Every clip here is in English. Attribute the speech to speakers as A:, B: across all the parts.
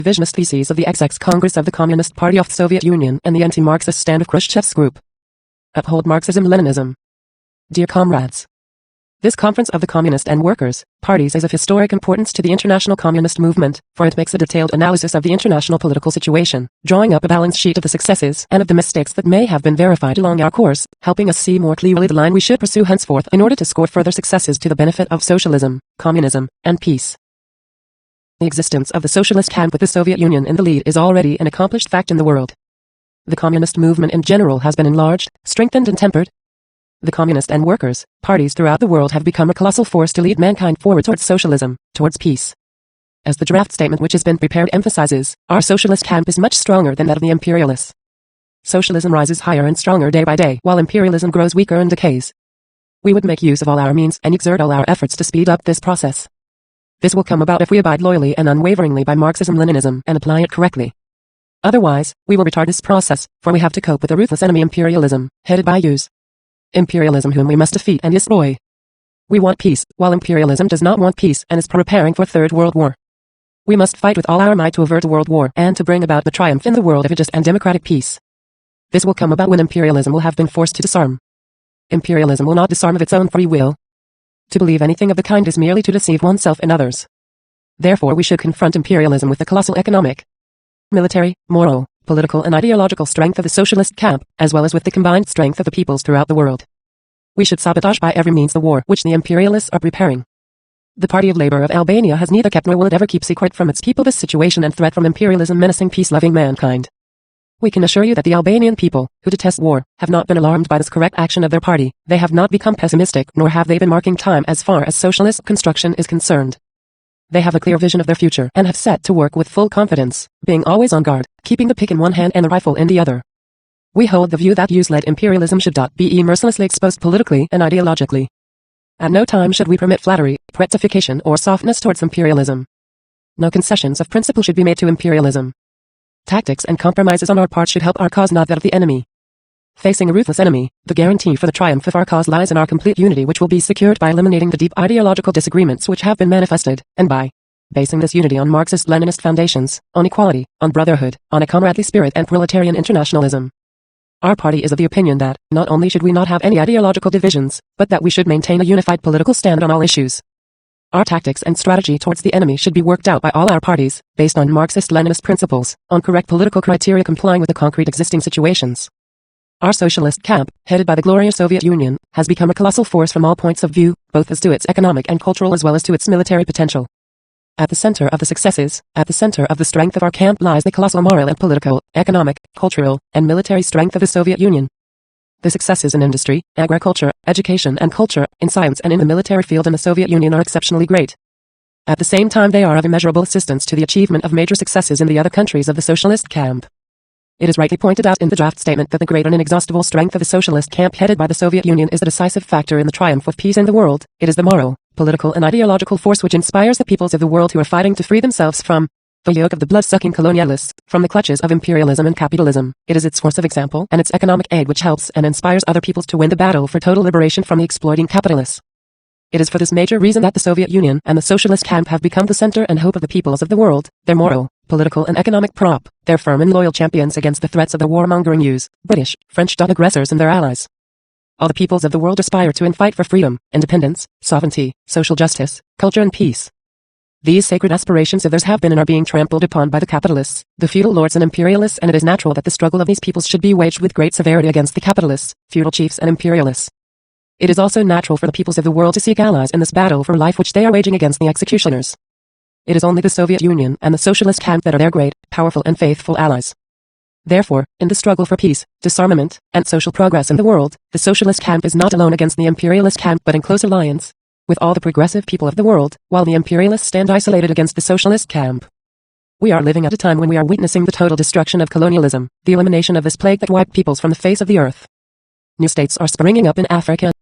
A: Revisionist theses of the XX Congress of the Communist Party of the Soviet Union and the anti-Marxist stand of Khrushchev's group. Uphold Marxism-Leninism. Dear comrades, this Conference of the Communist and Workers' Parties is of historic importance to the international communist movement, for it makes a detailed analysis of the international political situation, drawing up a balance sheet of the successes and of the mistakes that may have been verified along our course, helping us see more clearly the line we should pursue henceforth in order to score further successes to the benefit of socialism, communism, and peace. The existence of the socialist camp with the Soviet Union in the lead is already an accomplished fact in the world. The communist movement in general has been enlarged, strengthened and tempered. The communist and workers' parties throughout the world have become a colossal force to lead mankind forward towards socialism, towards peace. As the draft statement which has been prepared emphasizes, our socialist camp is much stronger than that of the imperialists. Socialism rises higher and stronger day by day, while imperialism grows weaker and decays. We would make use of all our means and exert all our efforts to speed up this process. This will come about if we abide loyally and unwaveringly by Marxism-Leninism and apply it correctly. Otherwise, we will retard this process, for we have to cope with a ruthless enemy imperialism, headed by Us. Imperialism whom we must defeat and destroy. We want peace, while imperialism does not want peace and is preparing for a third world war. We must fight with all our might to avert a world war and to bring about the triumph in the world of a just and democratic peace. This will come about when imperialism will have been forced to disarm. Imperialism will not disarm of its own free will. To believe anything of the kind is merely to deceive oneself and others. Therefore we should confront imperialism with the colossal economic, military, moral, political and ideological strength of the socialist camp, as well as with the combined strength of the peoples throughout the world. We should sabotage by every means the war which the imperialists are preparing. The Party of Labor of Albania has neither kept nor will it ever keep secret from its people this situation and threat from imperialism menacing peace-loving mankind. We can assure you that the Albanian people, who detest war, have not been alarmed by this correct action of their party. They have not become pessimistic, nor have they been marking time as far as socialist construction is concerned. They have a clear vision of their future and have set to work with full confidence, being always on guard, keeping the pick in one hand and the rifle in the other. We hold the view that US-led imperialism should be mercilessly exposed politically and ideologically. At no time should we permit flattery, pretentification or softness towards imperialism. No concessions of principle should be made to imperialism. Tactics and compromises on our part should help our cause, not that of the enemy. Facing a ruthless enemy, the guarantee for the triumph of our cause lies in our complete unity, which will be secured by eliminating the deep ideological disagreements which have been manifested, and by basing this unity on Marxist-Leninist foundations, on equality, on brotherhood, on a comradely spirit and proletarian internationalism. Our party is of the opinion that, not only should we not have any ideological divisions, but that we should maintain a unified political stand on all issues. Our tactics and strategy towards the enemy should be worked out by all our parties, based on Marxist-Leninist principles, on correct political criteria complying with the concrete existing situations. Our socialist camp, headed by the glorious Soviet Union, has become a colossal force from all points of view, both as to its economic and cultural as well as to its military potential. At the center of the successes, at the center of the strength of our camp lies the colossal moral and political, economic, cultural, and military strength of the Soviet Union. The successes in industry, agriculture, education and culture, in science and in the military field in the Soviet Union are exceptionally great. At the same time they are of immeasurable assistance to the achievement of major successes in the other countries of the socialist camp. It is rightly pointed out in the draft statement that the great and inexhaustible strength of the socialist camp headed by the Soviet Union is the decisive factor in the triumph of peace in the world. It is the moral, political and ideological force which inspires the peoples of the world who are fighting to free themselves from the yoke of the blood-sucking colonialists, from the clutches of imperialism and capitalism. It is its force of example and its economic aid which helps and inspires other peoples to win the battle for total liberation from the exploiting capitalists. It is for this major reason that the Soviet Union and the socialist camp have become the center and hope of the peoples of the world, their moral, political and economic prop, their firm and loyal champions against the threats of the warmongering US, British, French aggressors and their allies. All the peoples of the world aspire to and fight for freedom, independence, sovereignty, social justice, culture and peace. These sacred aspirations of theirs have been and are being trampled upon by the capitalists, the feudal lords and imperialists, and it is natural that the struggle of these peoples should be waged with great severity against the capitalists, feudal chiefs and imperialists. It is also natural for the peoples of the world to seek allies in this battle for life which they are waging against the executioners. It is only the Soviet Union and the socialist camp that are their great, powerful and faithful allies. Therefore, in the struggle for peace, disarmament, and social progress in the world, the socialist camp is not alone against the imperialist camp but in close alliance with all the progressive people of the world, while the imperialists stand isolated against the socialist camp. We are living at a time when we are witnessing the total destruction of colonialism, the elimination of this plague that wiped peoples from the face of the earth. New states are springing up in Africa.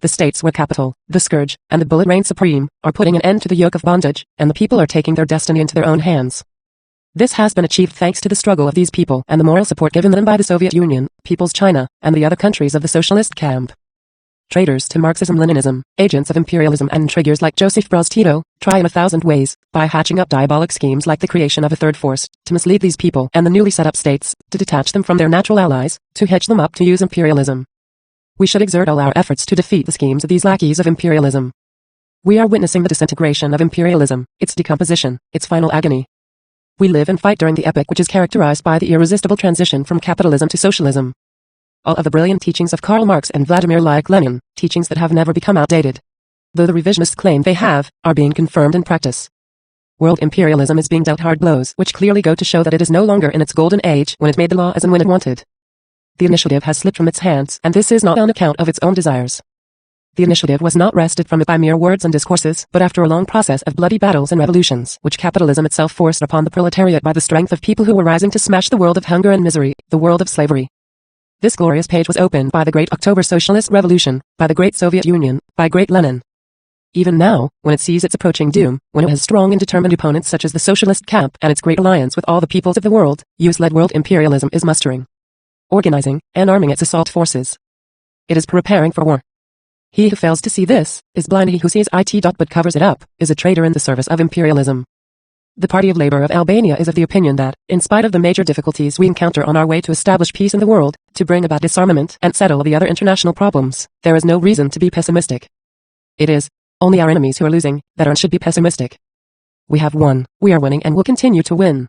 A: The states where capital, the scourge, and the bullet reign supreme, are putting an end to the yoke of bondage, and the people are taking their destiny into their own hands. This has been achieved thanks to the struggle of these people and the moral support given them by the Soviet Union, People's China, and the other countries of the socialist camp. Traitors to Marxism-Leninism, agents of imperialism and intriguers like Joseph Broz Tito, try in 1,000 ways, by hatching up diabolic schemes like the creation of a third force, to mislead these people and the newly set up states, to detach them from their natural allies, to hedge them up to use imperialism. We should exert all our efforts to defeat the schemes of these lackeys of imperialism. We are witnessing the disintegration of imperialism, its decomposition, its final agony. We live and fight during the epoch which is characterized by the irresistible transition from capitalism to socialism. All of the brilliant teachings of Karl Marx and Vladimir Lenin, teachings that have never become outdated, though the revisionists claim they have, are being confirmed in practice. World imperialism is being dealt hard blows which clearly go to show that it is no longer in its golden age when it made the law as and when it wanted. The initiative has slipped from its hands, and this is not on account of its own desires. The initiative was not wrested from it by mere words and discourses, but after a long process of bloody battles and revolutions, which capitalism itself forced upon the proletariat by the strength of people who were rising to smash the world of hunger and misery, the world of slavery. This glorious page was opened by the great October Socialist Revolution, by the great Soviet Union, by great Lenin. Even now, when it sees its approaching doom, when it has strong and determined opponents such as the socialist camp and its great alliance with all the peoples of the world, US-led world imperialism is mustering, organizing, and arming its assault forces. It is preparing for war. He who fails to see this, is blind. He who sees it but covers it up, is a traitor in the service of imperialism. The Party of Labour of Albania is of the opinion that, in spite of the major difficulties we encounter on our way to establish peace in the world, to bring about disarmament and settle the other international problems, there is no reason to be pessimistic. It is only our enemies who are losing that are and should be pessimistic. We have won, we are winning and will continue to win.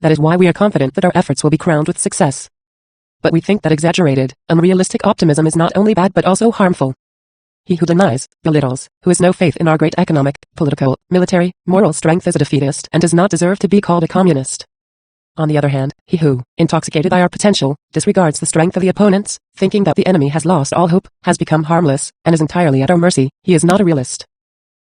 A: That is why we are confident that our efforts will be crowned with success. But we think that exaggerated, unrealistic optimism is not only bad but also harmful. He who denies, belittles, who has no faith in our great economic, political, military, moral strength is a defeatist and does not deserve to be called a communist. On the other hand, he who, intoxicated by our potential, disregards the strength of the opponents, thinking that the enemy has lost all hope, has become harmless, and is entirely at our mercy, he is not a realist.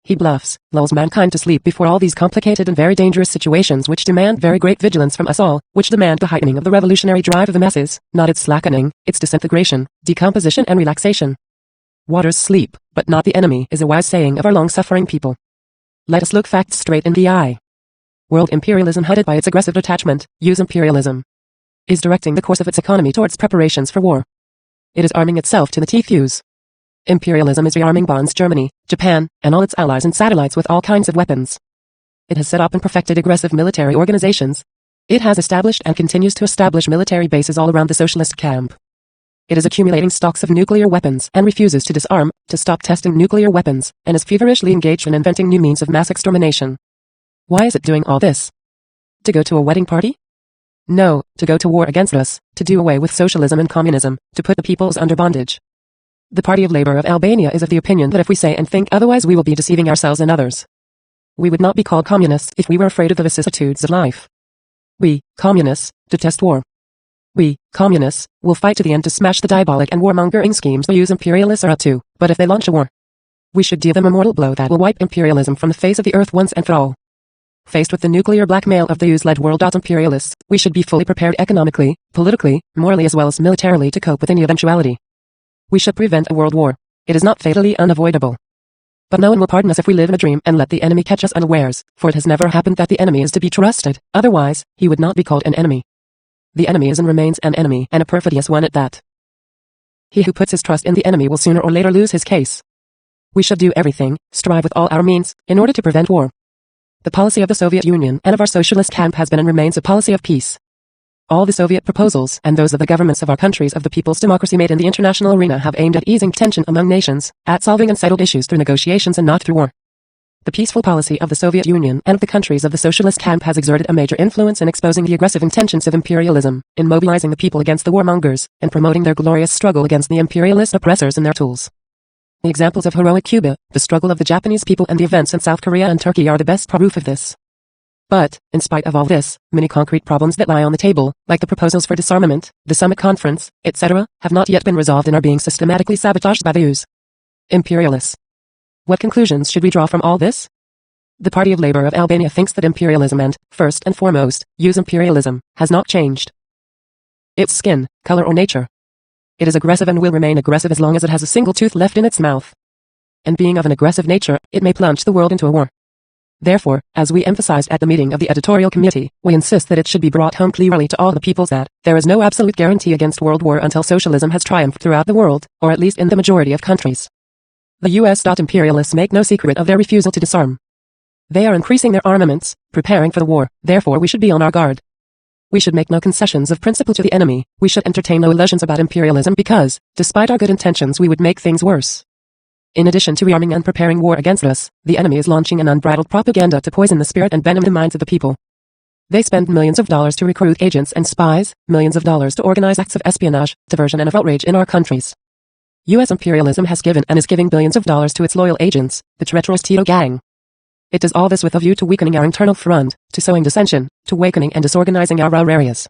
A: He bluffs, lulls mankind to sleep before all these complicated and very dangerous situations which demand very great vigilance from us all, which demand the heightening of the revolutionary drive of the masses, not its slackening, its disintegration, decomposition and relaxation. Waters sleep, but not the enemy is a wise saying of our long-suffering people. Let us look facts straight in the eye. World imperialism, headed by its aggressive detachment, US imperialism, is directing the course of its economy towards preparations for war. It is arming itself to the teeth. US imperialism is rearming Bonds Germany, Japan, and all its allies and satellites with all kinds of weapons. It has set up and perfected aggressive military organizations. It has established and continues to establish military bases all around the socialist camp. It is accumulating stocks of nuclear weapons and refuses to disarm, to stop testing nuclear weapons, and is feverishly engaged in inventing new means of mass extermination. Why is it doing all this? To go to a wedding party? No, to go to war against us, to do away with socialism and communism, to put the peoples under bondage. The Party of Labour of Albania is of the opinion that if we say and think otherwise we will be deceiving ourselves and others. We would not be called communists if we were afraid of the vicissitudes of life. We, communists, detest war. We, communists, will fight to the end to smash the diabolic and warmongering schemes the US imperialists are up to, but if they launch a war, we should deal them a mortal blow that will wipe imperialism from the face of the earth once and for all. Faced with the nuclear blackmail of the US-led world imperialists, we should be fully prepared economically, politically, morally as well as militarily to cope with any eventuality. We should prevent a world war. It is not fatally unavoidable. But no one will pardon us if we live in a dream and let the enemy catch us unawares, for it has never happened that the enemy is to be trusted, otherwise, he would not be called an enemy. The enemy is and remains an enemy, and a perfidious one at that. He who puts his trust in the enemy will sooner or later lose his case. We should do everything, strive with all our means, in order to prevent war. The policy of the Soviet Union and of our socialist camp has been and remains a policy of peace. All the Soviet proposals and those of the governments of our countries of the people's democracy made in the international arena have aimed at easing tension among nations, at solving unsettled issues through negotiations and not through war. The peaceful policy of the Soviet Union and of the countries of the socialist camp has exerted a major influence in exposing the aggressive intentions of imperialism, in mobilizing the people against the warmongers, and promoting their glorious struggle against the imperialist oppressors and their tools. The examples of heroic Cuba, the struggle of the Japanese people and the events in South Korea and Turkey are the best proof of this. But, in spite of all this, many concrete problems that lie on the table, like the proposals for disarmament, the summit conference, etc., have not yet been resolved and are being systematically sabotaged by the US imperialists. What conclusions should we draw from all this? The Party of Labour of Albania thinks that imperialism and, first and foremost, US imperialism, has not changed its skin, color or nature. It is aggressive and will remain aggressive as long as it has a single tooth left in its mouth. And being of an aggressive nature, it may plunge the world into a war. Therefore, as we emphasized at the meeting of the editorial committee, we insist that it should be brought home clearly to all the peoples that there is no absolute guarantee against world war until socialism has triumphed throughout the world, or at least in the majority of countries. The US imperialists make no secret of their refusal to disarm. They are increasing their armaments, preparing for the war, therefore we should be on our guard. We should make no concessions of principle to the enemy, we should entertain no illusions about imperialism because, despite our good intentions, we would make things worse. In addition to rearming and preparing war against us, the enemy is launching an unbridled propaganda to poison the spirit and venom the minds of the people. They spend millions of dollars to recruit agents and spies, millions of dollars to organize acts of espionage, diversion and of outrage in our countries. U.S. imperialism has given and is giving billions of dollars to its loyal agents, the treacherous Tito gang. It does all this with a view to weakening our internal front, to sowing dissension, to weakening and disorganizing our rural areas.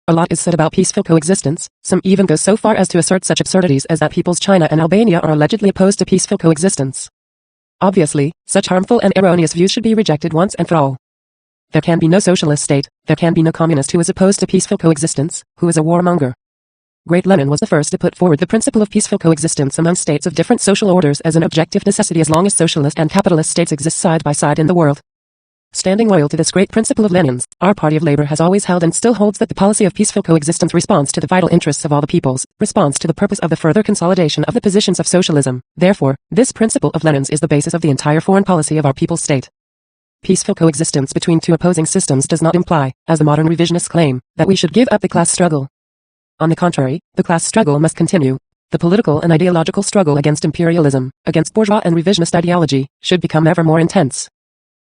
A: A lot is said about peaceful coexistence, some even go so far as to assert such absurdities as that peoples China and Albania are allegedly opposed to peaceful coexistence. Obviously, such harmful and erroneous views should be rejected once and for all. There can be no socialist state, there can be no communist who is opposed to peaceful coexistence, who is a warmonger. Great Lenin was the first to put forward the principle of peaceful coexistence among states of different social orders as an objective necessity as long as socialist and capitalist states exist side by side in the world. Standing loyal to this great principle of Lenin's, our Party of Labor has always held and still holds that the policy of peaceful coexistence responds to the vital interests of all the peoples, responds to the purpose of the further consolidation of the positions of socialism. Therefore, this principle of Lenin's is the basis of the entire foreign policy of our people's state. Peaceful coexistence between two opposing systems does not imply, as the modern revisionists claim, that we should give up the class struggle. On the contrary, the class struggle must continue. The political and ideological struggle against imperialism, against bourgeois and revisionist ideology, should become ever more intense.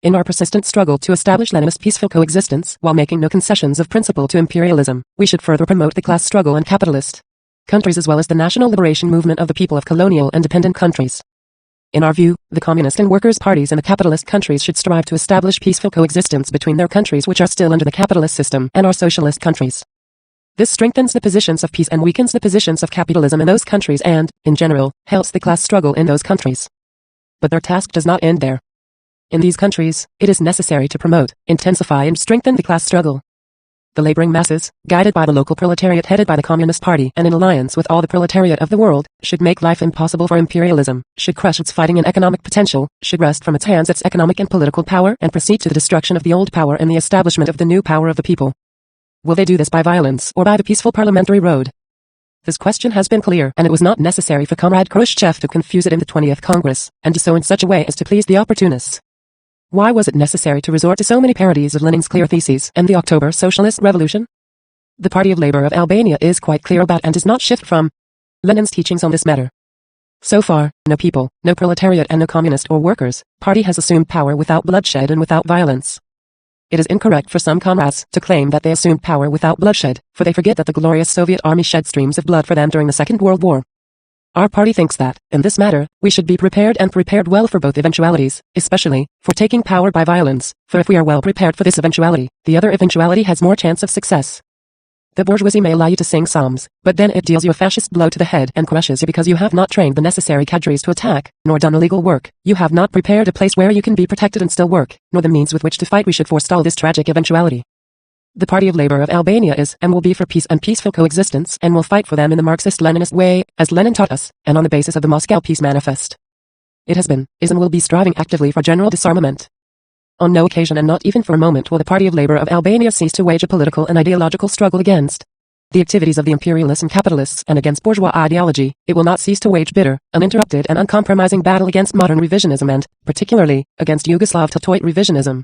A: In our persistent struggle to establish Leninist peaceful coexistence while making no concessions of principle to imperialism, we should further promote the class struggle in capitalist countries as well as the national liberation movement of the people of colonial and dependent countries. In our view, the communist and workers' parties in the capitalist countries should strive to establish peaceful coexistence between their countries which are still under the capitalist system and our socialist countries. This strengthens the positions of peace and weakens the positions of capitalism in those countries and, in general, helps the class struggle in those countries. But their task does not end there. In these countries, it is necessary to promote, intensify and strengthen the class struggle. The laboring masses, guided by the local proletariat headed by the Communist Party and in alliance with all the proletariat of the world, should make life impossible for imperialism, should crush its fighting and economic potential, should wrest from its hands its economic and political power and proceed to the destruction of the old power and the establishment of the new power of the people. Will they do this by violence or by the peaceful parliamentary road? This question has been clear, and it was not necessary for Comrade Khrushchev to confuse it in the 20th Congress, and do so in such a way as to please the opportunists. Why was it necessary to resort to so many parodies of Lenin's clear theses and the October Socialist Revolution? The Party of Labor of Albania is quite clear about and does not shift from Lenin's teachings on this matter. So far, no people, no proletariat and no communist or workers' party has assumed power without bloodshed and without violence. It is incorrect for some comrades to claim that they assumed power without bloodshed, for they forget that the glorious Soviet army shed streams of blood for them during the Second World War. Our party thinks that, in this matter, we should be prepared and prepared well for both eventualities, especially for taking power by violence, for if we are well prepared for this eventuality, the other eventuality has more chance of success. The bourgeoisie may allow you to sing psalms, but then it deals you a fascist blow to the head and crushes you because you have not trained the necessary cadres to attack, nor done illegal work. You have not prepared a place where you can be protected and still work, nor the means with which to fight. We should forestall this tragic eventuality. The Party of Labor of Albania is and will be for peace and peaceful coexistence and will fight for them in the Marxist-Leninist way, as Lenin taught us, and on the basis of the Moscow Peace Manifest. It has been, is and will be striving actively for general disarmament. On no occasion and not even for a moment will the Party of Labor of Albania cease to wage a political and ideological struggle against the activities of the imperialists and capitalists and against bourgeois ideology. It will not cease to wage bitter, uninterrupted and uncompromising battle against modern revisionism and, particularly, against Yugoslav Titoid revisionism.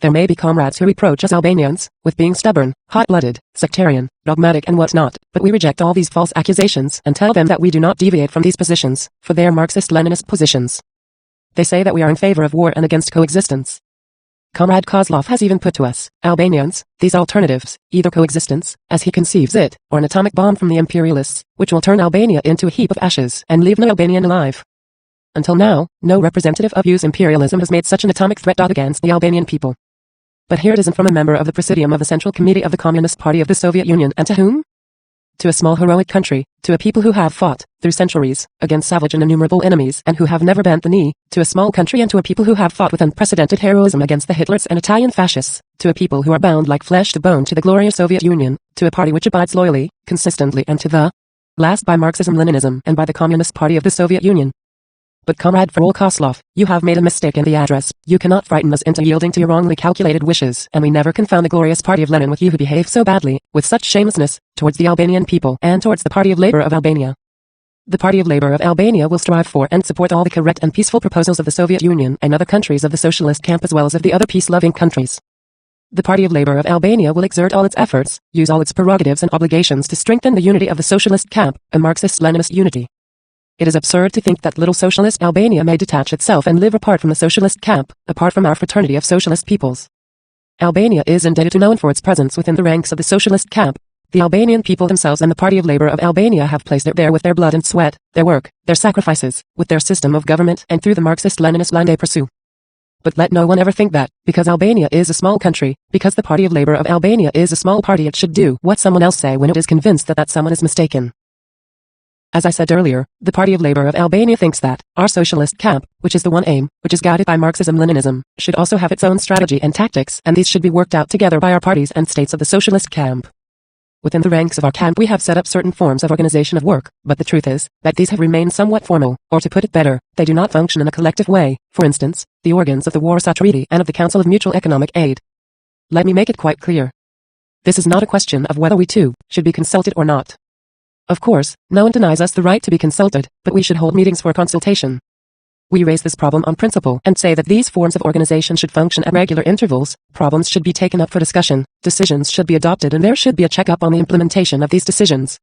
A: There may be comrades who reproach us Albanians with being stubborn, hot-blooded, sectarian, dogmatic and whatnot, but we reject all these false accusations and tell them that we do not deviate from these positions, for they are Marxist-Leninist positions. They say that we are in favor of war and against coexistence. Comrade Kozlov has even put to us, Albanians, these alternatives, either coexistence, as he conceives it, or an atomic bomb from the imperialists, which will turn Albania into a heap of ashes and leave no Albanian alive. Until now, no representative of US imperialism has made such an atomic threat against the Albanian people. But here it isn't from a member of the Presidium of the Central Committee of the Communist Party of the Soviet Union, and to whom? To a small heroic country, to a people who have fought, through centuries, against savage and innumerable enemies and who have never bent the knee, to a small country and to a people who have fought with unprecedented heroism against the Hitlers and Italian fascists, to a people who are bound like flesh to bone to the glorious Soviet Union, to a party which abides loyally, consistently and to the last by Marxism-Leninism and by the Communist Party of the Soviet Union. But Comrade Koslov, you have made a mistake in the address. You cannot frighten us into yielding to your wrongly calculated wishes, and we never confound the glorious party of Lenin with you who behave so badly, with such shamelessness, towards the Albanian people and towards the Party of Labor of Albania. The Party of Labour of Albania will strive for and support all the correct and peaceful proposals of the Soviet Union and other countries of the socialist camp as well as of the other peace-loving countries. The Party of Labour of Albania will exert all its efforts, use all its prerogatives and obligations to strengthen the unity of the socialist camp, a Marxist-Leninist unity. It is absurd to think that little socialist Albania may detach itself and live apart from the socialist camp, apart from our fraternity of socialist peoples. Albania is indebted to no one for its presence within the ranks of the socialist camp. The Albanian people themselves and the Party of Labour of Albania have placed it there with their blood and sweat, their work, their sacrifices, with their system of government and through the Marxist-Leninist line they pursue. But let no one ever think that, because Albania is a small country, because the Party of Labour of Albania is a small party, it should do what someone else say when it is convinced that that someone is mistaken. As I said earlier, the Party of Labour of Albania thinks that our socialist camp, which is the one aim, which is guided by Marxism-Leninism, should also have its own strategy and tactics, and these should be worked out together by our parties and states of the socialist camp. Within the ranks of our camp we have set up certain forms of organization of work, but the truth is that these have remained somewhat formal, or to put it better, they do not function in a collective way, for instance, the organs of the Warsaw Treaty and of the Council of Mutual Economic Aid. Let me make it quite clear. This is not a question of whether we too should be consulted or not. Of course, no one denies us the right to be consulted, but we should hold meetings for consultation. We raise this problem on principle and say that these forms of organization should function at regular intervals, problems should be taken up for discussion, decisions should be adopted and there should be a check-up on the implementation of these decisions.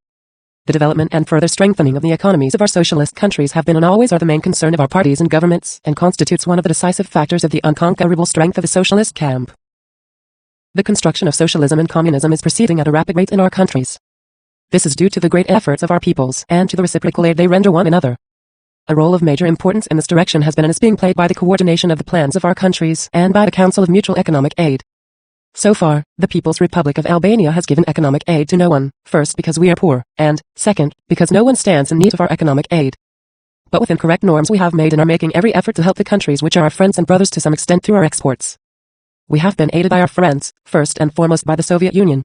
A: The development and further strengthening of the economies of our socialist countries have been and always are the main concern of our parties and governments and constitutes one of the decisive factors of the unconquerable strength of the socialist camp. The construction of socialism and communism is proceeding at a rapid rate in our countries. This is due to the great efforts of our peoples and to the reciprocal aid they render one another. A role of major importance in this direction has been and is being played by the coordination of the plans of our countries and by the Council of Mutual Economic Aid. So far, the People's Republic of Albania has given economic aid to no one, first because we are poor, and, second, because no one stands in need of our economic aid. But within correct norms we have made and are making every effort to help the countries which are our friends and brothers to some extent through our exports. We have been aided by our friends, first and foremost by the Soviet Union.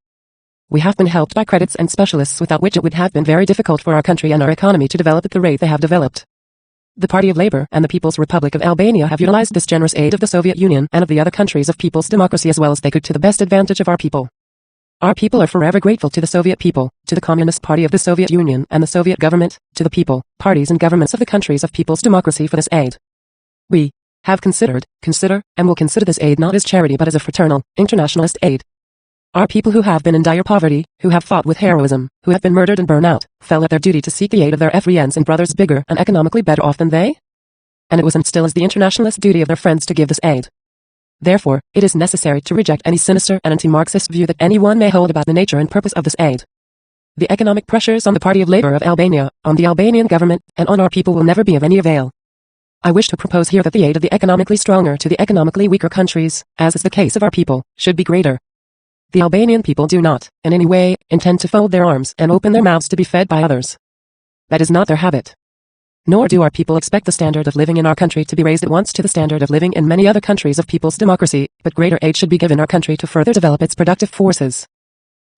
A: We have been helped by credits and specialists without which it would have been very difficult for our country and our economy to develop at the rate they have developed. The Party of Labour and the People's Republic of Albania have utilized this generous aid of the Soviet Union and of the other countries of people's democracy as well as they could to the best advantage of our people. Our people are forever grateful to the Soviet people, to the Communist Party of the Soviet Union and the Soviet government, to the people, parties and governments of the countries of people's democracy for this aid. We have considered, consider, and will consider this aid not as charity but as a fraternal, internationalist aid. Our people who have been in dire poverty, who have fought with heroism, who have been murdered and burned out, fell at their duty to seek the aid of their friends and brothers bigger and economically better off than they? And it was and still is the internationalist duty of their friends to give this aid. Therefore, it is necessary to reject any sinister and anti-Marxist view that anyone may hold about the nature and purpose of this aid. The economic pressures on the Party of Labour of Albania, on the Albanian government, and on our people will never be of any avail. I wish to propose here that the aid of the economically stronger to the economically weaker countries, as is the case of our people, should be greater. The Albanian people do not, in any way, intend to fold their arms and open their mouths to be fed by others. That is not their habit. Nor do our people expect the standard of living in our country to be raised at once to the standard of living in many other countries of people's democracy, but greater aid should be given our country to further develop its productive forces.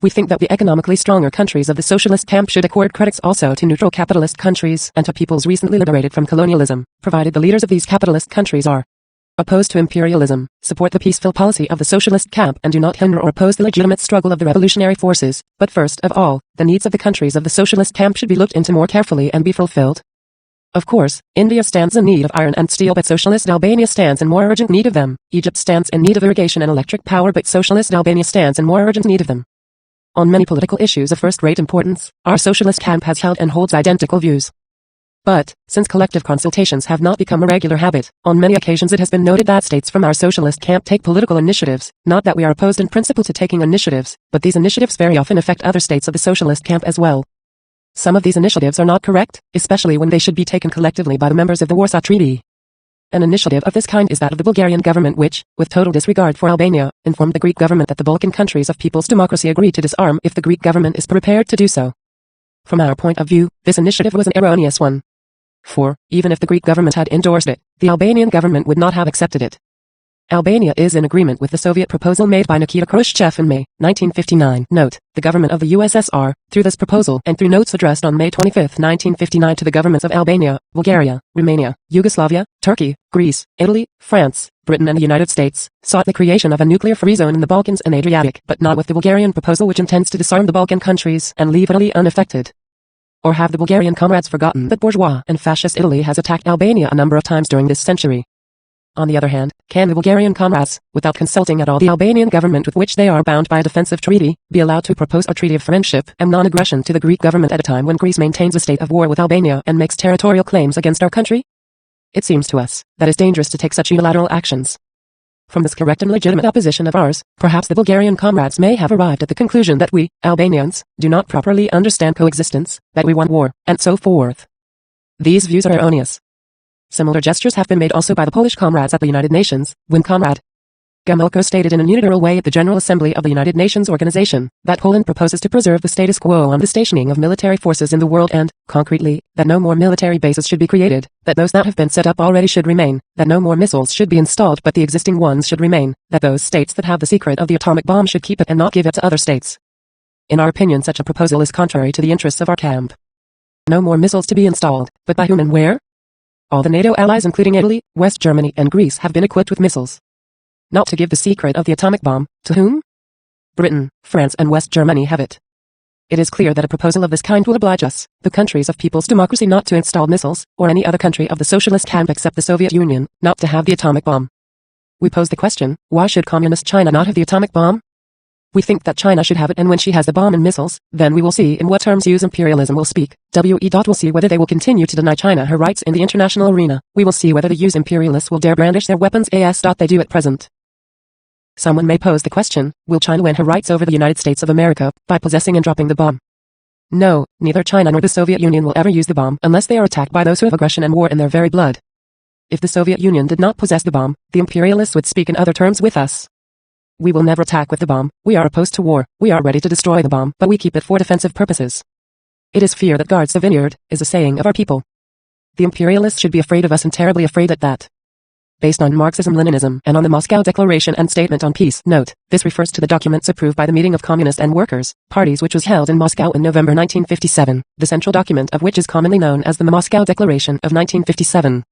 A: We think that the economically stronger countries of the socialist camp should accord credits also to neutral capitalist countries and to peoples recently liberated from colonialism, provided the leaders of these capitalist countries are opposed to imperialism, support the peaceful policy of the socialist camp and do not hinder or oppose the legitimate struggle of the revolutionary forces, but first of all, the needs of the countries of the socialist camp should be looked into more carefully and be fulfilled. Of course, India stands in need of iron and steel but socialist Albania stands in more urgent need of them, Egypt stands in need of irrigation and electric power but socialist Albania stands in more urgent need of them. On many political issues of first-rate importance, our socialist camp has held and holds identical views. But, since collective consultations have not become a regular habit, on many occasions it has been noted that states from our socialist camp take political initiatives, not that we are opposed in principle to taking initiatives, but these initiatives very often affect other states of the socialist camp as well. Some of these initiatives are not correct, especially when they should be taken collectively by the members of the Warsaw Treaty. An initiative of this kind is that of the Bulgarian government which, with total disregard for Albania, informed the Greek government that the Balkan countries of people's democracy agreed to disarm if the Greek government is prepared to do so. From our point of view, this initiative was an erroneous one. For, even if the Greek government had endorsed it, the Albanian government would not have accepted it. Albania is in agreement with the Soviet proposal made by Nikita Khrushchev in May 1959. Note, the government of the USSR, through this proposal and through notes addressed on May 25, 1959 to the governments of Albania, Bulgaria, Romania, Yugoslavia, Turkey, Greece, Italy, France, Britain and the United States, sought the creation of a nuclear-free zone in the Balkans and Adriatic, but not with the Bulgarian proposal which intends to disarm the Balkan countries and leave Italy unaffected. Or have the Bulgarian comrades forgotten that bourgeois and fascist Italy has attacked Albania a number of times during this century? On the other hand, can the Bulgarian comrades, without consulting at all the Albanian government with which they are bound by a defensive treaty, be allowed to propose a treaty of friendship and non-aggression to the Greek government at a time when Greece maintains a state of war with Albania and makes territorial claims against our country? It seems to us that it's dangerous to take such unilateral actions. From this correct and legitimate opposition of ours, perhaps the Bulgarian comrades may have arrived at the conclusion that we, Albanians, do not properly understand coexistence, that we want war, and so forth. These views are erroneous. Similar gestures have been made also by the Polish comrades at the United Nations, when Comrade Gomulka stated in a unilateral way at the General Assembly of the United Nations Organization that Poland proposes to preserve the status quo on the stationing of military forces in the world and, concretely, that no more military bases should be created, that those that have been set up already should remain, that no more missiles should be installed but the existing ones should remain, that those states that have the secret of the atomic bomb should keep it and not give it to other states. In our opinion, such a proposal is contrary to the interests of our camp. No more missiles to be installed, but by whom and where? All the NATO allies including Italy, West Germany and Greece have been equipped with missiles. Not to give the secret of the atomic bomb, to whom? Britain, France and West Germany have it. It is clear that a proposal of this kind will oblige us, the countries of people's democracy, not to install missiles, or any other country of the socialist camp except the Soviet Union, not to have the atomic bomb. We pose the question, why should communist China not have the atomic bomb? We think that China should have it, and when she has the bomb and missiles, then we will see in what terms US imperialism will speak. We'll see whether they will continue to deny China her rights in the international arena. We will see whether the US imperialists will dare brandish their weapons as they do at present. Someone may pose the question, will China win her rights over the United States of America by possessing and dropping the bomb? No, neither China nor the Soviet Union will ever use the bomb unless they are attacked by those who have aggression and war in their very blood. If the Soviet Union did not possess the bomb, the imperialists would speak in other terms with us. We will never attack with the bomb. We are opposed to war. We are ready to destroy the bomb, but we keep it for defensive purposes. It is fear that guards the vineyard, is a saying of our people. The imperialists should be afraid of us, and terribly afraid at that. Based on Marxism-Leninism and on the Moscow Declaration and Statement on Peace. Note, this refers to the documents approved by the meeting of Communist and Workers' parties which was held in Moscow in November 1957, the central document of which is commonly known as the Moscow Declaration of 1957.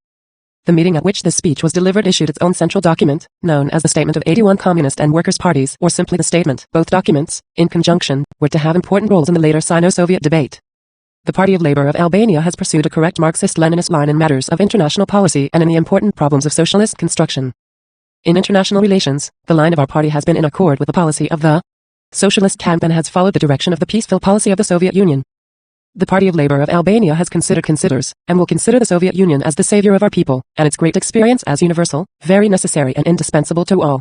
A: The meeting at which this speech was delivered issued its own central document, known as the Statement of 81 Communist and Workers' Parties, or simply the Statement. Both documents, in conjunction, were to have important roles in the later Sino-Soviet debate. The Party of Labor of Albania has pursued a correct Marxist-Leninist line in matters of international policy and in the important problems of socialist construction. In international relations, the line of our party has been in accord with the policy of the socialist camp and has followed the direction of the peaceful policy of the Soviet Union. The Party of Labor of Albania has considers, and will consider the Soviet Union as the savior of our people, and its great experience as universal, very necessary and indispensable to all.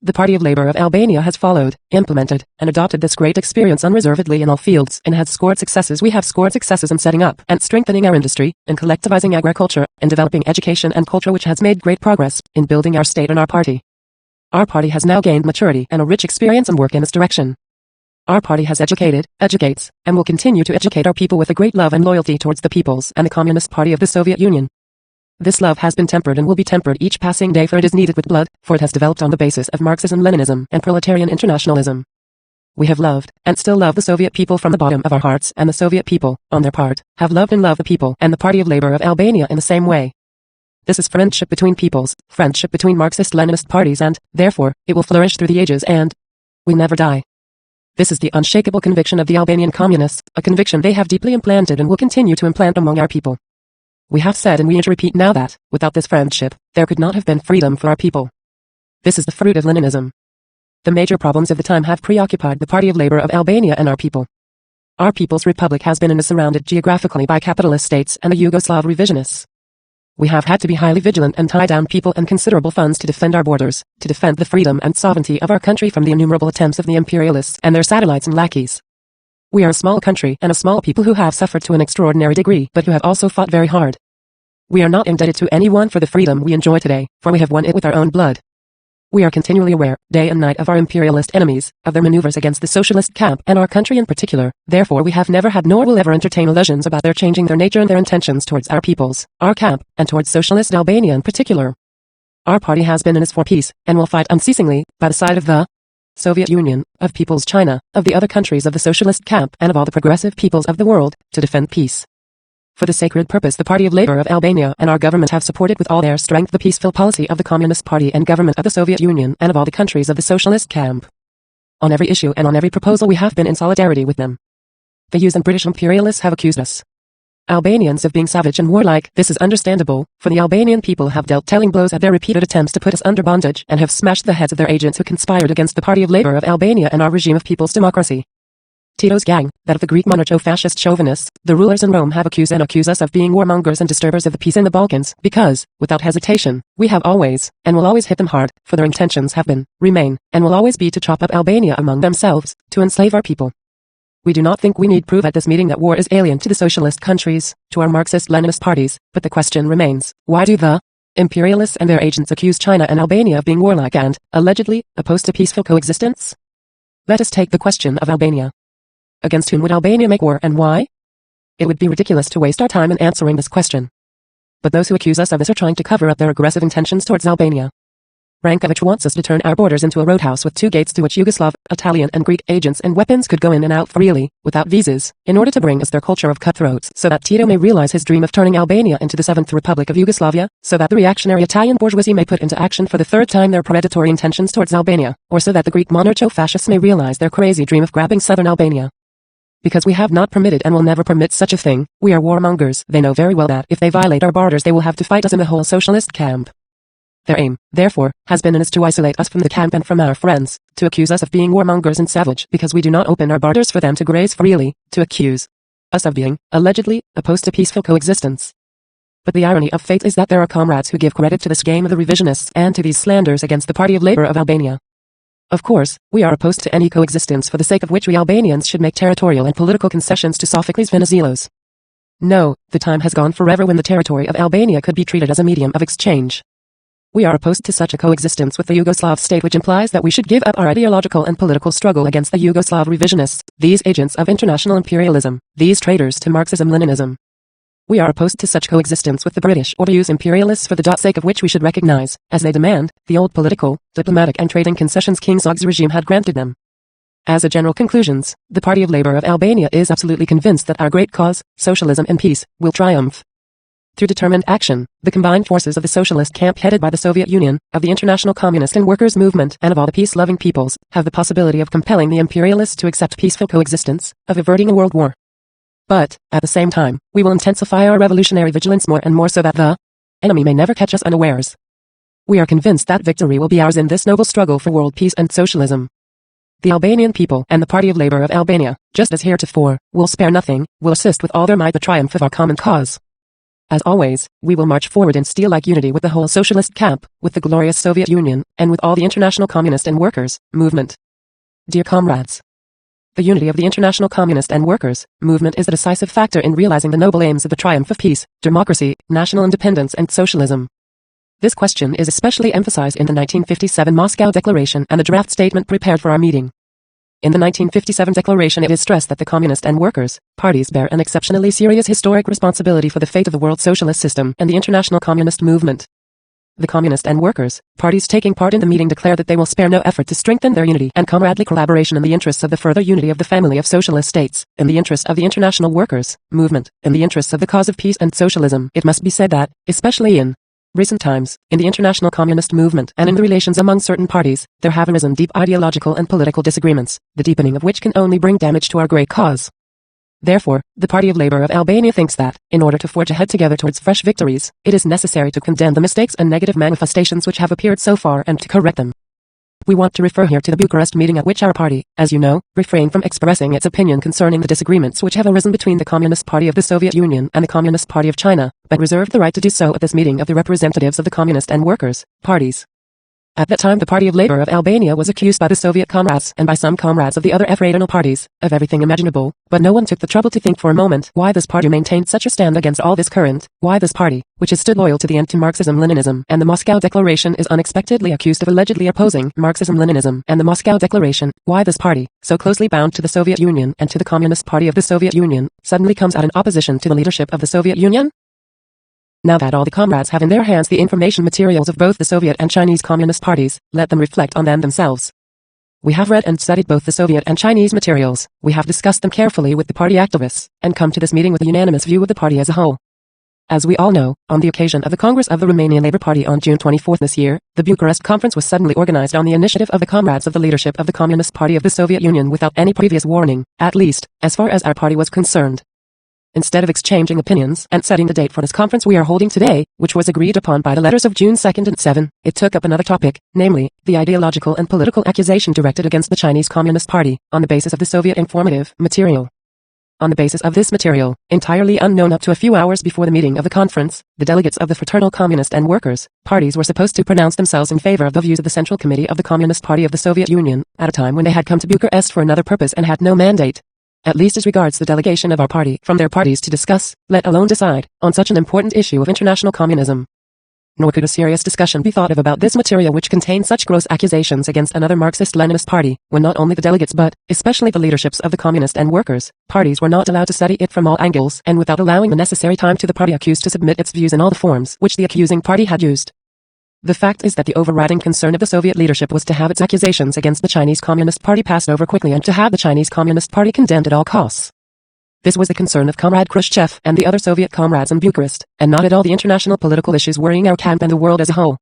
A: The Party of Labor of Albania has followed, implemented, and adopted this great experience unreservedly in all fields, and has scored successes. We have scored successes in setting up and strengthening our industry, in collectivizing agriculture, and developing education and culture, which has made great progress in building our state and our party. Our party has now gained maturity and a rich experience and work in this direction. Our party has educated, educates, and will continue to educate our people with a great love and loyalty towards the peoples and the Communist Party of the Soviet Union. This love has been tempered and will be tempered each passing day, for it is needed with blood, for it has developed on the basis of Marxism-Leninism and proletarian internationalism. We have loved, and still love the Soviet people from the bottom of our hearts, and the Soviet people, on their part, have loved and love the people and the Party of Labor of Albania in the same way. This is friendship between peoples, friendship between Marxist-Leninist parties, and, therefore, it will flourish through the ages and will never die. This is the unshakable conviction of the Albanian communists, a conviction they have deeply implanted and will continue to implant among our people. We have said and we repeat now that, without this friendship, there could not have been freedom for our people. This is the fruit of Leninism. The major problems of the time have preoccupied the Party of Labor of Albania and our people. Our people's republic has been surrounded geographically by capitalist states and the Yugoslav revisionists. We have had to be highly vigilant and tie down people and considerable funds to defend our borders, to defend the freedom and sovereignty of our country from the innumerable attempts of the imperialists and their satellites and lackeys. We are a small country and a small people who have suffered to an extraordinary degree, but who have also fought very hard. We are not indebted to anyone for the freedom we enjoy today, for we have won it with our own blood. We are continually aware, day and night, of our imperialist enemies, of their maneuvers against the socialist camp and our country in particular. Therefore we have never had nor will ever entertain illusions about their changing their nature and their intentions towards our peoples, our camp, and towards socialist Albania in particular. Our party has been and is for peace, and will fight unceasingly, by the side of the Soviet Union, of People's China, of the other countries of the socialist camp, and of all the progressive peoples of the world, to defend peace. For the sacred purpose the Party of Labor of Albania and our government have supported with all their strength the peaceful policy of the Communist Party and government of the Soviet Union and of all the countries of the socialist camp. On every issue and on every proposal we have been in solidarity with them. The US and British imperialists have accused us Albanians of being savage and warlike. This is understandable, for the Albanian people have dealt telling blows at their repeated attempts to put us under bondage and have smashed the heads of their agents who conspired against the Party of Labour of Albania and our regime of people's democracy. Tito's gang, that of the Greek monarcho-fascist chauvinists, the rulers in Rome have accused us of being warmongers and disturbers of the peace in the Balkans, because, without hesitation, we have always, and will always hit them hard, for their intentions have been, remain, and will always be to chop up Albania among themselves, to enslave our people. We do not think we need prove at this meeting that war is alien to the socialist countries, to our Marxist-Leninist parties, but the question remains, why do the imperialists and their agents accuse China and Albania of being warlike and, allegedly, opposed to peaceful coexistence? Let us take the question of Albania. Against whom would Albania make war and why? It would be ridiculous to waste our time in answering this question. But those who accuse us of this are trying to cover up their aggressive intentions towards Albania. Rankovic wants us to turn our borders into a roadhouse with 2 gates to which Yugoslav, Italian and Greek agents and weapons could go in and out freely, without visas, in order to bring us their culture of cutthroats so that Tito may realize his dream of turning Albania into the 7th Republic of Yugoslavia, so that the reactionary Italian bourgeoisie may put into action for the 3rd time their predatory intentions towards Albania, or so that the Greek monarcho-fascists may realize their crazy dream of grabbing southern Albania. Because we have not permitted and will never permit such a thing, we are warmongers. They know very well that if they violate our borders they will have to fight us in the whole socialist camp. Their aim, therefore, has been and is to isolate us from the camp and from our friends, to accuse us of being warmongers and savage because we do not open our borders for them to graze freely, to accuse us of being, allegedly, opposed to peaceful coexistence. But the irony of fate is that there are comrades who give credit to this game of the revisionists and to these slanders against the Party of Labour of Albania. Of course, we are opposed to any coexistence for the sake of which we Albanians should make territorial and political concessions to Sophocles Venizelos. No, the time has gone forever when the territory of Albania could be treated as a medium of exchange. We are opposed to such a coexistence with the Yugoslav state, which implies that we should give up our ideological and political struggle against the Yugoslav revisionists, these agents of international imperialism, these traitors to Marxism-Leninism. We are opposed to such coexistence with the British or the US imperialists for the sake of which we should recognize, as they demand, the old political, diplomatic and trading concessions King Zog's regime had granted them. As a general conclusions, the Party of Labour of Albania is absolutely convinced that our great cause, socialism and peace, will triumph. Through determined action, the combined forces of the socialist camp headed by the Soviet Union, of the international communist and workers' movement, and of all the peace-loving peoples, have the possibility of compelling the imperialists to accept peaceful coexistence, of averting a world war. But, at the same time, we will intensify our revolutionary vigilance more and more so that the enemy may never catch us unawares. We are convinced that victory will be ours in this noble struggle for world peace and socialism. The Albanian people and the Party of Labour of Albania, just as heretofore, will spare nothing, will assist with all their might the triumph of our common cause. As always, we will march forward in steel-like unity with the whole socialist camp, with the glorious Soviet Union, and with all the international communist and workers' movement. Dear comrades, the unity of the international communist and workers' movement is a decisive factor in realizing the noble aims of the triumph of peace, democracy, national independence and socialism. This question is especially emphasized in the 1957 Moscow Declaration and the draft statement prepared for our meeting. In the 1957 declaration it is stressed that the communist and workers' parties bear an exceptionally serious historic responsibility for the fate of the world socialist system and the international communist movement. The communist and workers' parties taking part in the meeting declare that they will spare no effort to strengthen their unity and comradely collaboration in the interests of the further unity of the family of socialist states, in the interests of the international workers' movement, in the interests of the cause of peace and socialism. It must be said that, especially in recent times, in the international communist movement and in the relations among certain parties, there have arisen deep ideological and political disagreements, the deepening of which can only bring damage to our great cause. Therefore, the Party of Labour of Albania thinks that, in order to forge ahead together towards fresh victories, it is necessary to condemn the mistakes and negative manifestations which have appeared so far and to correct them. We want to refer here to the Bucharest meeting at which our party, as you know, refrained from expressing its opinion concerning the disagreements which have arisen between the Communist Party of the Soviet Union and the Communist Party of China, but reserved the right to do so at this meeting of the representatives of the communist and workers' parties. At that time the Party of Labour of Albania was accused by the Soviet comrades and by some comrades of the other fraternal parties, of everything imaginable, but no one took the trouble to think for a moment why this party maintained such a stand against all this current, why this party, which has stood loyal to the end to Marxism-Leninism and the Moscow Declaration, is unexpectedly accused of allegedly opposing Marxism-Leninism and the Moscow Declaration, why this party, so closely bound to the Soviet Union and to the Communist Party of the Soviet Union, suddenly comes out in opposition to the leadership of the Soviet Union? Now that all the comrades have in their hands the information materials of both the Soviet and Chinese Communist parties, let them reflect on them themselves. We have read and studied both the Soviet and Chinese materials, we have discussed them carefully with the party activists, and come to this meeting with a unanimous view of the party as a whole. As we all know, on the occasion of the Congress of the Romanian Labour Party on June 24 this year, the Bucharest Conference was suddenly organized on the initiative of the comrades of the leadership of the Communist Party of the Soviet Union without any previous warning, at least, as far as our party was concerned. Instead of exchanging opinions and setting the date for this conference we are holding today, which was agreed upon by the letters of June 2 and 7, it took up another topic, namely, the ideological and political accusation directed against the Chinese Communist Party, on the basis of the Soviet informative material. On the basis of this material, entirely unknown up to a few hours before the meeting of the conference, the delegates of the fraternal Communist and Workers' parties were supposed to pronounce themselves in favor of the views of the Central Committee of the Communist Party of the Soviet Union, at a time when they had come to Bucharest for another purpose and had no mandate, at least as regards the delegation of our party from their parties to discuss, let alone decide, on such an important issue of international communism. Nor could a serious discussion be thought of about this material which contained such gross accusations against another Marxist-Leninist party, when not only the delegates but, especially the leaderships of the Communist and Workers' parties were not allowed to study it from all angles and without allowing the necessary time to the party accused to submit its views in all the forms which the accusing party had used. The fact is that the overriding concern of the Soviet leadership was to have its accusations against the Chinese Communist Party passed over quickly and to have the Chinese Communist Party condemned at all costs. This was the concern of Comrade Khrushchev and the other Soviet comrades in Bucharest, and not at all the international political issues worrying our camp and the world as a whole.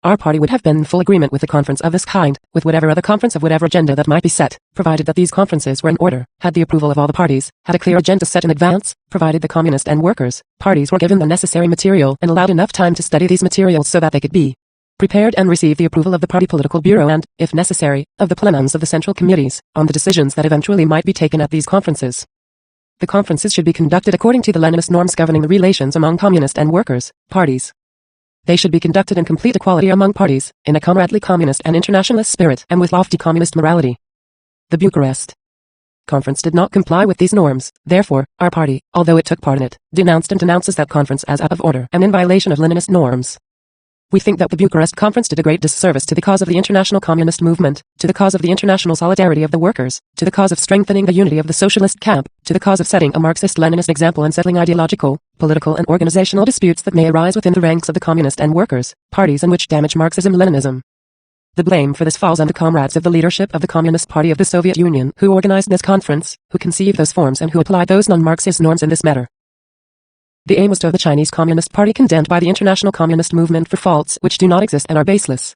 A: Our party would have been in full agreement with a conference of this kind, with whatever other conference of whatever agenda that might be set, provided that these conferences were in order, had the approval of all the parties, had a clear agenda set in advance, provided the Communist and Workers' parties were given the necessary material and allowed enough time to study these materials so that they could be prepared and receive the approval of the Party Political Bureau and, if necessary, of the plenums of the central committees, on the decisions that eventually might be taken at these conferences. The conferences should be conducted according to the Leninist norms governing the relations among Communist and Workers' parties. They should be conducted in complete equality among parties, in a comradely communist and internationalist spirit and with lofty communist morality. The Bucharest Conference did not comply with these norms, therefore, our party, although it took part in it, denounced and denounces that conference as out of order and in violation of Leninist norms. We think that the Bucharest Conference did a great disservice to the cause of the international communist movement, to the cause of the international solidarity of the workers, to the cause of strengthening the unity of the socialist camp, to the cause of setting a Marxist-Leninist example and settling ideological, political and organizational disputes that may arise within the ranks of the Communist and Workers' parties and which damage Marxism-Leninism. The blame for this falls on the comrades of the leadership of the Communist Party of the Soviet Union who organized this conference, who conceived those forms and who applied those non-Marxist norms in this matter. The aim was to have the Chinese Communist Party condemned by the international communist movement for faults which do not exist and are baseless.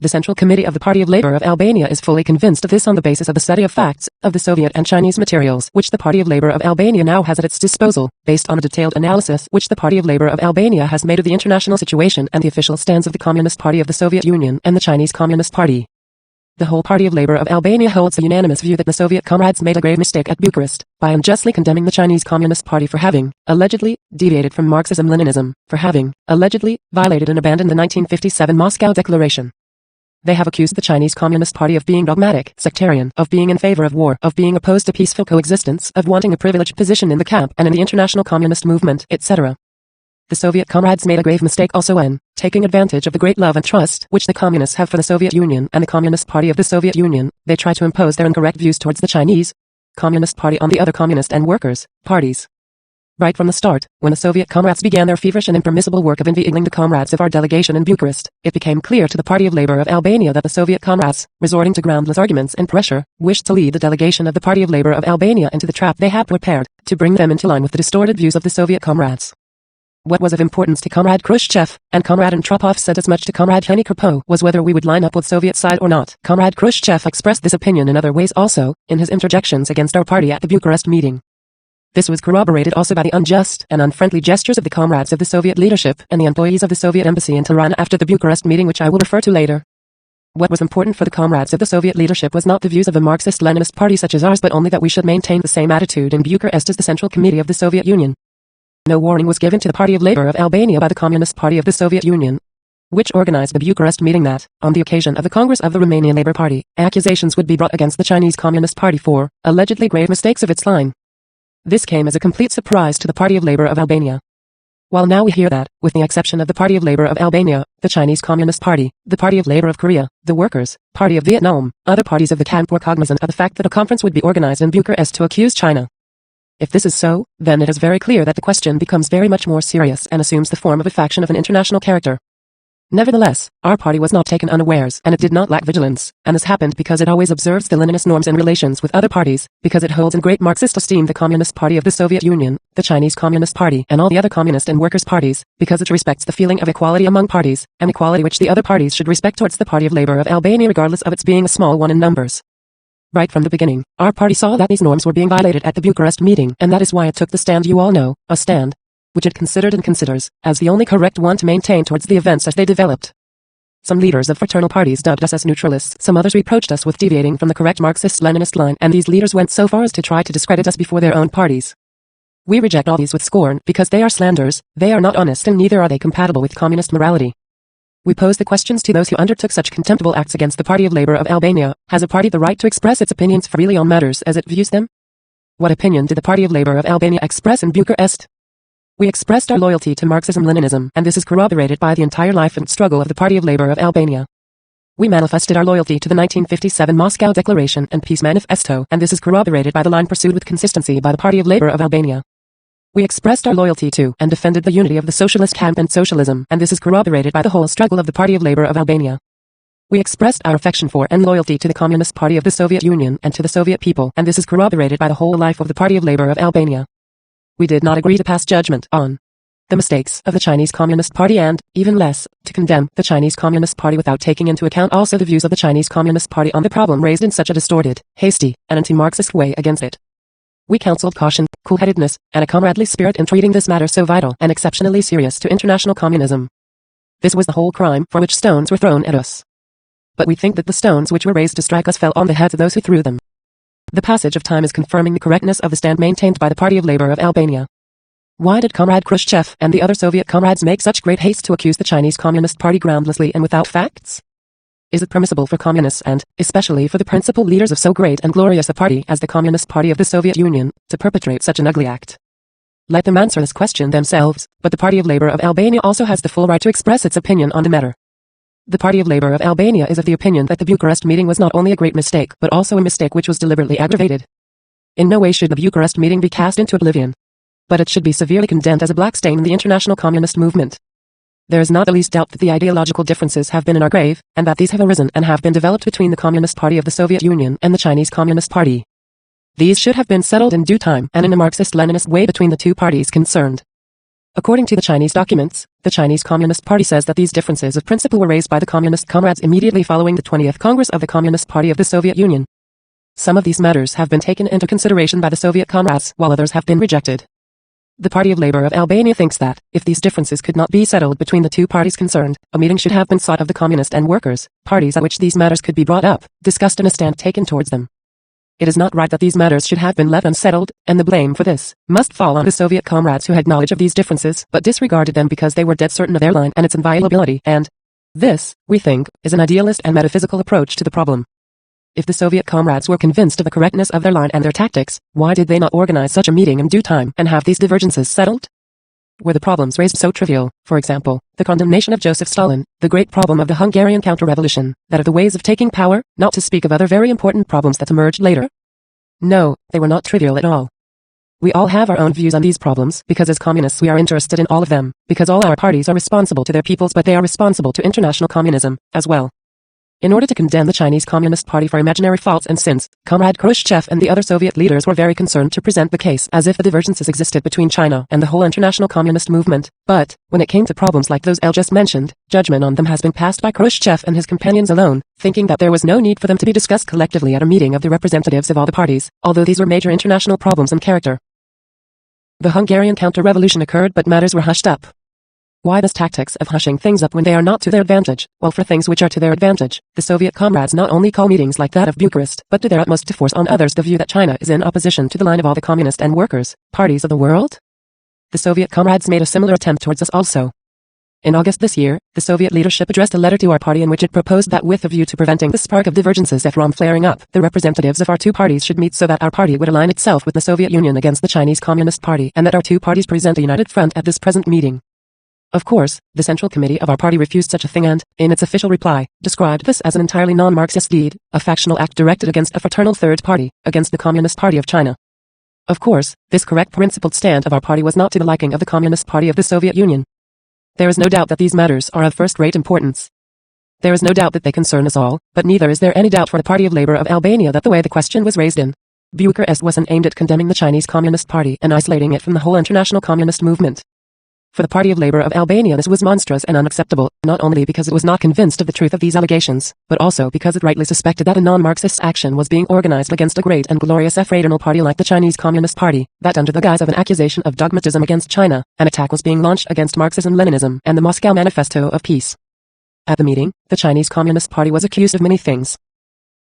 A: The Central Committee of the Party of Labour of Albania is fully convinced of this on the basis of the study of facts, of the Soviet and Chinese materials which the Party of Labour of Albania now has at its disposal, based on a detailed analysis which the Party of Labour of Albania has made of the international situation and the official stance of the Communist Party of the Soviet Union and the Chinese Communist Party. The whole Party of Labour of Albania holds a unanimous view that the Soviet comrades made a grave mistake at Bucharest, by unjustly condemning the Chinese Communist Party for having, allegedly, deviated from Marxism-Leninism, for having, allegedly, violated and abandoned the 1957 Moscow Declaration. They have accused the Chinese Communist Party of being dogmatic, sectarian, of being in favor of war, of being opposed to peaceful coexistence, of wanting a privileged position in the camp and in the international communist movement, etc. The Soviet comrades made a grave mistake also when, taking advantage of the great love and trust which the communists have for the Soviet Union and the Communist Party of the Soviet Union, they try to impose their incorrect views towards the Chinese Communist Party on the other Communist and Workers' parties. Right from the start, when the Soviet comrades began their feverish and impermissible work of inveigling the comrades of our delegation in Bucharest, it became clear to the Party of Labour of Albania that the Soviet comrades, resorting to groundless arguments and pressure, wished to lead the delegation of the Party of Labour of Albania into the trap they had prepared, to bring them into line with the distorted views of the Soviet comrades. What was of importance to Comrade Khrushchev, and Comrade Andropov said as much to Comrade Henny-Karpo, was whether we would line up with Soviet side or not. Comrade Khrushchev expressed this opinion in other ways also, in his interjections against our party at the Bucharest meeting. This was corroborated also by the unjust and unfriendly gestures of the comrades of the Soviet leadership and the employees of the Soviet embassy in Tirana after the Bucharest meeting, which I will refer to later. What was important for the comrades of the Soviet leadership was not the views of a Marxist-Leninist party such as ours, but only that we should maintain the same attitude in Bucharest as the Central Committee of the Soviet Union. No warning was given to the Party of Labour of Albania by the Communist Party of the Soviet Union, which organized the Bucharest meeting, that, on the occasion of the Congress of the Romanian Labour Party, accusations would be brought against the Chinese Communist Party for, allegedly grave mistakes of its line. This came as a complete surprise to the Party of Labour of Albania. While now we hear that, with the exception of the Party of Labour of Albania, the Chinese Communist Party, the Party of Labour of Korea, the Workers' Party of Vietnam, other parties of the camp were cognizant of the fact that a conference would be organized in Bucharest to accuse China. If this is so, then it is very clear that the question becomes very much more serious and assumes the form of a faction of an international character. Nevertheless, our party was not taken unawares, and it did not lack vigilance, and this happened because it always observes the Leninist norms in relations with other parties, because it holds in great Marxist esteem the Communist Party of the Soviet Union, the Chinese Communist Party, and all the other communist and workers' parties, because it respects the feeling of equality among parties, and equality which the other parties should respect towards the Party of Labor of Albania regardless of its being a small one in numbers. Right from the beginning, our party saw that these norms were being violated at the Bucharest meeting, and that is why it took the stand you all know, a stand, which it considered and considers, as the only correct one to maintain towards the events as they developed. Some leaders of fraternal parties dubbed us as neutralists, some others reproached us with deviating from the correct Marxist-Leninist line, and these leaders went so far as to try to discredit us before their own parties. We reject all these with scorn, because they are slanders, they are not honest, and neither are they compatible with communist morality. We pose the questions to those who undertook such contemptible acts against the Party of Labor of Albania. Has a party the right to express its opinions freely on matters as it views them? What opinion did the Party of Labor of Albania express in Bucharest? We expressed our loyalty to Marxism-Leninism, and this is corroborated by the entire life and struggle of the Party of Labor of Albania. We manifested our loyalty to the 1957 Moscow Declaration and Peace Manifesto, and this is corroborated by the line pursued with consistency by the Party of Labor of Albania. We expressed our loyalty to and defended the unity of the socialist camp and socialism, and this is corroborated by the whole struggle of the Party of Labor of Albania. We expressed our affection for and loyalty to the Communist Party of the Soviet Union and to the Soviet people, and this is corroborated by the whole life of the Party of Labor of Albania. We did not agree to pass judgment on the mistakes of the Chinese Communist Party and, even less, to condemn the Chinese Communist Party without taking into account also the views of the Chinese Communist Party on the problem raised in such a distorted, hasty, and anti-Marxist way against it. We counseled caution, cool-headedness, and a comradely spirit in treating this matter so vital and exceptionally serious to international communism. This was the whole crime for which stones were thrown at us. But we think that the stones which were raised to strike us fell on the heads of those who threw them. The passage of time is confirming the correctness of the stand maintained by the Party of Labor of Albania. Why did Comrade Khrushchev and the other Soviet comrades make such great haste to accuse the Chinese Communist Party groundlessly and without facts? Is it permissible for communists and, especially for the principal leaders of so great and glorious a party as the Communist Party of the Soviet Union, to perpetrate such an ugly act? Let them answer this question themselves, but the Party of Labor of Albania also has the full right to express its opinion on the matter. The Party of Labor of Albania is of the opinion that the Bucharest meeting was not only a great mistake, but also a mistake which was deliberately aggravated. In no way should the Bucharest meeting be cast into oblivion. But it should be severely condemned as a black stain in the international communist movement. There is not the least doubt that the ideological differences have been in our grave, and that these have arisen and have been developed between the Communist Party of the Soviet Union and the Chinese Communist Party. These should have been settled in due time and in a Marxist-Leninist way between the two parties concerned. According to the Chinese documents, the Chinese Communist Party says that these differences of principle were raised by the Communist comrades immediately following the 20th Congress of the Communist Party of the Soviet Union. Some of these matters have been taken into consideration by the Soviet comrades, while others have been rejected. The Party of Labor of Albania thinks that, if these differences could not be settled between the two parties concerned, a meeting should have been sought of the communist and workers' parties at which these matters could be brought up, discussed, and a stand taken towards them. It is not right that these matters should have been left unsettled, and the blame for this must fall on the Soviet comrades who had knowledge of these differences but disregarded them because they were dead certain of their line and its inviolability, and this, we think, is an idealist and metaphysical approach to the problem. If the Soviet comrades were convinced of the correctness of their line and their tactics, why did they not organize such a meeting in due time and have these divergences settled? Were the problems raised so trivial, for example, the condemnation of Joseph Stalin, the great problem of the Hungarian counter-revolution, that of the ways of taking power, not to speak of other very important problems that emerged later? No, they were not trivial at all. We all have our own views on these problems, because as communists we are interested in all of them, because all our parties are responsible to their peoples but they are responsible to international communism, as well. In order to condemn the Chinese Communist Party for imaginary faults and sins, Comrade Khrushchev and the other Soviet leaders were very concerned to present the case as if the divergences existed between China and the whole international communist movement. But, when it came to problems like those I just mentioned, judgment on them has been passed by Khrushchev and his companions alone, thinking that there was no need for them to be discussed collectively at a meeting of the representatives of all the parties, although these were major international problems in character. The Hungarian counter-revolution occurred but matters were hushed up. Why this tactics of hushing things up when they are not to their advantage, while for things which are to their advantage, the Soviet comrades not only call meetings like that of Bucharest, but do their utmost to force on others the view that China is in opposition to the line of all the communist and workers' parties of the world? The Soviet comrades made a similar attempt towards us also. In August this year, the Soviet leadership addressed a letter to our party in which it proposed that with a view to preventing the spark of divergences from flaring up, the representatives of our two parties should meet so that our party would align itself with the Soviet Union against the Chinese Communist Party and that our two parties present a united front at this present meeting. Of course, the Central Committee of our party refused such a thing and, in its official reply, described this as an entirely non-Marxist deed, a factional act directed against a fraternal third party, against the Communist Party of China. Of course, this correct principled stand of our party was not to the liking of the Communist Party of the Soviet Union. There is no doubt that these matters are of first-rate importance. There is no doubt that they concern us all, but neither is there any doubt for the Party of Labour of Albania that the way the question was raised in Bucharest wasn't aimed at condemning the Chinese Communist Party and isolating it from the whole international communist movement. For the Party of Labour of Albania this was monstrous and unacceptable, not only because it was not convinced of the truth of these allegations, but also because it rightly suspected that a non-Marxist action was being organized against a great and glorious fraternal party like the Chinese Communist Party, that under the guise of an accusation of dogmatism against China, an attack was being launched against Marxism-Leninism and the Moscow Manifesto of Peace. At the meeting, the Chinese Communist Party was accused of many things.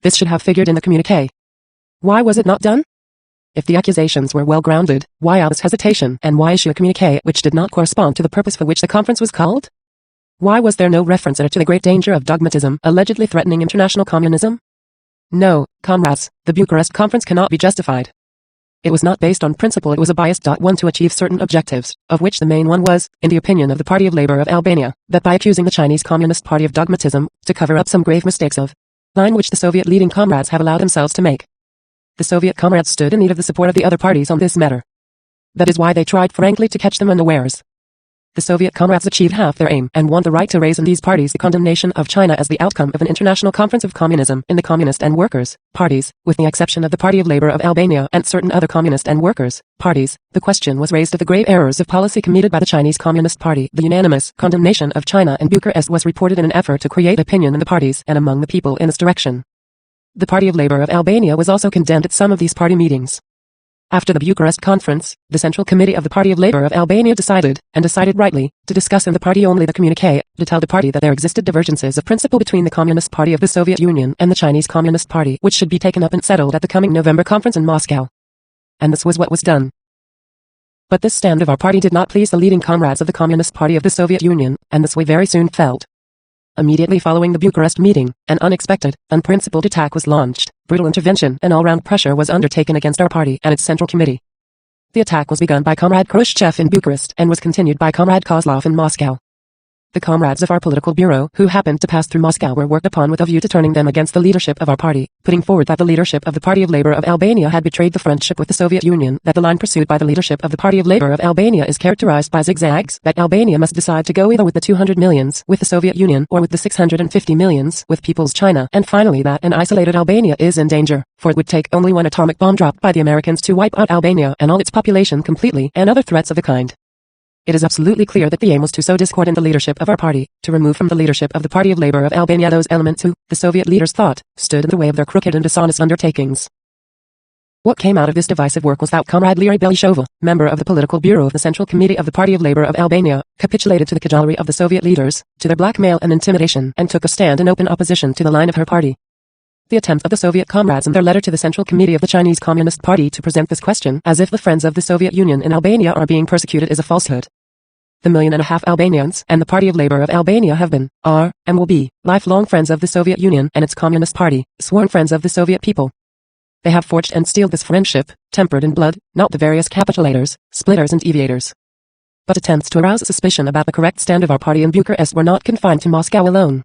A: This should have figured in the communiqué. Why was it not done? If the accusations were well grounded, why all this hesitation and why issue a communiqué which did not correspond to the purpose for which the conference was called? Why was there no reference in it to the great danger of dogmatism allegedly threatening international communism? No, comrades, the Bucharest conference cannot be justified. It was not based on principle, it was a biased one to achieve certain objectives, of which the main one was, in the opinion of the Party of Labour of Albania, that by accusing the Chinese Communist Party of dogmatism, to cover up some grave mistakes of line which the Soviet leading comrades have allowed themselves to make. The Soviet comrades stood in need of the support of the other parties on this matter. That is why they tried frankly to catch them unawares. The Soviet comrades achieved half their aim and won the right to raise in these parties the condemnation of China as the outcome of an international conference of communism in the communist and workers' parties, with the exception of the Party of Labour of Albania and certain other communist and workers' parties. The question was raised of the grave errors of policy committed by the Chinese Communist Party. The unanimous condemnation of China in Bucharest was reported in an effort to create opinion in the parties and among the people in this direction. The Party of Labour of Albania was also condemned at some of these party meetings. After the Bucharest conference, the Central Committee of the Party of Labour of Albania decided, and decided rightly, to discuss in the party only the communiqué, to tell the party that there existed divergences of principle between the Communist Party of the Soviet Union and the Chinese Communist Party, which should be taken up and settled at the coming November conference in Moscow. And this was what was done. But this stand of our party did not please the leading comrades of the Communist Party of the Soviet Union, and this we very soon felt. Immediately following the Bucharest meeting, an unexpected, unprincipled attack was launched. Brutal intervention and all-round pressure was undertaken against our party and its Central Committee. The attack was begun by Comrade Khrushchev in Bucharest and was continued by Comrade Kozlov in Moscow. The comrades of our political bureau who happened to pass through Moscow were worked upon with a view to turning them against the leadership of our party, putting forward that the leadership of the Party of Labour of Albania had betrayed the friendship with the Soviet Union, that the line pursued by the leadership of the Party of Labour of Albania is characterized by zigzags, that Albania must decide to go either with the 200 millions with the Soviet Union or with the 650 millions with People's China, and finally that an isolated Albania is in danger, for it would take only one atomic bomb dropped by the Americans to wipe out Albania and all its population completely, and other threats of the kind. It is absolutely clear that the aim was to sow discord in the leadership of our party, to remove from the leadership of the Party of Labour of Albania those elements who, the Soviet leaders thought, stood in the way of their crooked and dishonest undertakings. What came out of this divisive work was that Comrade Leary Belishova, member of the political bureau of the Central Committee of the Party of Labour of Albania, capitulated to the cajolery of the Soviet leaders, to their blackmail and intimidation, and took a stand in open opposition to the line of her party. The attempt of the Soviet comrades in their letter to the Central Committee of the Chinese Communist Party to present this question as if the friends of the Soviet Union in Albania are being persecuted is a falsehood. The 1.5 million Albanians and the Party of Labour of Albania have been, are, and will be, lifelong friends of the Soviet Union and its Communist Party, sworn friends of the Soviet people. They have forged and steeled this friendship, tempered in blood, not the various capitulators, splitters and deviators. But attempts to arouse suspicion about the correct stand of our party in Bucharest were not confined to Moscow alone.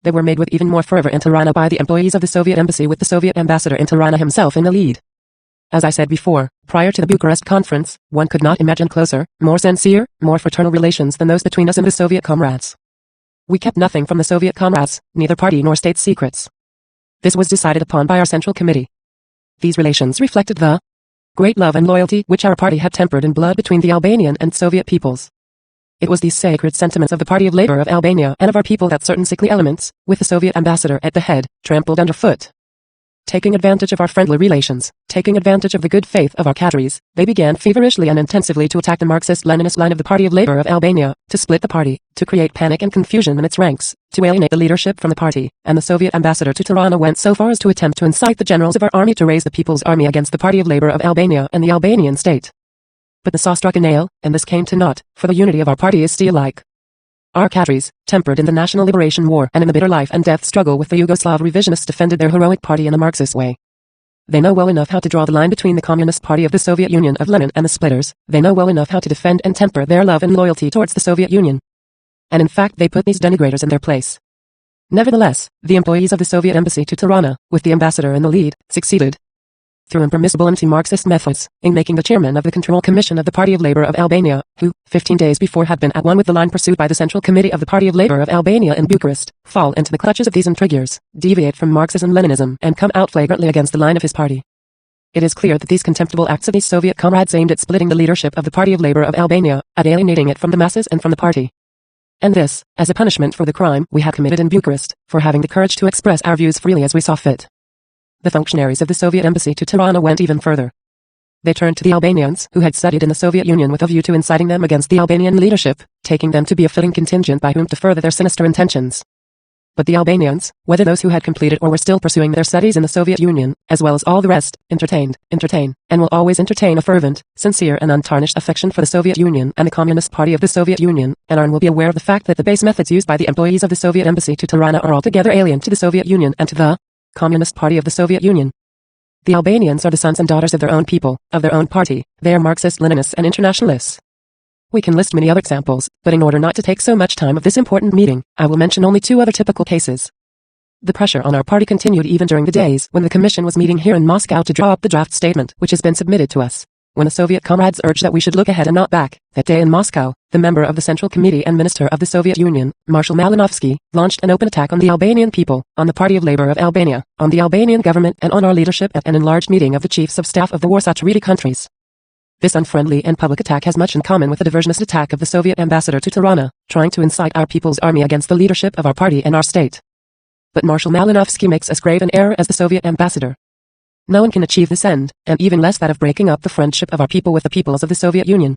A: They were made with even more fervor in Tirana by the employees of the Soviet embassy, with the Soviet ambassador in Tirana himself in the lead. As I said before, prior to the Bucharest conference, one could not imagine closer, more sincere, more fraternal relations than those between us and the Soviet comrades. We kept nothing from the Soviet comrades, neither party nor state secrets. This was decided upon by our Central Committee. These relations reflected the great love and loyalty which our party had tempered in blood between the Albanian and Soviet peoples. It was these sacred sentiments of the Party of Labour of Albania and of our people that certain sickly elements, with the Soviet ambassador at the head, trampled underfoot. Taking advantage of our friendly relations, taking advantage of the good faith of our cadres, they began feverishly and intensively to attack the Marxist-Leninist line of the Party of Labour of Albania, to split the party, to create panic and confusion in its ranks, to alienate the leadership from the party, and the Soviet ambassador to Tirana went so far as to attempt to incite the generals of our army to raise the People's Army against the Party of Labour of Albania and the Albanian state. But the saw struck a nail, and this came to naught, for the unity of our party is steel-like. Our cadres, tempered in the National Liberation War and in the bitter life and death struggle with the Yugoslav revisionists, defended their heroic party in a Marxist way. They know well enough how to draw the line between the Communist Party of the Soviet Union of Lenin and the splitters. They know well enough how to defend and temper their love and loyalty towards the Soviet Union. And in fact they put these denigrators in their place. Nevertheless, the employees of the Soviet embassy to Tirana, with the ambassador in the lead, succeeded. through impermissible anti-Marxist methods, in making the chairman of the Control Commission of the Party of Labour of Albania, who, 15 days before had been at one with the line pursued by the Central Committee of the Party of Labour of Albania in Bucharest, fall into the clutches of these intriguers, deviate from Marxism-Leninism and come out flagrantly against the line of his party. It is clear that these contemptible acts of these Soviet comrades aimed at splitting the leadership of the Party of Labour of Albania, at alienating it from the masses and from the party. And this, as a punishment for the crime we had committed in Bucharest, for having the courage to express our views freely as we saw fit. The functionaries of the Soviet embassy to Tirana went even further. They turned to the Albanians who had studied in the Soviet Union with a view to inciting them against the Albanian leadership, taking them to be a fitting contingent by whom to further their sinister intentions. But the Albanians, whether those who had completed or were still pursuing their studies in the Soviet Union, as well as all the rest, entertain, and will always entertain a fervent, sincere and untarnished affection for the Soviet Union and the Communist Party of the Soviet Union, and are and will be aware of the fact that the base methods used by the employees of the Soviet embassy to Tirana are altogether alien to the Soviet Union and to the Communist Party of the Soviet Union. The Albanians are the sons and daughters of their own people, of their own party. They are Marxist-Leninists and internationalists. We can list many other examples, but in order not to take so much time of this important meeting, I will mention only two other typical cases. The pressure on our party continued even during the days when the Commission was meeting here in Moscow to draw up the draft statement which has been submitted to us. When the Soviet comrades urged that we should look ahead and not back, that day in Moscow, the member of the Central Committee and Minister of the Soviet Union, Marshal Malinovsky, launched an open attack on the Albanian people, on the Party of Labour of Albania, on the Albanian government and on our leadership at an enlarged meeting of the chiefs of staff of the Warsaw Treaty countries. This unfriendly and public attack has much in common with the diversionist attack of the Soviet ambassador to Tirana, trying to incite our people's army against the leadership of our party and our state. But Marshal Malinovsky makes as grave an error as the Soviet ambassador. No one can achieve this end, and even less that of breaking up the friendship of our people with the peoples of the Soviet Union.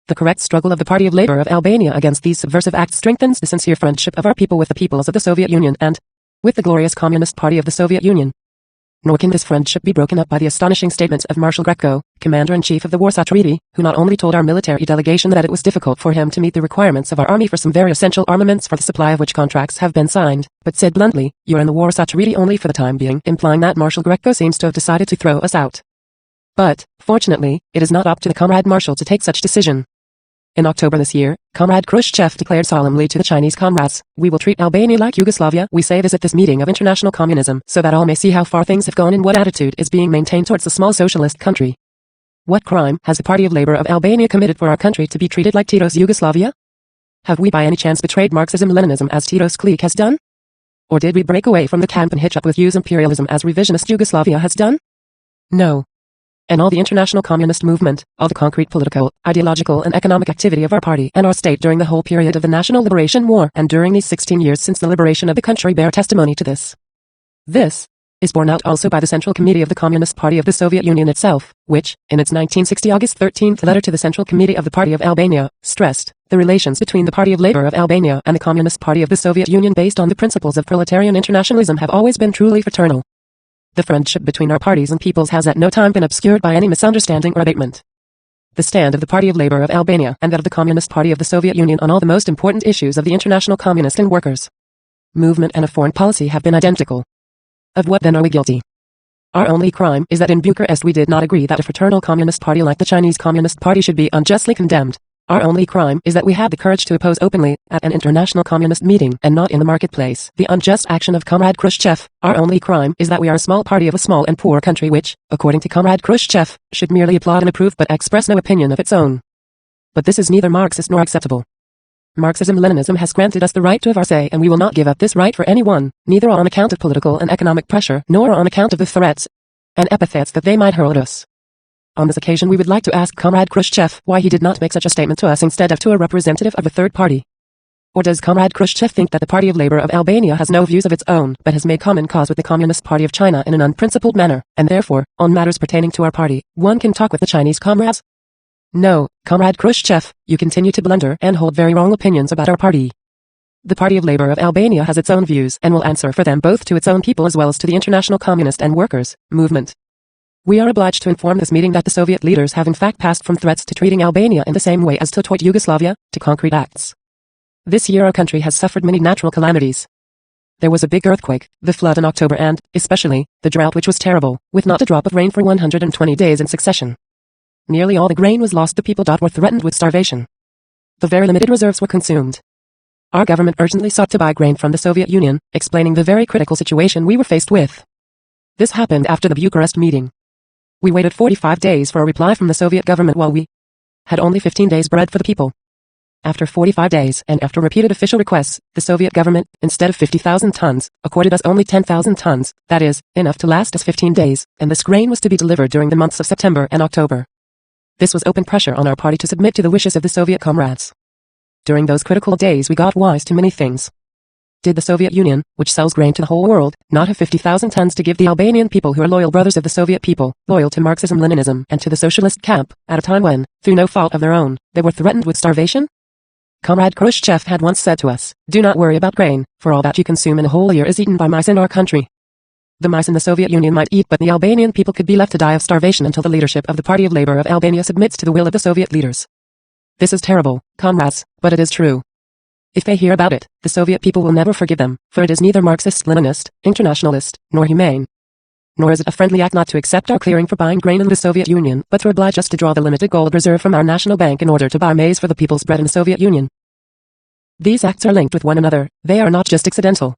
A: The correct struggle of the Party of Labour of Albania against these subversive acts strengthens the sincere friendship of our people with the peoples of the Soviet Union and with the glorious Communist Party of the Soviet Union. Nor can this friendship be broken up by the astonishing statements of Marshal Greco, Commander-in-Chief of the Warsaw Treaty, who not only told our military delegation that it was difficult for him to meet the requirements of our army for some very essential armaments for the supply of which contracts have been signed, but said bluntly, "You're in the Warsaw Treaty only for the time being," implying that Marshal Greco seems to have decided to throw us out. But, fortunately, it is not up to the Comrade Marshal to take such decision. In October this year, Comrade Khrushchev declared solemnly to the Chinese comrades, "We will treat Albania like Yugoslavia." We say this at this meeting of international communism so that all may see how far things have gone and what attitude is being maintained towards the small socialist country. What crime has the Party of Labour of Albania committed for our country to be treated like Tito's Yugoslavia? Have we by any chance betrayed Marxism-Leninism as Tito's clique has done? Or did we break away from the camp and hitch up with Hughes imperialism as revisionist Yugoslavia has done? No. And all the international communist movement, all the concrete political, ideological and economic activity of our party and our state during the whole period of the National Liberation War and during these 16 years since the liberation of the country bear testimony to this. This is borne out also by the Central Committee of the Communist Party of the Soviet Union itself, which, in its 1960 August 13th letter to the Central Committee of the Party of Albania, stressed the relations between the Party of Labour of Albania and the Communist Party of the Soviet Union based on the principles of proletarian internationalism have always been truly fraternal. The friendship between our parties and peoples has at no time been obscured by any misunderstanding or abatement. The stand of the Party of Labour of Albania and that of the Communist Party of the Soviet Union on all the most important issues of the international communist and workers' movement and of foreign policy have been identical. Of what then are we guilty? Our only crime is that in Bucharest we did not agree that a fraternal communist party like the Chinese Communist Party should be unjustly condemned. Our only crime is that we had the courage to oppose openly, at an international communist meeting and not in the marketplace, the unjust action of Comrade Khrushchev. Our only crime is that we are a small party of a small and poor country which, according to Comrade Khrushchev, should merely applaud and approve but express no opinion of its own. But this is neither Marxist nor acceptable. Marxism-Leninism has granted us the right to have our say and we will not give up this right for anyone, neither on account of political and economic pressure nor on account of the threats and epithets that they might hurl at us. On this occasion we would like to ask Comrade Khrushchev why he did not make such a statement to us instead of to a representative of a third party. Or does Comrade Khrushchev think that the Party of Labour of Albania has no views of its own but has made common cause with the Communist Party of China in an unprincipled manner, and therefore, on matters pertaining to our party, one can talk with the Chinese comrades? No, Comrade Khrushchev, you continue to blunder and hold very wrong opinions about our party. The Party of Labour of Albania has its own views and will answer for them both to its own people as well as to the international communist and workers' movement. We are obliged to inform this meeting that the Soviet leaders have in fact passed from threats to treating Albania in the same way as to treat Yugoslavia, to concrete acts. This year our country has suffered many natural calamities. There was a big earthquake, the flood in October and, especially, the drought which was terrible, with not a drop of rain for 120 days in succession. Nearly all the grain was lost. The people were threatened with starvation. The very limited reserves were consumed. Our government urgently sought to buy grain from the Soviet Union, explaining the very critical situation we were faced with. This happened after the Bucharest meeting. We waited 45 days for a reply from the Soviet government while we had only 15 days bread for the people. After 45 days and after repeated official requests, the Soviet government, instead of 50,000 tons, accorded us only 10,000 tons, that is, enough to last us 15 days, and this grain was to be delivered during the months of September and October. This was open pressure on our party to submit to the wishes of the Soviet comrades. During those critical days we got wise to many things. Did the Soviet Union, which sells grain to the whole world, not have 50,000 tons to give the Albanian people who are loyal brothers of the Soviet people, loyal to Marxism-Leninism and to the socialist camp, at a time when, through no fault of their own, they were threatened with starvation? Comrade Khrushchev had once said to us, "Do not worry about grain, for all that you consume in a whole year is eaten by mice in our country." The mice in the Soviet Union might eat, but the Albanian people could be left to die of starvation until the leadership of the Party of Labor of Albania submits to the will of the Soviet leaders. This is terrible, comrades, but it is true. If they hear about it, the Soviet people will never forgive them, for it is neither Marxist-Leninist, internationalist, nor humane. Nor is it a friendly act not to accept our clearing for buying grain in the Soviet Union, but to oblige us to draw the limited gold reserve from our national bank in order to buy maize for the people's bread in the Soviet Union. These acts are linked with one another, they are not just accidental.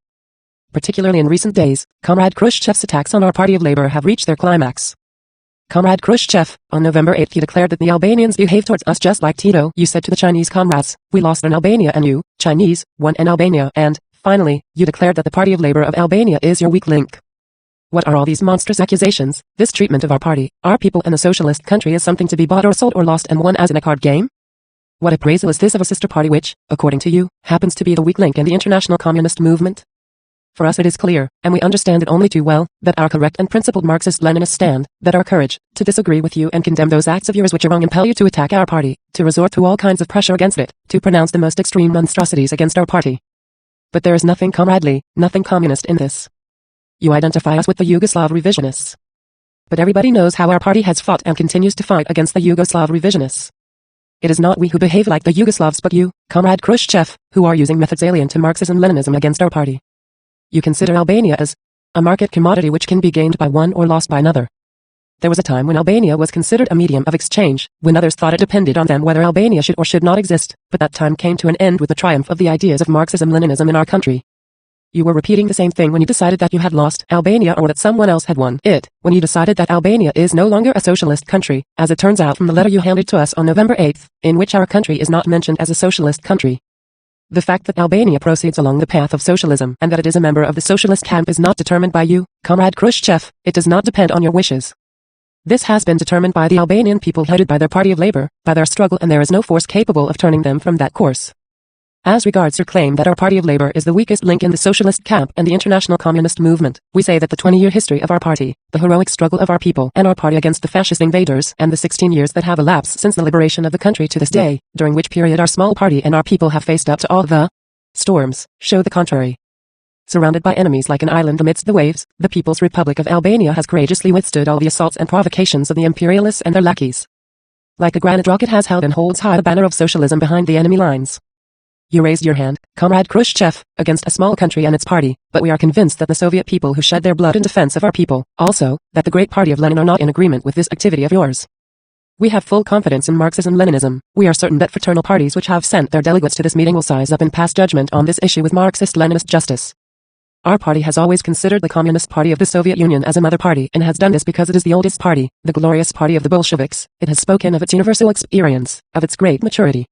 A: Particularly in recent days, Comrade Khrushchev's attacks on our Party of Labor have reached their climax. Comrade Khrushchev, on November 8th he declared that the Albanians behave towards us just like Tito. You said to the Chinese comrades, "We lost in Albania and you, Chinese, won in Albania," and, finally, you declared that the Party of Labor of Albania is your weak link. What are all these monstrous accusations? This treatment of our party, our people and the socialist country is something to be bought or sold or lost and won as in a card game? What appraisal is this of a sister party which, according to you, happens to be the weak link in the international communist movement? For us it is clear, and we understand it only too well, that our correct and principled Marxist-Leninist stand, that our courage, to disagree with you and condemn those acts of yours which are wrong impel you to attack our party, to resort to all kinds of pressure against it, to pronounce the most extreme monstrosities against our party. But there is nothing comradely, nothing communist in this. You identify us with the Yugoslav revisionists. But everybody knows how our party has fought and continues to fight against the Yugoslav revisionists. It is not we who behave like the Yugoslavs but you, Comrade Khrushchev, who are using methods alien to Marxism-Leninism against our party. You consider Albania as a market commodity which can be gained by one or lost by another. There was a time when Albania was considered a medium of exchange, when others thought it depended on them whether Albania should or should not exist, but that time came to an end with the triumph of the ideas of Marxism-Leninism in our country. You were repeating the same thing when you decided that you had lost Albania or that someone else had won it, when you decided that Albania is no longer a socialist country, as it turns out from the letter you handed to us on November 8th, in which our country is not mentioned as a socialist country. The fact that Albania proceeds along the path of socialism and that it is a member of the socialist camp is not determined by you, Comrade Khrushchev, it does not depend on your wishes. This has been determined by the Albanian people headed by their Party of Labor, by their struggle, and there is no force capable of turning them from that course. As regards your claim that our Party of Labor is the weakest link in the socialist camp and the international communist movement, we say that the 20-year history of our party, the heroic struggle of our people and our party against the fascist invaders, and the 16 years that have elapsed since the liberation of the country to this day, during which period our small party and our people have faced up to all the storms, show the contrary. Surrounded by enemies like an island amidst the waves, the People's Republic of Albania has courageously withstood all the assaults and provocations of the imperialists and their lackeys. Like a granite rock it has held and holds high the banner of socialism behind the enemy lines. You raised your hand, Comrade Khrushchev, against a small country and its party, but we are convinced that the Soviet people who shed their blood in defense of our people, also, that the great party of Lenin are not in agreement with this activity of yours. We have full confidence in Marxism-Leninism. We are certain that fraternal parties which have sent their delegates to this meeting will size up and pass judgment on this issue with Marxist-Leninist justice. Our party has always considered the Communist Party of the Soviet Union as a mother party and has done this because it is the oldest party, the glorious party of the Bolsheviks. It has spoken of its universal experience, of its great maturity.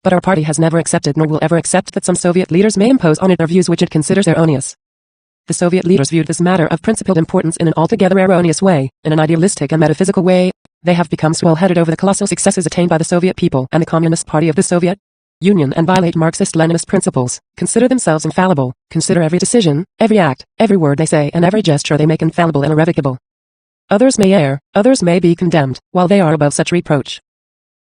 A: But our party has never accepted nor will ever accept that some Soviet leaders may impose on it their views which it considers erroneous. The Soviet leaders viewed this matter of principled importance in an altogether erroneous way, in an idealistic and metaphysical way. They have become swell-headed over the colossal successes attained by the Soviet people and the Communist Party of the Soviet Union and violate Marxist-Leninist principles, consider themselves infallible, consider every decision, every act, every word they say and every gesture they make infallible and irrevocable. Others may err, others may be condemned, while they are above such reproach.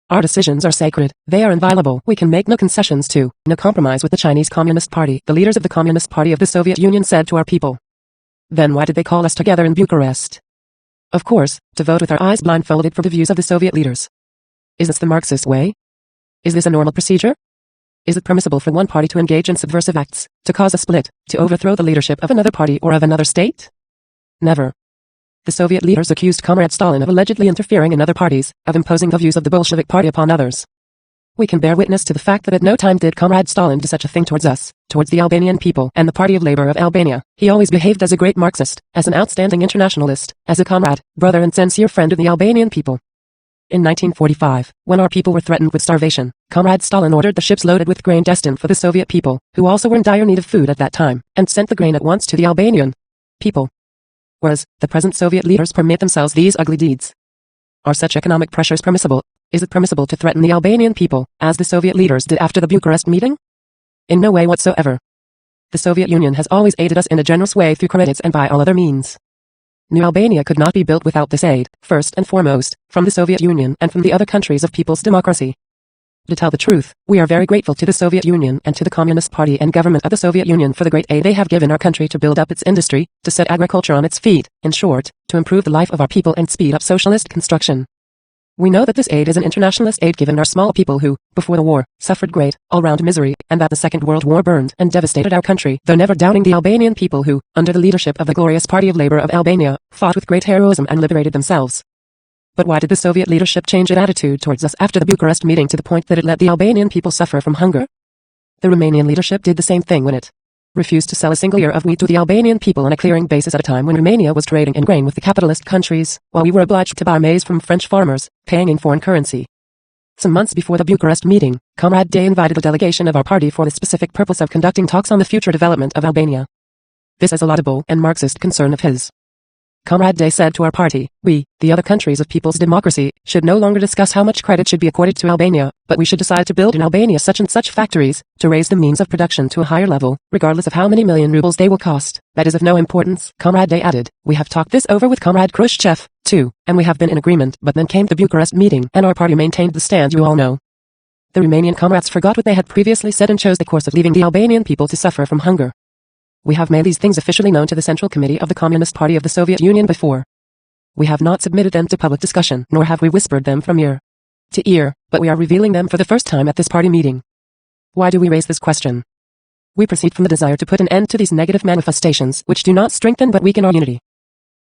A: Our decisions are sacred, they are inviolable. We can make no concessions to, no compromise with the Chinese Communist Party, the leaders of the Communist Party of the Soviet Union said to our people. Then why did they call us together in Bucharest? Of course, to vote with our eyes blindfolded for the views of the Soviet leaders. Is this the Marxist way? Is this a normal procedure? Is it permissible for one party to engage in subversive acts, to cause a split, to overthrow the leadership of another party or of another state? Never. The Soviet leaders accused Comrade Stalin of allegedly interfering in other parties, of imposing the views of the Bolshevik Party upon others. We can bear witness to the fact that at no time did Comrade Stalin do such a thing towards us, towards the Albanian people and the Party of Labour of Albania. He always behaved as a great Marxist, as an outstanding internationalist, as a comrade, brother and sincere friend of the Albanian people. In 1945, when our people were threatened with starvation, Comrade Stalin ordered the ships loaded with grain destined for the Soviet people, who also were in dire need of food at that time, and sent the grain at once to the Albanian people. Whereas, the present Soviet leaders permit themselves these ugly deeds. Are such economic pressures permissible? Is it permissible to threaten the Albanian people, as the Soviet leaders did after the Bucharest meeting? In no way whatsoever. The Soviet Union has always aided us in a generous way through credits and by all other means. New Albania could not be built without this aid, first and foremost, from the Soviet Union and from the other countries of people's democracy. To tell the truth, we are very grateful to the Soviet Union and to the Communist Party and government of the Soviet Union for the great aid they have given our country to build up its industry, to set agriculture on its feet, in short, to improve the life of our people and speed up socialist construction. We know that this aid is an internationalist aid given our small people who, before the war, suffered great, all-round misery, and that the Second World War burned and devastated our country, though never doubting the Albanian people who, under the leadership of the glorious Party of Labour of Albania, fought with great heroism and liberated themselves. But why did the Soviet leadership change its attitude towards us after the Bucharest meeting to the point that it let the Albanian people suffer from hunger? The Romanian leadership did the same thing when it refused to sell a single ear of wheat to the Albanian people on a clearing basis at a time when Romania was trading in grain with the capitalist countries, while we were obliged to buy maize from French farmers, paying in foreign currency. Some months before the Bucharest meeting, Comrade Day invited a delegation of our party for the specific purpose of conducting talks on the future development of Albania. This is a laudable and Marxist concern of his. Comrade Day said to our party, we, the other countries of people's democracy, should no longer discuss how much credit should be accorded to Albania, but we should decide to build in Albania such and such factories, to raise the means of production to a higher level, regardless of how many million rubles they will cost. That is of no importance, Comrade Day added. We have talked this over with Comrade Khrushchev, too, and we have been in agreement, but then came the Bucharest meeting, and our party maintained the stand you all know. The Romanian comrades forgot what they had previously said and chose the course of leaving the Albanian people to suffer from hunger. We have made these things officially known to the Central Committee of the Communist Party of the Soviet Union before. We have not submitted them to public discussion, nor have we whispered them from ear to ear, but we are revealing them for the first time at this party meeting. Why do we raise this question? We proceed from the desire to put an end to these negative manifestations which do not strengthen but weaken our unity.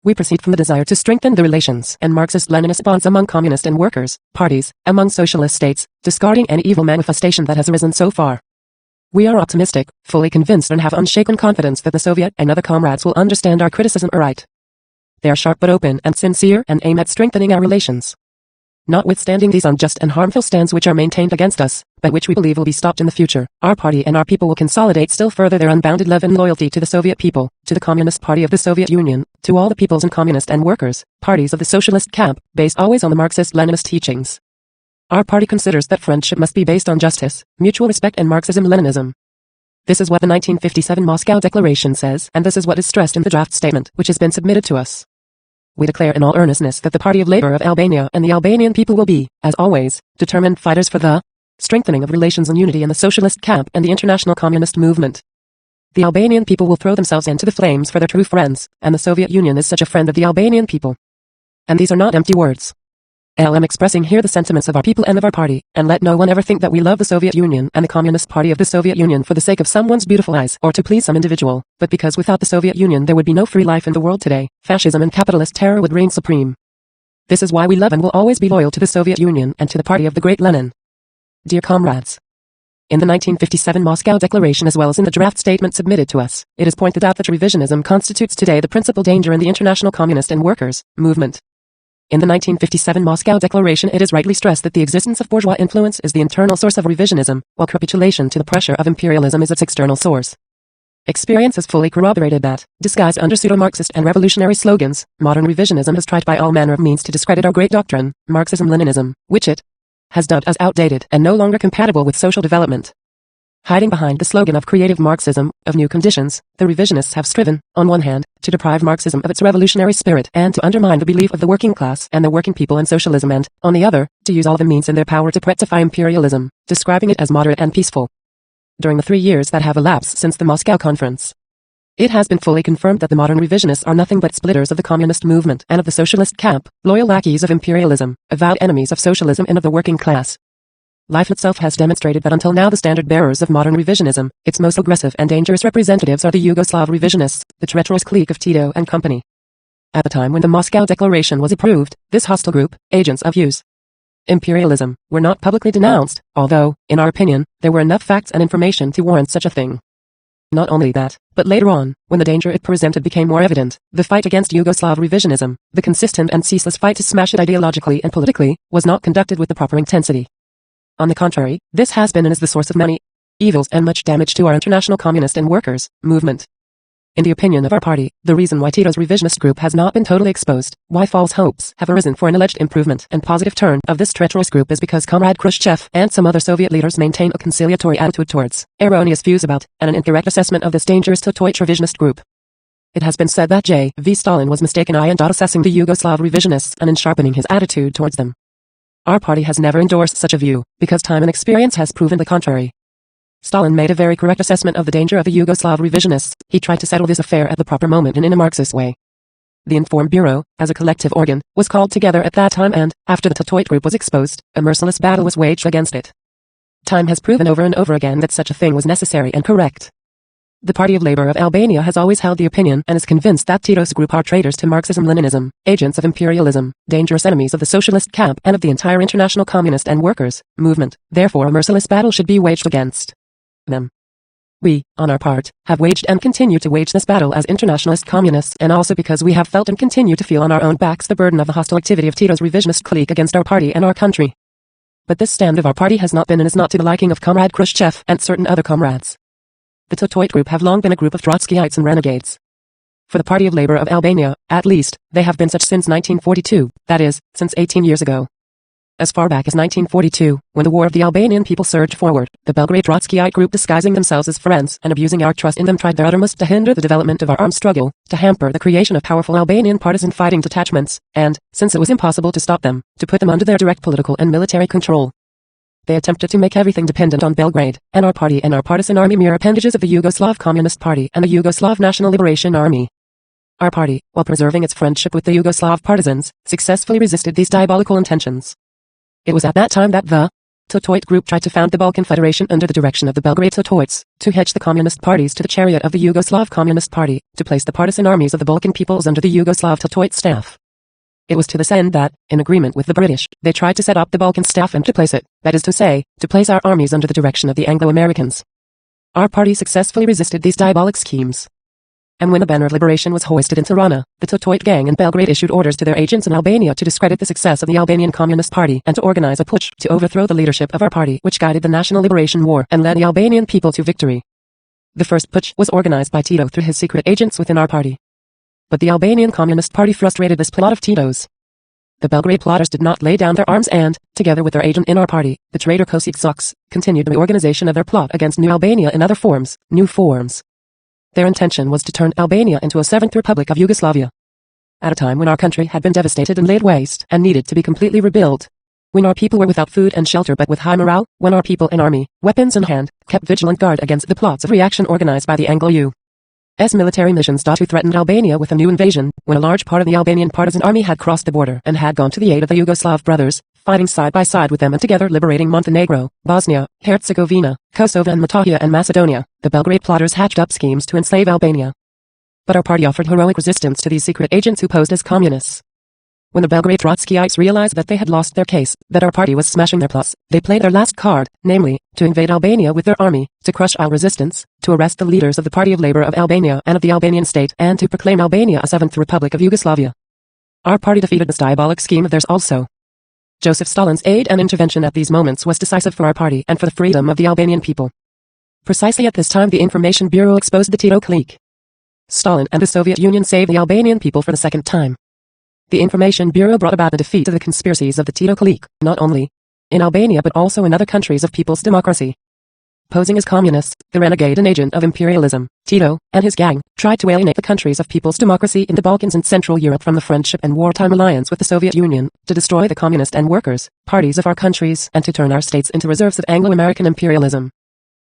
A: We proceed from the desire to strengthen the relations and Marxist-Leninist bonds among communist and workers' parties, among socialist states, discarding any evil manifestation that has arisen so far. We are optimistic, fully convinced and have unshaken confidence that the Soviet and other comrades will understand our criticism aright. They are sharp but open and sincere and aim at strengthening our relations. Notwithstanding these unjust and harmful stands which are maintained against us, but which we believe will be stopped in the future, our party and our people will consolidate still further their unbounded love and loyalty to the Soviet people, to the Communist Party of the Soviet Union, to all the peoples and communist and workers' parties of the socialist camp, based always on the Marxist-Leninist teachings. Our party considers that friendship must be based on justice, mutual respect and Marxism-Leninism. This is what the 1957 Moscow Declaration says, and this is what is stressed in the draft statement which has been submitted to us. We declare in all earnestness that the Party of Labour of Albania and the Albanian people will be, as always, determined fighters for the strengthening of relations and unity in the socialist camp and the international communist movement. The Albanian people will throw themselves into the flames for their true friends, and the Soviet Union is such a friend of the Albanian people. And these are not empty words. I am expressing here the sentiments of our people and of our party, and let no one ever think that we love the Soviet Union and the Communist Party of the Soviet Union for the sake of someone's beautiful eyes or to please some individual, but because without the Soviet Union there would be no free life in the world today. Fascism and capitalist terror would reign supreme. This is why we love and will always be loyal to the Soviet Union and to the party of the great Lenin. Dear comrades, in the 1957 Moscow Declaration as well as in the draft statement submitted to us, it is pointed out that revisionism constitutes today the principal danger in the international communist and workers' movement. In the 1957 Moscow Declaration it is rightly stressed that the existence of bourgeois influence is the internal source of revisionism, while capitulation to the pressure of imperialism is its external source. Experience has fully corroborated that, disguised under pseudo-Marxist and revolutionary slogans, modern revisionism has tried by all manner of means to discredit our great doctrine, Marxism-Leninism, which it has dubbed as outdated and no longer compatible with social development. Hiding behind the slogan of creative Marxism, of new conditions, the revisionists have striven, on one hand, to deprive Marxism of its revolutionary spirit and to undermine the belief of the working class and the working people in socialism and, on the other, to use all the means in their power to rectify imperialism, describing it as moderate and peaceful. During the 3 years that have elapsed since the Moscow Conference, it has been fully confirmed that the modern revisionists are nothing but splitters of the communist movement and of the socialist camp, loyal lackeys of imperialism, avowed enemies of socialism and of the working class. Life itself has demonstrated that until now the standard bearers of modern revisionism, its most aggressive and dangerous representatives are the Yugoslav revisionists, the treacherous clique of Tito and company. At the time when the Moscow Declaration was approved, this hostile group, agents of use imperialism, were not publicly denounced, although, in our opinion, there were enough facts and information to warrant such a thing. Not only that, but later on, when the danger it presented became more evident, the fight against Yugoslav revisionism, the consistent and ceaseless fight to smash it ideologically and politically, was not conducted with the proper intensity. On the contrary, this has been and is the source of many evils and much damage to our international communist and workers' movement. In the opinion of our party, the reason why Tito's revisionist group has not been totally exposed, why false hopes have arisen for an alleged improvement and positive turn of this treacherous group is because Comrade Khrushchev and some other Soviet leaders maintain a conciliatory attitude towards, erroneous views about, and an incorrect assessment of this dangerous Titoite revisionist group. It has been said that J.V. Stalin was mistaken in assessing the Yugoslav revisionists and in sharpening his attitude towards them. Our party has never endorsed such a view, because time and experience has proven the contrary. Stalin made a very correct assessment of the danger of the Yugoslav revisionists. He tried to settle this affair at the proper moment and in a Marxist way. The Informed Bureau, as a collective organ, was called together at that time and, after the Titoite group was exposed, a merciless battle was waged against it. Time has proven over and over again that such a thing was necessary and correct. The Party of Labour of Albania has always held the opinion and is convinced that Tito's group are traitors to Marxism-Leninism, agents of imperialism, dangerous enemies of the socialist camp and of the entire international communist and workers' movement. Therefore a merciless battle should be waged against them. We, on our part, have waged and continue to wage this battle as internationalist communists and also because we have felt and continue to feel on our own backs the burden of the hostile activity of Tito's revisionist clique against our party and our country. But this stand of our party has not been and is not to the liking of Comrade Khrushchev and certain other comrades. The Titoite group have long been a group of Trotskyites and renegades. For the Party of Labour of Albania, at least, they have been such since 1942, that is, since 18 years ago. As far back as 1942, when the war of the Albanian people surged forward, the Belgrade Trotskyite group disguising themselves as friends and abusing our trust in them tried their uttermost to hinder the development of our armed struggle, to hamper the creation of powerful Albanian partisan fighting detachments, and, since it was impossible to stop them, to put them under their direct political and military control. They attempted to make everything dependent on Belgrade, and our party and our partisan army mere appendages of the Yugoslav Communist Party and the Yugoslav National Liberation Army. Our party, while preserving its friendship with the Yugoslav partisans, successfully resisted these diabolical intentions. It was at that time that the Titoite group tried to found the Balkan Federation under the direction of the Belgrade Titoites, to hitch the communist parties to the chariot of the Yugoslav Communist Party, to place the partisan armies of the Balkan peoples under the Yugoslav Titoite staff. It was to this end that, in agreement with the British, they tried to set up the Balkan staff and to place it, that is to say, to place our armies under the direction of the Anglo-Americans. Our party successfully resisted these diabolic schemes. And when the banner of liberation was hoisted in Tirana, the Titoite gang in Belgrade issued orders to their agents in Albania to discredit the success of the Albanian Communist Party and to organize a putsch to overthrow the leadership of our party which guided the National Liberation War and led the Albanian people to victory. The first putsch was organized by Tito through his secret agents within our party. But the Albanian Communist Party frustrated this plot of Tito's. The Belgrade plotters did not lay down their arms and, together with their agent in our party, the traitor Kosik Sox, continued the organization of their plot against New Albania in other forms, new forms. Their intention was to turn Albania into a seventh republic of Yugoslavia. At a time when our country had been devastated and laid waste and needed to be completely rebuilt. When our people were without food and shelter but with high morale, when our people and army, weapons in hand, kept vigilant guard against the plots of reaction organized by the Anglo-US military missions who threatened Albania with a new invasion, when a large part of the Albanian partisan army had crossed the border and had gone to the aid of the Yugoslav brothers, fighting side by side with them and together liberating Montenegro, Bosnia, Herzegovina, Kosovo and Metohija and Macedonia, the Belgrade plotters hatched up schemes to enslave Albania. But our party offered heroic resistance to these secret agents who posed as communists. When the Belgrade Trotskyites realized that they had lost their case, that our party was smashing their plots, they played their last card, namely, to invade Albania with their army, to crush our resistance, to arrest the leaders of the Party of Labour of Albania and of the Albanian state, and to proclaim Albania a seventh republic of Yugoslavia. Our party defeated this diabolic scheme of theirs also. Joseph Stalin's aid and intervention at these moments was decisive for our party and for the freedom of the Albanian people. Precisely at this time the Information Bureau exposed the Tito clique. Stalin and the Soviet Union saved the Albanian people for the second time. The Information Bureau brought about the defeat of the conspiracies of the Tito clique, not only in Albania but also in other countries of People's Democracy. Posing as communists, the renegade and agent of imperialism, Tito, and his gang, tried to alienate the countries of People's Democracy in the Balkans and Central Europe from the friendship and wartime alliance with the Soviet Union, to destroy the communist and workers' parties of our countries and to turn our states into reserves of Anglo-American imperialism.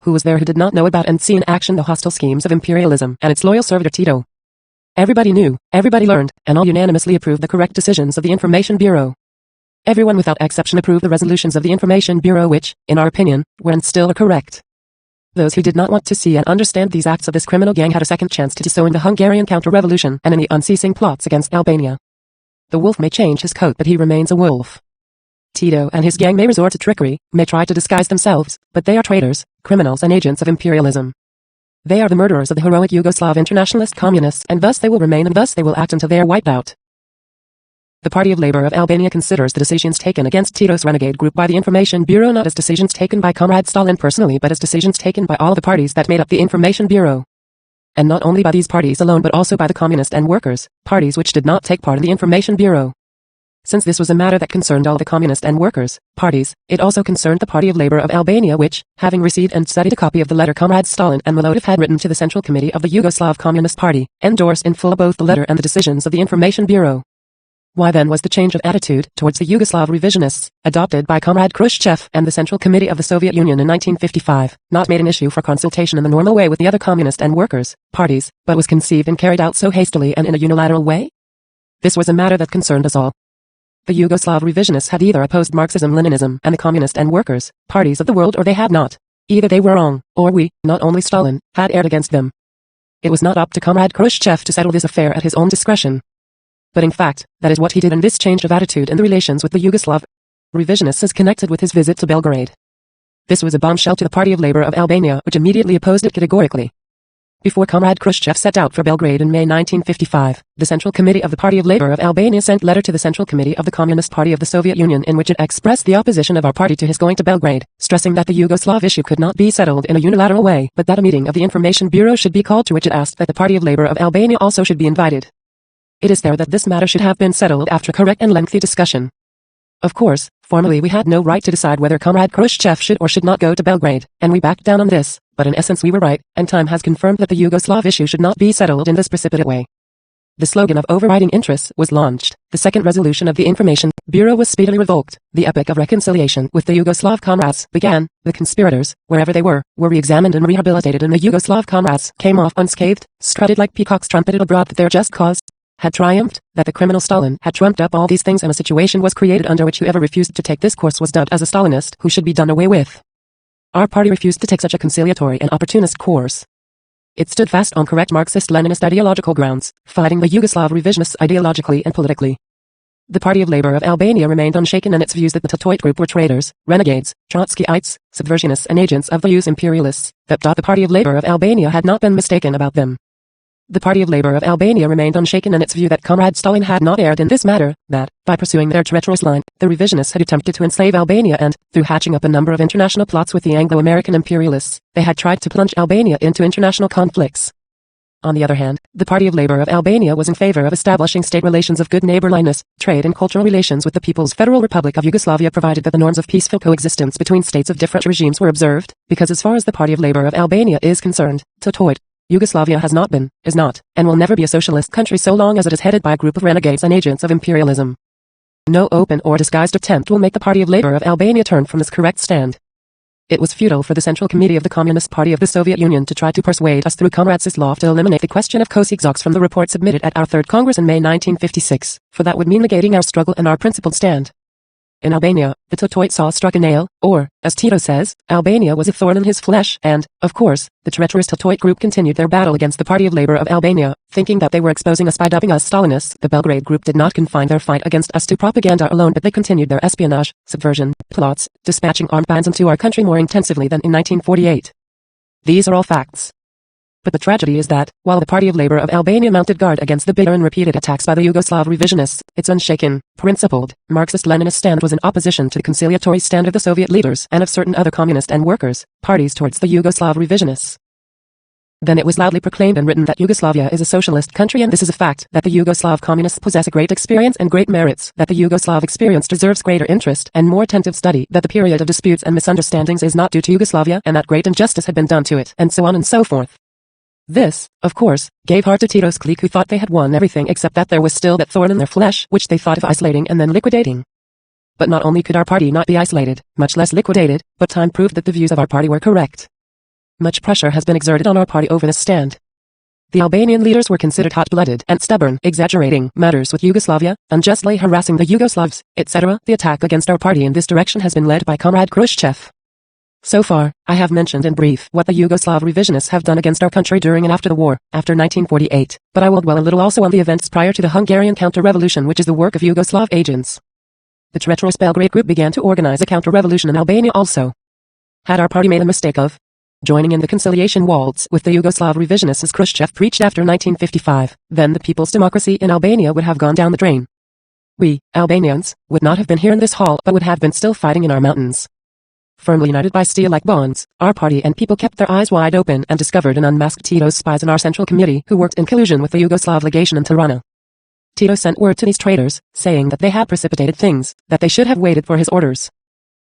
A: Who was there who did not know about and see in action the hostile schemes of imperialism and its loyal servitor Tito? Everybody knew, everybody learned, and all unanimously approved the correct decisions of the Information Bureau. Everyone without exception approved the resolutions of the Information Bureau which, in our opinion, were and still are correct. Those who did not want to see and understand these acts of this criminal gang had a second chance to do so in the Hungarian counter-revolution and in the unceasing plots against Albania. The wolf may change his coat but he remains a wolf. Tito and his gang may resort to trickery, may try to disguise themselves, but they are traitors, criminals and agents of imperialism. They are the murderers of the heroic Yugoslav internationalist communists, and thus they will remain and thus they will act until they are wiped out. The Party of Labour of Albania considers the decisions taken against Tito's renegade group by the Information Bureau not as decisions taken by Comrade Stalin personally but as decisions taken by all the parties that made up the Information Bureau. And not only by these parties alone but also by the Communist and Workers' parties which did not take part in the Information Bureau. Since this was a matter that concerned all the Communist and Workers' parties, it also concerned the Party of Labour of Albania which, having received and studied a copy of the letter Comrade Stalin and Milosevic had written to the Central Committee of the Yugoslav Communist Party, endorsed in full both the letter and the decisions of the Information Bureau. Why then was the change of attitude towards the Yugoslav revisionists, adopted by Comrade Khrushchev and the Central Committee of the Soviet Union in 1955, not made an issue for consultation in the normal way with the other Communist and Workers' parties, but was conceived and carried out so hastily and in a unilateral way? This was a matter that concerned us all. The Yugoslav revisionists had either opposed Marxism-Leninism and the Communist and Workers' parties of the world or they had not. Either they were wrong, or we, not only Stalin, had erred against them. It was not up to Comrade Khrushchev to settle this affair at his own discretion. But in fact, that is what he did, and this change of attitude in the relations with the Yugoslav revisionists is connected with his visit to Belgrade. This was a bombshell to the Party of Labour of Albania, which immediately opposed it categorically. Before Comrade Khrushchev set out for Belgrade in May 1955, the Central Committee of the Party of Labour of Albania sent a letter to the Central Committee of the Communist Party of the Soviet Union in which it expressed the opposition of our party to his going to Belgrade, stressing that the Yugoslav issue could not be settled in a unilateral way, but that a meeting of the Information Bureau should be called, to which it asked that the Party of Labour of Albania also should be invited. It is there that this matter should have been settled after correct and lengthy discussion. Of course, formally we had no right to decide whether Comrade Khrushchev should or should not go to Belgrade, and we backed down on this, but in essence we were right, and time has confirmed that the Yugoslav issue should not be settled in this precipitate way. The slogan of overriding interests was launched, the second resolution of the Information Bureau was speedily revoked, the epoch of reconciliation with the Yugoslav comrades began, the conspirators, wherever they were re-examined and rehabilitated, and the Yugoslav comrades came off unscathed, strutted like peacocks, trumpeted abroad that their just cause had triumphed, that the criminal Stalin had trumped up all these things, and a situation was created under which whoever refused to take this course was dubbed as a Stalinist who should be done away with. Our party refused to take such a conciliatory and opportunist course. It stood fast on correct Marxist-Leninist ideological grounds, fighting the Yugoslav revisionists ideologically and politically. The Party of Labour of Albania remained unshaken in its views that the Tetoit group were traitors, renegades, Trotskyites, subversionists and agents of the US imperialists, that the Party of Labour of Albania had not been mistaken about them. The Party of Labour of Albania remained unshaken in its view that Comrade Stalin had not erred in this matter, that, by pursuing their treacherous line, the revisionists had attempted to enslave Albania and, through hatching up a number of international plots with the Anglo-American imperialists, they had tried to plunge Albania into international conflicts. On the other hand, the Party of Labour of Albania was in favor of establishing state relations of good neighborliness, trade and cultural relations with the People's Federal Republic of Yugoslavia, provided that the norms of peaceful coexistence between states of different regimes were observed, because as far as the Party of Labour of Albania is concerned, Tetoit, Yugoslavia has not been, is not, and will never be a socialist country so long as it is headed by a group of renegades and agents of imperialism. No open or disguised attempt will make the Party of Labour of Albania turn from this correct stand. It was futile for the Central Committee of the Communist Party of the Soviet Union to try to persuade us through Comrade Sislov to eliminate the question of Kosygzoks from the report submitted at our Third Congress in May 1956, for that would mean negating our struggle and our principled stand. In Albania, the Tetoit saw struck a nail, or, as Tito says, Albania was a thorn in his flesh, and, of course, the treacherous Tetoit group continued their battle against the Party of Labour of Albania, thinking that they were exposing us by dubbing us Stalinists. The Belgrade group did not confine their fight against us to propaganda alone, but they continued their espionage, subversion, plots, dispatching armed bands into our country more intensively than in 1948. These are all facts. But the tragedy is that, while the Party of Labour of Albania mounted guard against the bitter and repeated attacks by the Yugoslav revisionists, its unshaken, principled, Marxist-Leninist stand was in opposition to the conciliatory stand of the Soviet leaders and of certain other communist and workers' parties towards the Yugoslav revisionists. Then it was loudly proclaimed and written that Yugoslavia is a socialist country, and this is a fact, that the Yugoslav communists possess a great experience and great merits, that the Yugoslav experience deserves greater interest and more attentive study, that the period of disputes and misunderstandings is not due to Yugoslavia, and that great injustice had been done to it, and so on and so forth. This, of course, gave heart to Tito's clique, who thought they had won everything except that there was still that thorn in their flesh which they thought of isolating and then liquidating. But not only could our party not be isolated, much less liquidated, but time proved that the views of our party were correct. Much pressure has been exerted on our party over this stand. The Albanian leaders were considered hot-blooded and stubborn, exaggerating matters with Yugoslavia, unjustly harassing the Yugoslavs, etc. The attack against our party in this direction has been led by Comrade Khrushchev. So far, I have mentioned in brief what the Yugoslav revisionists have done against our country during and after the war, after 1948, but I will dwell a little also on the events prior to the Hungarian counter-revolution, which is the work of Yugoslav agents. The treacherous Belgrade group began to organize a counter-revolution in Albania also. Had our party made a mistake of joining in the conciliation waltz with the Yugoslav revisionists as Khrushchev preached after 1955, then the people's democracy in Albania would have gone down the drain. We, Albanians, would not have been here in this hall but would have been still fighting in our mountains. Firmly united by steel-like bonds, our party and people kept their eyes wide open and discovered and unmasked Tito's spies in our central committee who worked in collusion with the Yugoslav legation in Tirana. Tito sent word to these traitors, saying that they had precipitated things, that they should have waited for his orders.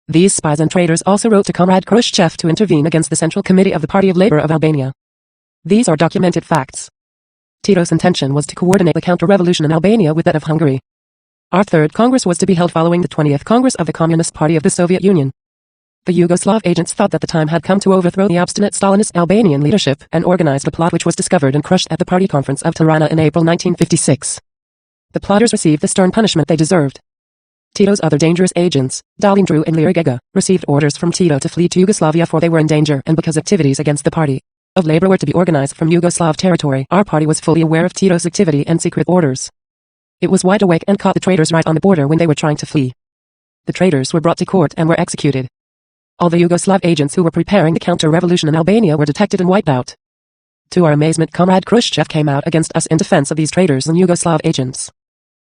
A: These spies and traitors also wrote to Comrade Khrushchev to intervene against the Central Committee of the Party of Labour of Albania. These are documented facts. Tito's intention was to coordinate the counter-revolution in Albania with that of Hungary. Our third Congress was to be held following the 20th Congress of the Communist Party of the Soviet Union. The Yugoslav agents thought that the time had come to overthrow the obstinate Stalinist Albanian leadership and organized a plot which was discovered and crushed at the party conference of Tirana in April 1956. The plotters received the stern punishment they deserved. Tito's other dangerous agents, Dalindru and Lirigega, received orders from Tito to flee to Yugoslavia for they were in danger and because activities against the party of labor were to be organized from Yugoslav territory. Our party was fully aware of Tito's activity and secret orders. It was wide awake and caught the traitors right on the border when they were trying to flee. The traitors were brought to court and were executed. All the Yugoslav agents who were preparing the counter-revolution in Albania were detected and wiped out. To our amazement, Comrade Khrushchev came out against us in defense of these traitors and Yugoslav agents.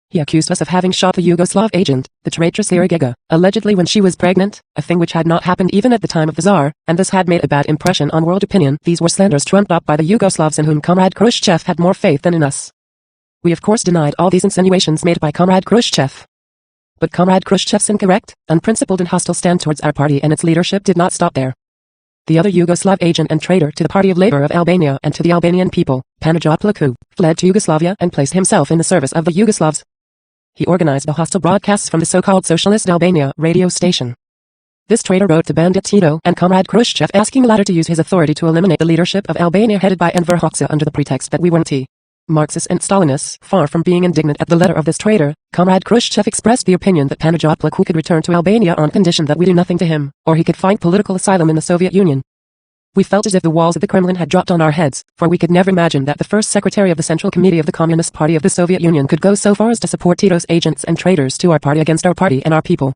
A: He accused us of having shot the Yugoslav agent, the traitress Lirigega, allegedly when she was pregnant, a thing which had not happened even at the time of the Tsar, and this had made a bad impression on world opinion. These were slanders trumped up by the Yugoslavs in whom Comrade Khrushchev had more faith than in us. We of course denied all these insinuations made by Comrade Khrushchev. But Comrade Khrushchev's incorrect, unprincipled and hostile stand towards our party and its leadership did not stop there. The other Yugoslav agent and traitor to the Party of Labour of Albania and to the Albanian people, Panagiotle Plaku, fled to Yugoslavia and placed himself in the service of the Yugoslavs. He organized the hostile broadcasts from the so-called Socialist Albania radio station. This traitor wrote to Bandit Tito and Comrade Khrushchev asking the latter to use his authority to eliminate the leadership of Albania headed by Enver Hoxha under the pretext that we were Marxists and Stalinists. Far from being indignant at the letter of this traitor, Comrade Khrushchev expressed the opinion that Panagiotle Plaku could return to Albania on condition that we do nothing to him, or he could find political asylum in the Soviet Union. We felt as if the walls of the Kremlin had dropped on our heads, for we could never imagine that the first secretary of the Central Committee of the Communist Party of the Soviet Union could go so far as to support Tito's agents and traitors to our party against our party and our people.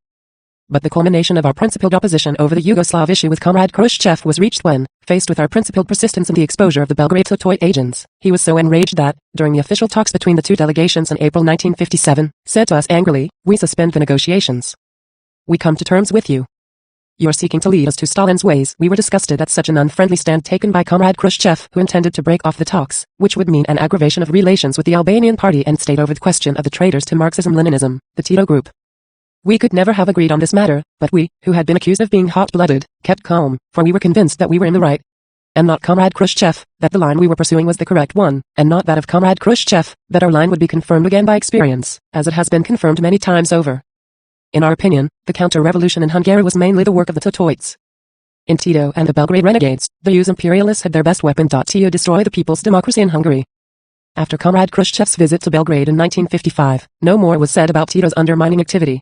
A: But the culmination of our principled opposition over the Yugoslav issue with Comrade Khrushchev was reached when, faced with our principled persistence in the exposure of the Belgrade Tetoid agents, he was so enraged that, during the official talks between the two delegations in April 1957, said to us angrily, "We suspend the negotiations. We come to terms with you. You're seeking to lead us to Stalin's ways." We were disgusted at such an unfriendly stand taken by Comrade Khrushchev, who intended to break off the talks, which would mean an aggravation of relations with the Albanian party and state over the question of the traitors to Marxism-Leninism, the Tito group. We could never have agreed on this matter, but we, who had been accused of being hot-blooded, kept calm, for we were convinced that we were in the right. And not Comrade Khrushchev, that the line we were pursuing was the correct one, and not that of Comrade Khrushchev, that our line would be confirmed again by experience, as it has been confirmed many times over. In our opinion, the counter-revolution in Hungary was mainly the work of the Tetoids. In Tito and the Belgrade renegades, the US imperialists had their best weapon to destroy the people's democracy in Hungary. After Comrade Khrushchev's visit to Belgrade in 1955, no more was said about Tito's undermining activity.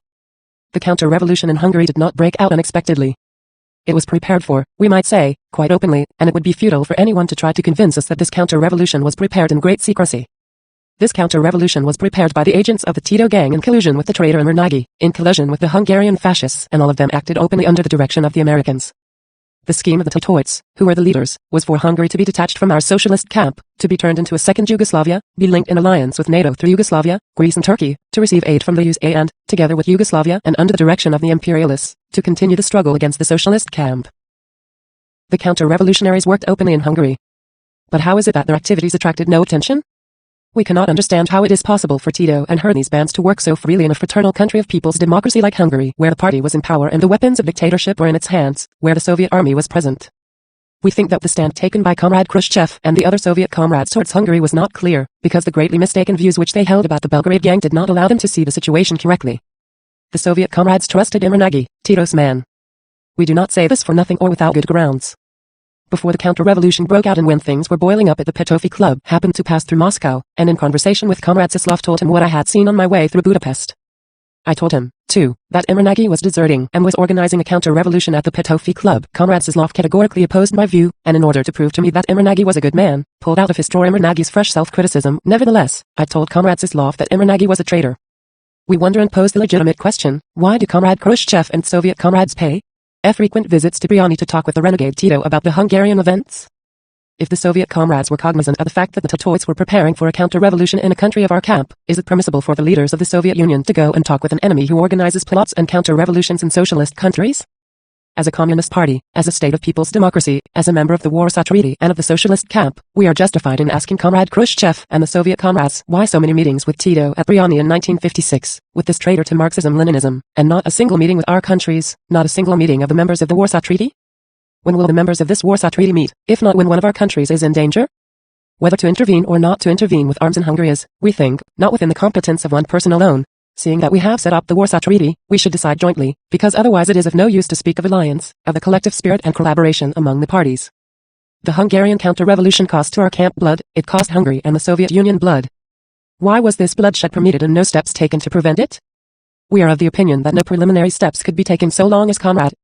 A: The counter-revolution in Hungary did not break out unexpectedly. It was prepared for, we might say, quite openly, and it would be futile for anyone to try to convince us that this counter-revolution was prepared in great secrecy. This counter-revolution was prepared by the agents of the Tito gang in collusion with the traitor Enver, in collusion with the Hungarian fascists, and all of them acted openly under the direction of the Americans. The scheme of the Tetoids, who were the leaders, was for Hungary to be detached from our socialist camp, to be turned into a second Yugoslavia, be linked in alliance with NATO through Yugoslavia, Greece and Turkey, to receive aid from the USA and, together with Yugoslavia and under the direction of the imperialists, to continue the struggle against the socialist camp. The counter-revolutionaries worked openly in Hungary. But how is it that their activities attracted no attention? We cannot understand how it is possible for Tito and Hermes bands to work so freely in a fraternal country of people's democracy like Hungary, where the party was in power and the weapons of dictatorship were in its hands, where the Soviet army was present. We think that the stand taken by Comrade Khrushchev and the other Soviet comrades towards Hungary was not clear, because the greatly mistaken views which they held about the Belgrade gang did not allow them to see the situation correctly. The Soviet comrades trusted Enver, Tito's man. We do not say this for nothing or without good grounds. Before the counter-revolution broke out and when things were boiling up at the Petofi Club, happened to pass through Moscow, and in conversation with Comrade Sislov told him what I had seen on my way through Budapest. I told him, too, that Enver was deserting and was organizing a counter-revolution at the Petofi Club. Comrade Sislov categorically opposed my view, and in order to prove to me that Enver was a good man, pulled out of his drawer Enver's fresh self-criticism. Nevertheless, I told Comrade Sislov that Enver was a traitor. We wonder and pose the legitimate question, why do Comrade Khrushchev and Soviet comrades pay frequent visits to Brioni to talk with the renegade Tito about the Hungarian events? If the Soviet comrades were cognizant of the fact that the Tetoids were preparing for a counter-revolution in a country of our camp, is it permissible for the leaders of the Soviet Union to go and talk with an enemy who organizes plots and counter-revolutions in socialist countries? As a communist party, as a state of people's democracy, as a member of the Warsaw Treaty and of the socialist camp, we are justified in asking Comrade Khrushchev and the Soviet comrades why so many meetings with Tito at Brioni in 1956, with this traitor to Marxism-Leninism, and not a single meeting with our countries, not a single meeting of the members of the Warsaw Treaty? When will the members of this Warsaw Treaty meet, if not when one of our countries is in danger? Whether to intervene or not to intervene with arms in Hungary is, we think, not within the competence of one person alone. Seeing that we have set up the Warsaw Treaty, we should decide jointly, because otherwise it is of no use to speak of alliance, of the collective spirit and collaboration among the parties. The Hungarian counter-revolution cost to our camp blood, it cost Hungary and the Soviet Union blood. Why was this bloodshed permitted and no steps taken to prevent it? We are of the opinion that no preliminary steps could be taken so long as Comrade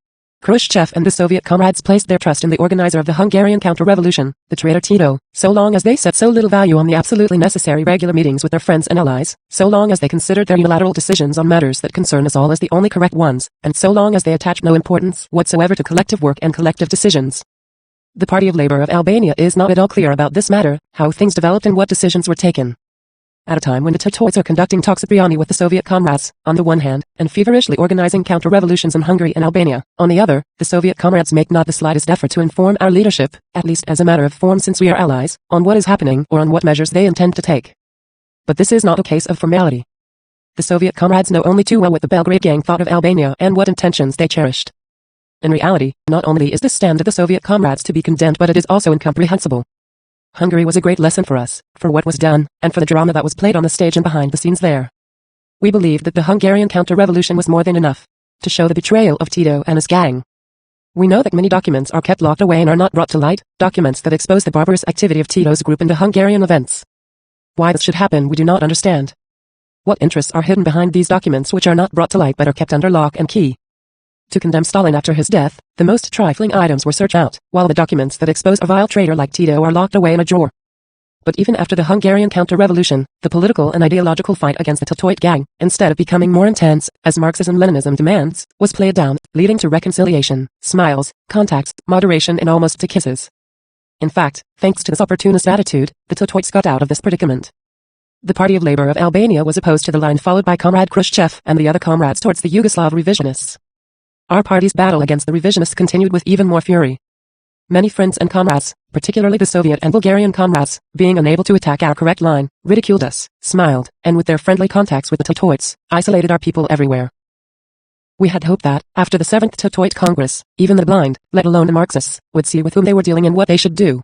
A: Khrushchev and the Soviet comrades placed their trust in the organizer of the Hungarian counter-revolution, the traitor Tito, so long as they set so little value on the absolutely necessary regular meetings with their friends and allies, so long as they considered their unilateral decisions on matters that concern us all as the only correct ones, and so long as they attached no importance whatsoever to collective work and collective decisions. The Party of Labour of Albania is not at all clear about this matter, how things developed and what decisions were taken. At a time when the Tetoids are conducting talks at Brioni with the Soviet comrades, on the one hand, and feverishly organizing counter-revolutions in Hungary and Albania, on the other, the Soviet comrades make not the slightest effort to inform our leadership, at least as a matter of form since we are allies, on what is happening or on what measures they intend to take. But this is not a case of formality. The Soviet comrades know only too well what the Belgrade gang thought of Albania and what intentions they cherished. In reality, not only is the stand of the Soviet comrades to be condemned, but it is also incomprehensible. Hungary was a great lesson for us, for what was done, and for the drama that was played on the stage and behind the scenes there. We believe that the Hungarian counter-revolution was more than enough to show the betrayal of Tito and his gang. We know that many documents are kept locked away and are not brought to light, documents that expose the barbarous activity of Tito's group in the Hungarian events. Why this should happen we do not understand. What interests are hidden behind these documents which are not brought to light but are kept under lock and key? To condemn Stalin after his death, the most trifling items were searched out, while the documents that expose a vile traitor like Tito are locked away in a drawer. But even after the Hungarian counter-revolution, the political and ideological fight against the Tetoid gang, instead of becoming more intense, as Marxism-Leninism demands, was played down, leading to reconciliation, smiles, contacts, moderation and almost to kisses. In fact, thanks to this opportunist attitude, the Tetoids got out of this predicament. The Party of Labour of Albania was opposed to the line followed by Comrade Khrushchev and the other comrades towards the Yugoslav revisionists. Our party's battle against the revisionists continued with even more fury. Many friends and comrades, particularly the Soviet and Bulgarian comrades, being unable to attack our correct line, ridiculed us, smiled, and with their friendly contacts with the Tetoids, isolated our people everywhere. We had hoped that, after the 7th Tetoid Congress, even the blind, let alone the Marxists, would see with whom they were dealing and what they should do.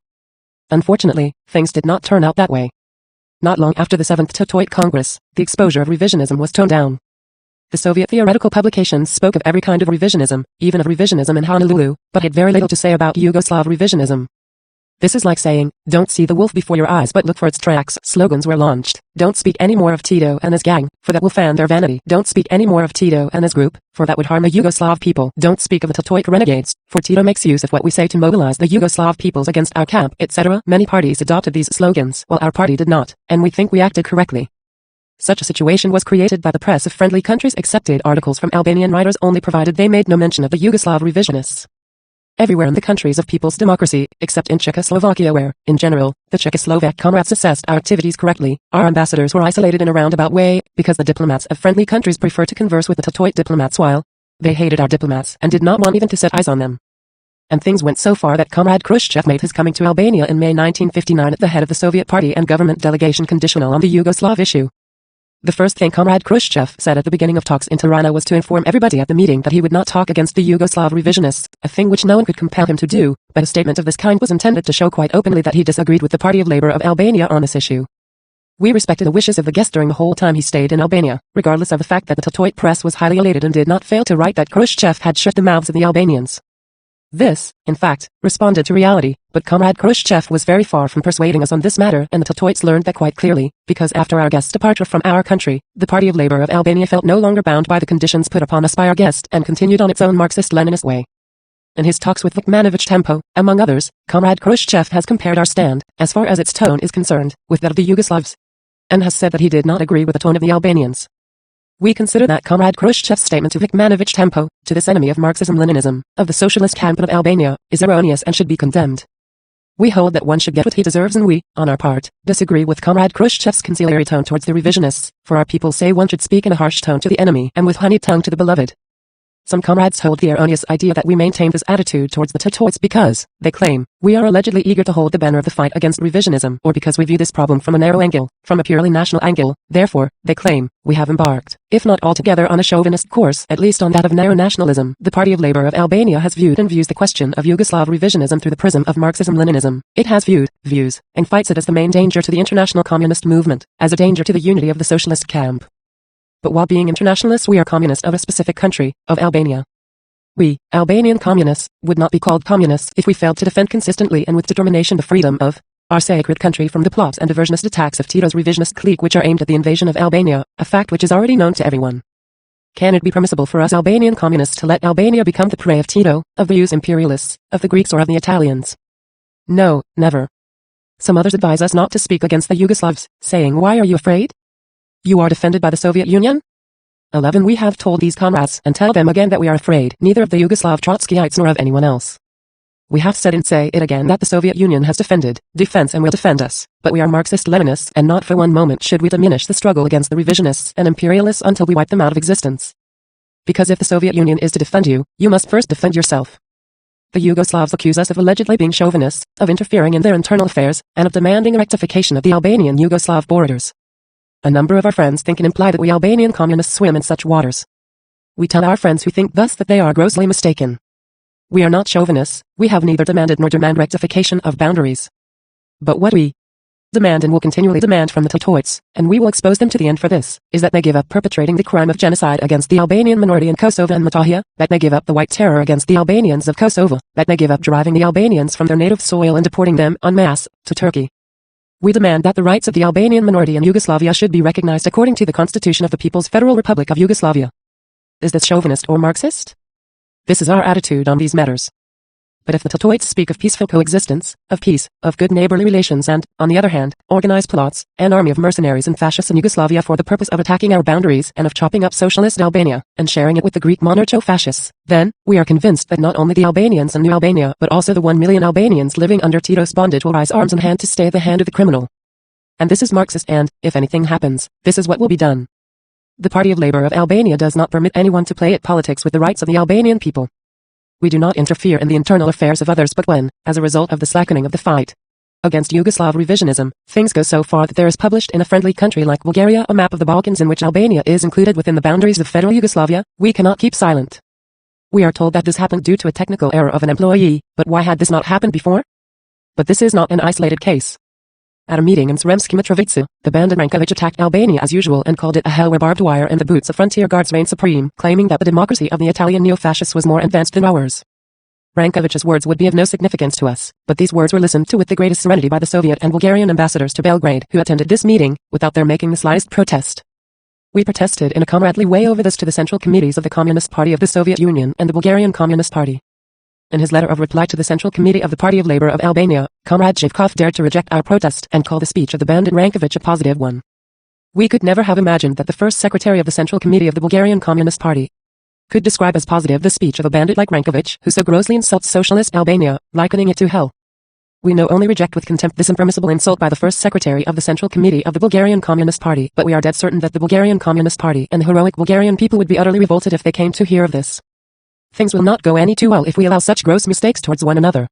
A: Unfortunately, things did not turn out that way. Not long after the 7th Tetoid Congress, the exposure of revisionism was toned down. The Soviet theoretical publications spoke of every kind of revisionism, even of revisionism in Honolulu, but had very little to say about Yugoslav revisionism. This is like saying, don't see the wolf before your eyes but look for its tracks. Slogans were launched. Don't speak any more of Tito and his gang, for that will fan their vanity. Don't speak any more of Tito and his group, for that would harm the Yugoslav people. Don't speak of the Tetoid renegades, for Tito makes use of what we say to mobilize the Yugoslav peoples against our camp, etc. Many parties adopted these slogans, while our party did not, and we think we acted correctly. Such a situation was created by the press of friendly countries accepted articles from Albanian writers only provided they made no mention of the Yugoslav revisionists. Everywhere in the countries of people's democracy, except in Czechoslovakia where, in general, the Czechoslovak comrades assessed our activities correctly, our ambassadors were isolated in a roundabout way, because the diplomats of friendly countries prefer to converse with the Tetoid diplomats while they hated our diplomats and did not want even to set eyes on them. And things went so far that Comrade Khrushchev made his coming to Albania in May 1959 at the head of the Soviet party and government delegation conditional on the Yugoslav issue. The first thing Comrade Khrushchev said at the beginning of talks in Tirana was to inform everybody at the meeting that he would not talk against the Yugoslav revisionists, a thing which no one could compel him to do, but a statement of this kind was intended to show quite openly that he disagreed with the Party of Labour of Albania on this issue. We respected the wishes of the guest during the whole time he stayed in Albania, regardless of the fact that the Tetoid press was highly elated and did not fail to write that Khrushchev had shut the mouths of the Albanians. This, in fact, responded to reality, but Comrade Khrushchev was very far from persuading us on this matter and the Tetoids learned that quite clearly, because after our guest's departure from our country, the Party of Labour of Albania felt no longer bound by the conditions put upon us by our guest and continued on its own Marxist-Leninist way. In his talks with Vikmanovich Tempo, among others, Comrade Khrushchev has compared our stand, as far as its tone is concerned, with that of the Yugoslavs, and has said that he did not agree with the tone of the Albanians. We consider that Comrade Khrushchev's statement to Vikmanovich Tempo, to this enemy of Marxism-Leninism, of the socialist camp of Albania, is erroneous and should be condemned. We hold that one should get what he deserves, and we, on our part, disagree with Comrade Khrushchev's conciliatory tone towards the revisionists, for our people say one should speak in a harsh tone to the enemy and with honeyed tongue to the beloved. Some comrades hold the erroneous idea that we maintain this attitude towards the Tetoids because, they claim, we are allegedly eager to hold the banner of the fight against revisionism, or because we view this problem from a narrow angle, from a purely national angle. Therefore, they claim, we have embarked, if not altogether on a chauvinist course, at least on that of narrow nationalism. The Party of Labour of Albania has viewed and views the question of Yugoslav revisionism through the prism of Marxism-Leninism. It has viewed, views, and fights it as the main danger to the international communist movement, as a danger to the unity of the socialist camp. But while being internationalists, we are communists of a specific country, of Albania. We, Albanian communists, would not be called communists if we failed to defend consistently and with determination the freedom of our sacred country from the plots and diversionist attacks of Tito's revisionist clique, which are aimed at the invasion of Albania, a fact which is already known to everyone. Can it be permissible for us Albanian communists to let Albania become the prey of Tito, of the Jews imperialists, of the Greeks or of the Italians? No, never. Some others advise us not to speak against the Yugoslavs, saying, why are you afraid? You are defended by the Soviet Union? 11. We have told these comrades and tell them again that we are afraid neither of the Yugoslav Trotskyites nor of anyone else. We have said and say it again that the Soviet Union has defended, defends and will defend us, but we are Marxist-Leninists and not for one moment should we diminish the struggle against the revisionists and imperialists until we wipe them out of existence. Because if the Soviet Union is to defend you, you must first defend yourself. The Yugoslavs accuse us of allegedly being chauvinists, of interfering in their internal affairs, and of demanding a rectification of the Albanian-Yugoslav borders. A number of our friends think and imply that we Albanian communists swim in such waters. We tell our friends who think thus that they are grossly mistaken. We are not chauvinists, we have neither demanded nor demand rectification of boundaries. But what we demand and will continually demand from the Tetoids, and we will expose them to the end for this, is that they give up perpetrating the crime of genocide against the Albanian minority in Kosovo and Metohija, that they give up the white terror against the Albanians of Kosovo, that they give up driving the Albanians from their native soil and deporting them en masse to Turkey. We demand that the rights of the Albanian minority in Yugoslavia should be recognized according to the Constitution of the People's Federal Republic of Yugoslavia. Is this chauvinist or Marxist? This is our attitude on these matters. But if the Tetoids speak of peaceful coexistence, of peace, of good neighborly relations and, on the other hand, organize plots, an army of mercenaries and fascists in Yugoslavia for the purpose of attacking our boundaries and of chopping up socialist Albania, and sharing it with the Greek monarcho-fascists, then, we are convinced that not only the Albanians in New Albania but also the 1 million Albanians living under Tito's bondage will rise arms in hand to stay the hand of the criminal. And this is Marxist and, if anything happens, this is what will be done. The Party of Labour of Albania does not permit anyone to play at politics with the rights of the Albanian people. We do not interfere in the internal affairs of others, but when, as a result of the slackening of the fight against Yugoslav revisionism, things go so far that there is published in a friendly country like Bulgaria a map of the Balkans in which Albania is included within the boundaries of federal Yugoslavia, we cannot keep silent. We are told that this happened due to a technical error of an employee, but why had this not happened before? But this is not an isolated case. At a meeting in Sremska Mitrovica, the bandit Rankovic attacked Albania as usual and called it a hell where barbed wire and the boots of frontier guards reign supreme, claiming that the democracy of the Italian neo-fascists was more advanced than ours. Rankovic's words would be of no significance to us, but these words were listened to with the greatest serenity by the Soviet and Bulgarian ambassadors to Belgrade who attended this meeting, without their making the slightest protest. We protested in a comradely way over this to the central committees of the Communist Party of the Soviet Union and the Bulgarian Communist Party. In his letter of reply to the Central Committee of the Party of Labour of Albania, Comrade Zhivkov dared to reject our protest and call the speech of the bandit Rankovic a positive one. We could never have imagined that the first secretary of the Central Committee of the Bulgarian Communist Party could describe as positive the speech of a bandit like Rankovic, who so grossly insults socialist Albania, likening it to hell. We not only reject with contempt this impermissible insult by the first secretary of the Central Committee of the Bulgarian Communist Party, but we are dead certain that the Bulgarian Communist Party and the heroic Bulgarian people would be utterly revolted if they came to hear of this. Things will not go any too well if we allow such gross mistakes towards one another.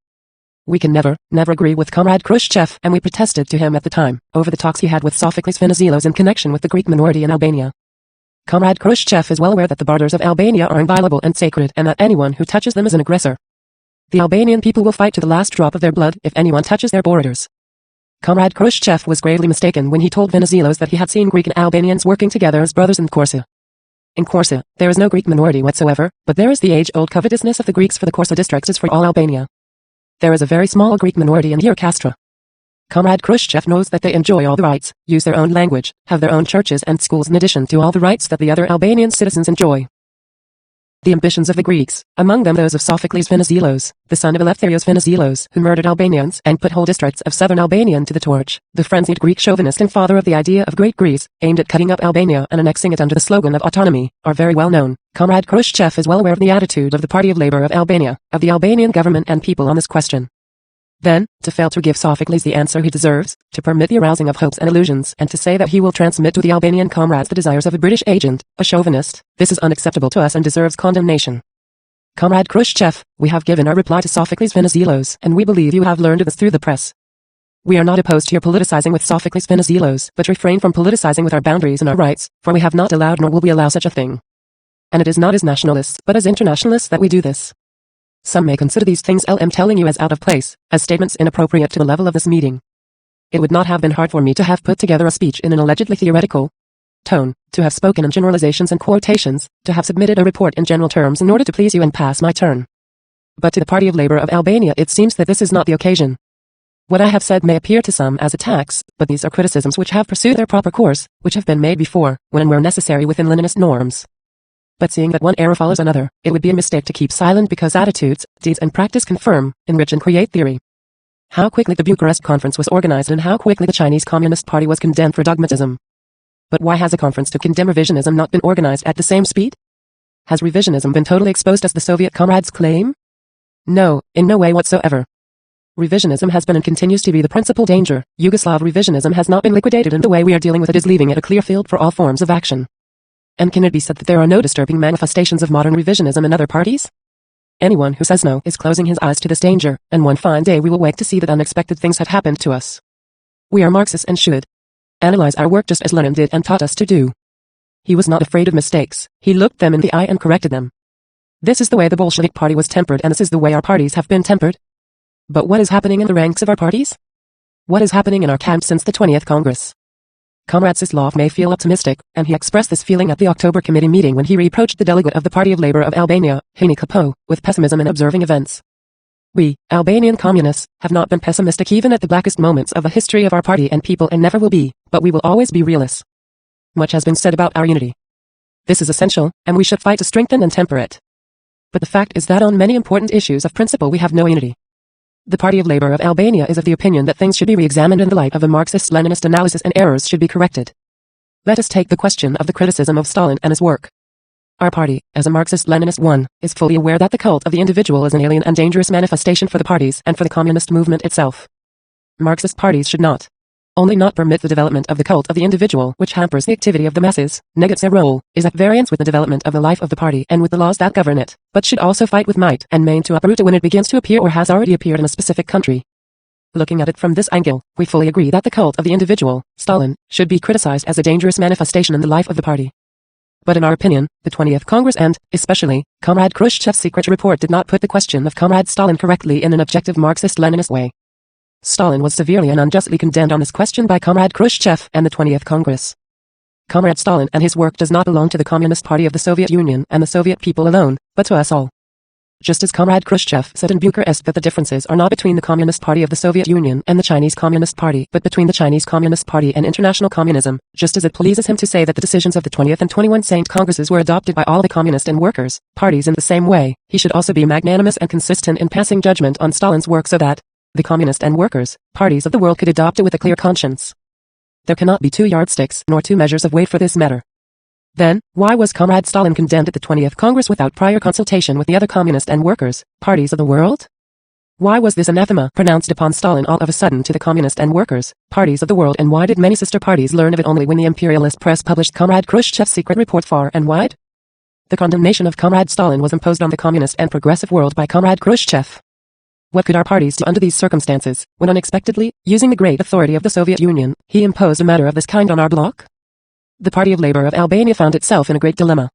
A: We can never agree with Comrade Khrushchev, and we protested to him at the time, over the talks he had with Sophocles Venizelos in connection with the Greek minority in Albania. Comrade Khrushchev is well aware that the borders of Albania are inviolable and sacred and that anyone who touches them is an aggressor. The Albanian people will fight to the last drop of their blood if anyone touches their borders. Comrade Khrushchev was gravely mistaken when he told Venizelos that he had seen Greek and Albanians working together as brothers in Korça. In Korça, there is no Greek minority whatsoever, but there is the age-old covetousness of the Greeks for the Korça districts as for all Albania. There is a very small Greek minority in Castra. Comrade Khrushchev knows that they enjoy all the rights, use their own language, have their own churches and schools in addition to all the rights that the other Albanian citizens enjoy. the ambitions of the Greeks, among them those of Sophocles Venizelos, the son of Eleftherios Venizelos, who murdered Albanians and put whole districts of southern Albania to the torch, the frenzied Greek chauvinist and father of the idea of Great Greece, aimed at cutting up Albania and annexing it under the slogan of autonomy, are very well known. Comrade Khrushchev is well aware of the attitude of the Party of Labour of Albania, of the Albanian government and people on this question. Then, to fail to give Sophocles the answer he deserves, to permit the arousing of hopes and illusions, and to say that he will transmit to the Albanian comrades the desires of a British agent, a chauvinist, this is unacceptable to us and deserves condemnation. Comrade Khrushchev, we have given our reply to Sophocles Venizelos, and we believe you have learned this through the press. We are not opposed to your politicizing with Sophocles Venizelos, but refrain from politicizing with our boundaries and our rights, for we have not allowed nor will we allow such a thing. And it is not as nationalists, but as internationalists that we do this. Some may consider these things I'm telling you as out of place, as statements inappropriate to the level of this meeting. It would not have been hard for me to have put together a speech in an allegedly theoretical tone, to have spoken in generalizations and quotations, to have submitted a report in general terms in order to please you and pass my turn. But to the Party of Labour of Albania it seems that this is not the occasion. What I have said may appear to some as attacks, but these are criticisms which have pursued their proper course, which have been made before, when and where necessary within Leninist norms. But seeing that one error follows another, it would be a mistake to keep silent because attitudes, deeds and practice confirm, enrich and create theory. How quickly the Bucharest Conference was organized and how quickly the Chinese Communist Party was condemned for dogmatism. But why has a conference to condemn revisionism not been organized at the same speed? Has revisionism been totally exposed as the Soviet comrades claim? No, in no way whatsoever. Revisionism has been and continues to be the principal danger. Yugoslav revisionism has not been liquidated, and the way we are dealing with it is leaving it a clear field for all forms of action. And can it be said that there are no disturbing manifestations of modern revisionism in other parties? Anyone who says no is closing his eyes to this danger, and one fine day we will wake to see that unexpected things have happened to us. We are Marxists and should analyze our work just as Lenin did and taught us to do. He was not afraid of mistakes, he looked them in the eye and corrected them. This is the way the Bolshevik Party was tempered, and this is the way our parties have been tempered. But what is happening in the ranks of our parties? What is happening in our camp since the 20th Congress? Comrade Sislov may feel optimistic, and he expressed this feeling at the October committee meeting when he reproached the delegate of the Party of Labour of Albania, Hani Kapo, with pessimism in observing events. We, Albanian communists, have not been pessimistic even at the blackest moments of the history of our party and people, and never will be, but we will always be realists. Much has been said about our unity. This is essential, and we should fight to strengthen and temper it. But the fact is that on many important issues of principle we have no unity. The Party of Labour of Albania is of the opinion that things should be re-examined in the light of a Marxist-Leninist analysis and errors should be corrected. Let us take the question of the criticism of Stalin and his work. Our party, as a Marxist-Leninist one, is fully aware that the cult of the individual is an alien and dangerous manifestation for the parties and for the communist movement itself. Marxist parties should not only not permit the development of the cult of the individual, which hampers the activity of the masses, negates their role, is at variance with the development of the life of the party and with the laws that govern it, but should also fight with might and main to uproot it when it begins to appear or has already appeared in a specific country. Looking at it from this angle, we fully agree that the cult of the individual, Stalin, should be criticized as a dangerous manifestation in the life of the party. But in our opinion, the 20th Congress and, especially, Comrade Khrushchev's secret report did not put the question of Comrade Stalin correctly in an objective Marxist-Leninist way. Stalin was severely and unjustly condemned on this question by Comrade Khrushchev and the 20th Congress. Comrade Stalin and his work does not belong to the Communist Party of the Soviet Union and the Soviet people alone, but to us all. Just as Comrade Khrushchev said in Bucharest that the differences are not between the Communist Party of the Soviet Union and the Chinese Communist Party, but between the Chinese Communist Party and international communism, just as it pleases him to say that the decisions of the 20th and 21 Saint Congresses were adopted by all the communist and workers' parties in the same way, he should also be magnanimous and consistent in passing judgment on Stalin's work so that the communist and workers' parties of the world could adopt it with a clear conscience. There cannot be two yardsticks nor two measures of weight for this matter. Then, why was Comrade Stalin condemned at the 20th Congress without prior consultation with the other communist and workers' parties of the world? Why was this anathema pronounced upon Stalin all of a sudden to the communist and workers' parties of the world, and why did many sister parties learn of it only when the imperialist press published Comrade Khrushchev's secret report far and wide? The condemnation of Comrade Stalin was imposed on the communist and progressive world by Comrade Khrushchev. What could our parties do under these circumstances, when unexpectedly, using the great authority of the Soviet Union, he imposed a matter of this kind on our bloc? The Party of Labour of Albania found itself in a great dilemma.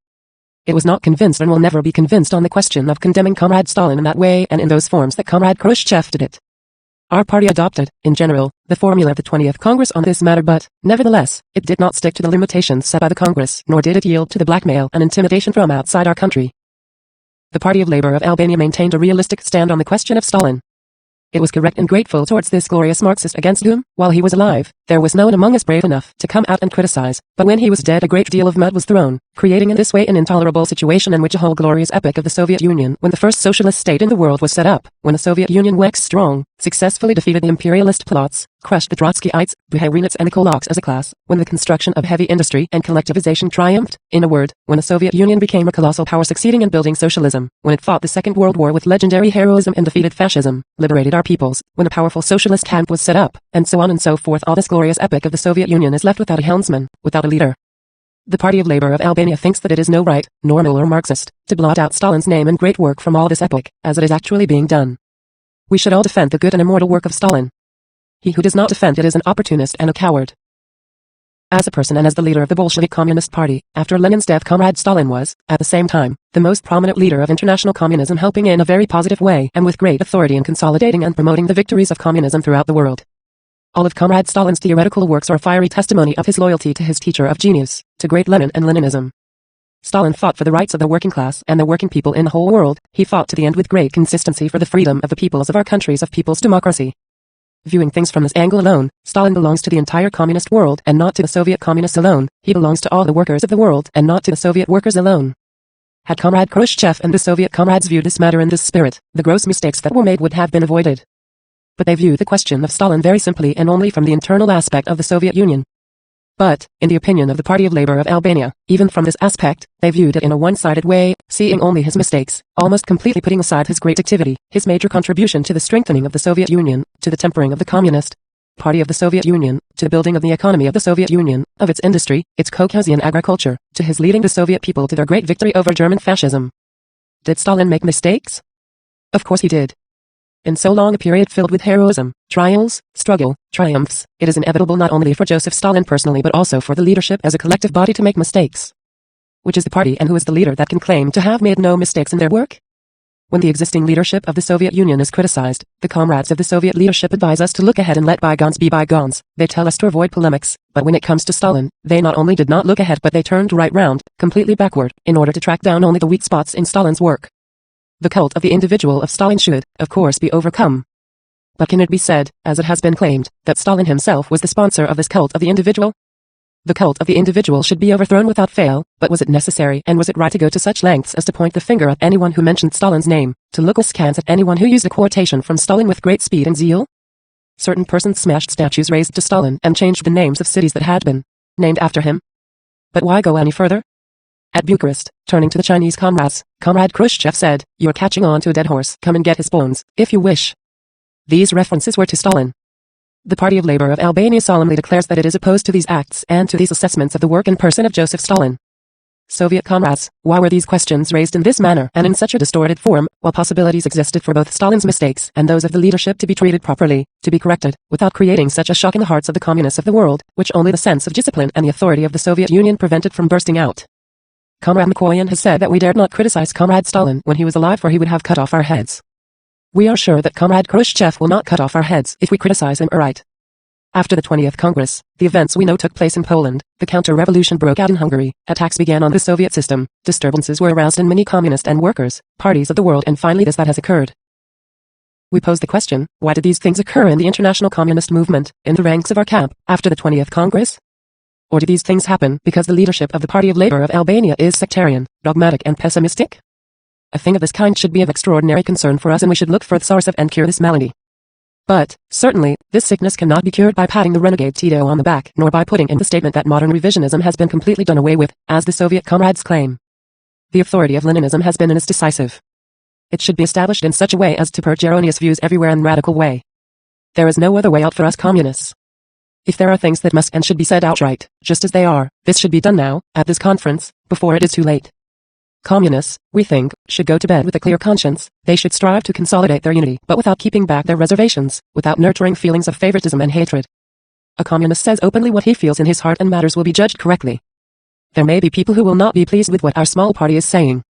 A: It was not convinced and will never be convinced on the question of condemning Comrade Stalin in that way and in those forms that Comrade Khrushchev did it. Our party adopted, in general, the formula of the 20th Congress on this matter, but, nevertheless, it did not stick to the limitations set by the Congress, nor did it yield to the blackmail and intimidation from outside our country. The Party of Labour of Albania maintained a realistic stand on the question of Stalin. It was correct and grateful towards this glorious Marxist against whom, while he was alive, There was no one among us brave enough to come out and criticize, but when he was dead a great deal of mud was thrown, creating in this way an intolerable situation in which a whole glorious epoch of the Soviet Union, when the first socialist state in the world was set up, when the Soviet Union waxed strong, successfully defeated the imperialist plots, crushed the Trotskyites, Buharinists and the Kulaks as a class, when the construction of heavy industry and collectivization triumphed, in a word, when the Soviet Union became a colossal power succeeding in building socialism, when it fought the Second World War with legendary heroism and defeated fascism, liberated our peoples, when a powerful socialist camp was set up, and so on and so forth. All this glorious epic of the Soviet Union is left without a helmsman, without a leader. The Party of Labor of Albania thinks that it is no right, normal or Marxist, to blot out Stalin's name and great work from all this epoch, as it is actually being done. We should all defend the good and immortal work of Stalin. He who does not defend it is an opportunist and a coward. As a person and as the leader of the Bolshevik Communist Party, after Lenin's death, Comrade Stalin was, at the same time, the most prominent leader of international communism, helping in a very positive way and with great authority in consolidating and promoting the victories of communism throughout the world. All of Comrade Stalin's theoretical works are a fiery testimony of his loyalty to his teacher of genius, to great Lenin and Leninism. Stalin fought for the rights of the working class and the working people in the whole world. He fought to the end with great consistency for the freedom of the peoples of our countries, of people's democracy. Viewing things from this angle alone, Stalin belongs to the entire communist world and not to the Soviet communists alone. He belongs to all the workers of the world and not to the Soviet workers alone. Had Comrade Khrushchev and the Soviet comrades viewed this matter in this spirit, the gross mistakes that were made would have been avoided. But they view the question of Stalin very simply and only from the internal aspect of the Soviet Union. But, in the opinion of the Party of Labor of Albania, even from this aspect, they viewed it in a one-sided way, seeing only his mistakes, almost completely putting aside his great activity, his major contribution to the strengthening of the Soviet Union, to the tempering of the Communist Party of the Soviet Union, to the building of the economy of the Soviet Union, of its industry, its Caucasian agriculture, to his leading the Soviet people to their great victory over German fascism. Did Stalin make mistakes? Of course he did. In so long a period filled with heroism, trials, struggle, triumphs, it is inevitable not only for Joseph Stalin personally but also for the leadership as a collective body to make mistakes. Which is the party and who is the leader that can claim to have made no mistakes in their work? When the existing leadership of the Soviet Union is criticized, the comrades of the Soviet leadership advise us to look ahead and let bygones be bygones. They tell us to avoid polemics, but when it comes to Stalin, they not only did not look ahead but they turned right round, completely backward, in order to track down only the weak spots in Stalin's work. The cult of the individual of Stalin should, of course, be overcome. But can it be said, as it has been claimed, that Stalin himself was the sponsor of this cult of the individual? The cult of the individual should be overthrown without fail, but was it necessary and was it right to go to such lengths as to point the finger at anyone who mentioned Stalin's name, to look askance at anyone who used a quotation from Stalin with great speed and zeal? Certain persons smashed statues raised to Stalin and changed the names of cities that had been named after him. But why go any further? At Bucharest, turning to the Chinese comrades, Comrade Khrushchev said, "You are catching on to a dead horse. Come and get his bones, if you wish." These references were to Stalin. The Party of Labor of Albania solemnly declares that it is opposed to these acts and to these assessments of the work and person of Joseph Stalin. Soviet comrades, why were these questions raised in this manner and in such a distorted form, while possibilities existed for both Stalin's mistakes and those of the leadership to be treated properly, to be corrected, without creating such a shock in the hearts of the communists of the world, which only the sense of discipline and the authority of the Soviet Union prevented from bursting out? Comrade Mikoyan has said that we dared not criticize Comrade Stalin when he was alive, for he would have cut off our heads. We are sure that Comrade Khrushchev will not cut off our heads if we criticize him aright. After the 20th Congress, the events we know took place in Poland, the counter-revolution broke out in Hungary, attacks began on the Soviet system, disturbances were aroused in many communist and workers' parties of the world, and finally that has occurred. We pose the question, why did these things occur in the international communist movement, in the ranks of our camp, after the 20th Congress? Or do these things happen because the leadership of the Party of Labor of Albania is sectarian, dogmatic and pessimistic? A thing of this kind should be of extraordinary concern for us, and we should look for the source of and cure this malady. But, certainly, this sickness cannot be cured by patting the renegade Tito on the back, nor by putting in the statement that modern revisionism has been completely done away with, as the Soviet comrades claim. The authority of Leninism has been and is decisive. It should be established in such a way as to purge erroneous views everywhere in radical way. There is no other way out for us communists. If there are things that must and should be said outright, just as they are, this should be done now, at this conference, before it is too late. Communists, we think, should go to bed with a clear conscience. They should strive to consolidate their unity, but without keeping back their reservations, without nurturing feelings of favoritism and hatred. A communist says openly what he feels in his heart, and matters will be judged correctly. There may be people who will not be pleased with what our small party is saying.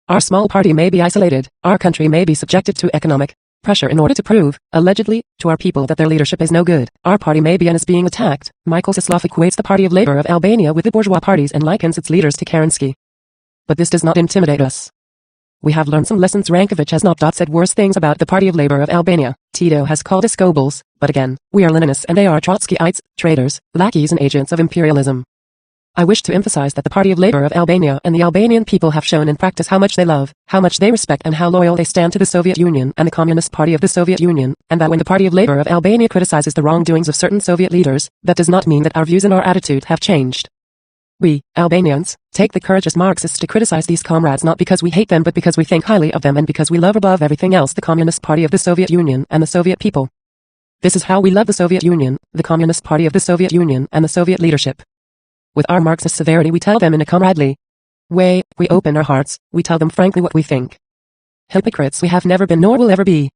A: Our small party may be isolated, our country may be subjected to economic pressure in order to prove, allegedly, to our people that their leadership is no good. Our party may be and is being attacked. Michael Sislov equates the Party of Labor of Albania with the bourgeois parties and likens its leaders to Kerensky. But this does not intimidate us. We have learned some lessons. Rankovic has not said worse things about the Party of Labor of Albania. Tito has called us Goebbels, But again, we are Leninists and they are Trotskyites, traitors, lackeys and agents of imperialism. I wish to emphasize that the Party of Labor of Albania and the Albanian people have shown in practice how much they love, how much they respect and how loyal they stand to the Soviet Union and the Communist Party of the Soviet Union, and that when the Party of Labor of Albania criticizes the wrongdoings of certain Soviet leaders, that does not mean that our views and our attitude have changed. We, Albanians, take the courage as Marxists to criticize these comrades not because we hate them but because we think highly of them and because we love above everything else the Communist Party of the Soviet Union and the Soviet people. This is how we love the Soviet Union, the Communist Party of the Soviet Union and the Soviet leadership. With our Marxist severity we tell them in a comradely way, we open our hearts, we tell them frankly what we think. Hypocrites we have never been nor will ever be.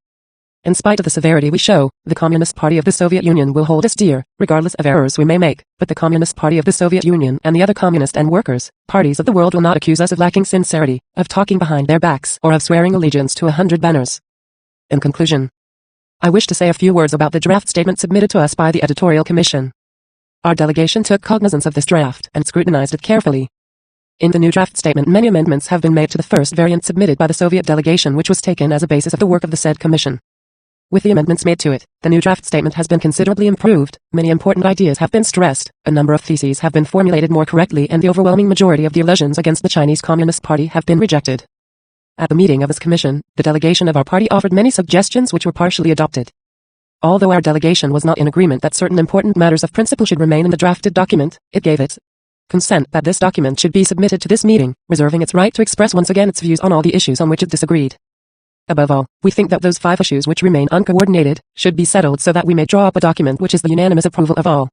A: In spite of the severity we show, the Communist Party of the Soviet Union will hold us dear, regardless of errors we may make, but the Communist Party of the Soviet Union and the other communist and workers' parties of the world will not accuse us of lacking sincerity, of talking behind their backs, or of swearing allegiance to 100 banners. In conclusion, I wish to say a few words about the draft statement submitted to us by the Editorial Commission. Our delegation took cognizance of this draft and scrutinized it carefully. In the new draft statement many amendments have been made to the first variant submitted by the Soviet delegation which was taken as a basis of the work of the said commission. With the amendments made to it, the new draft statement has been considerably improved, many important ideas have been stressed, a number of theses have been formulated more correctly and the overwhelming majority of the illusions against the Chinese Communist Party have been rejected. At the meeting of this commission, the delegation of our party offered many suggestions which were partially adopted. Although our delegation was not in agreement that certain important matters of principle should remain in the drafted document, it gave its consent that this document should be submitted to this meeting, reserving its right to express once again its views on all the issues on which it disagreed. Above all, we think that those 5 issues which remain uncoordinated should be settled so that we may draw up a document which is the unanimous approval of all.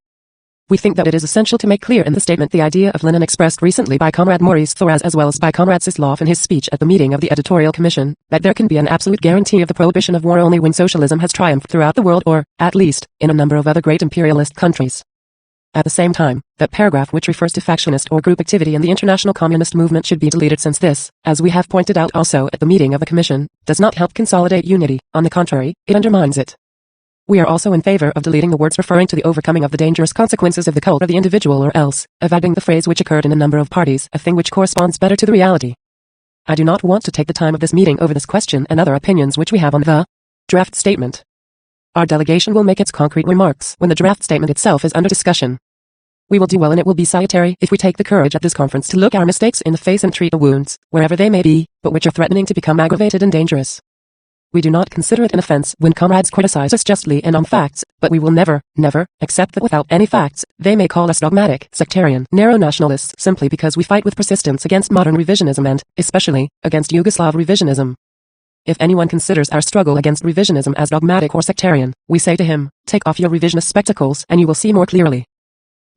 A: We think that it is essential to make clear in the statement the idea of Lenin expressed recently by Comrade Maurice Thoraz as well as by Comrade Sislov in his speech at the meeting of the Editorial Commission, that there can be an absolute guarantee of the prohibition of war only when socialism has triumphed throughout the world or, at least, in a number of other great imperialist countries. At the same time, that paragraph which refers to factionist or group activity in the international communist movement should be deleted since this, as we have pointed out also at the meeting of the Commission, does not help consolidate unity, on the contrary, it undermines it. We are also in favor of deleting the words referring to the overcoming of the dangerous consequences of the cult of the individual or else, of adding the phrase which occurred in a number of parties, a thing which corresponds better to the reality. I do not want to take the time of this meeting over this question and other opinions which we have on the draft statement. Our delegation will make its concrete remarks when the draft statement itself is under discussion. We will do well and it will be salutary if we take the courage at this conference to look our mistakes in the face and treat the wounds, wherever they may be, but which are threatening to become aggravated and dangerous. We do not consider it an offense when comrades criticize us justly and on facts, but we will never, never, accept that without any facts, they may call us dogmatic, sectarian, narrow nationalists simply because we fight with persistence against modern revisionism and, especially, against Yugoslav revisionism. If anyone considers our struggle against revisionism as dogmatic or sectarian, we say to him, take off your revisionist spectacles and you will see more clearly.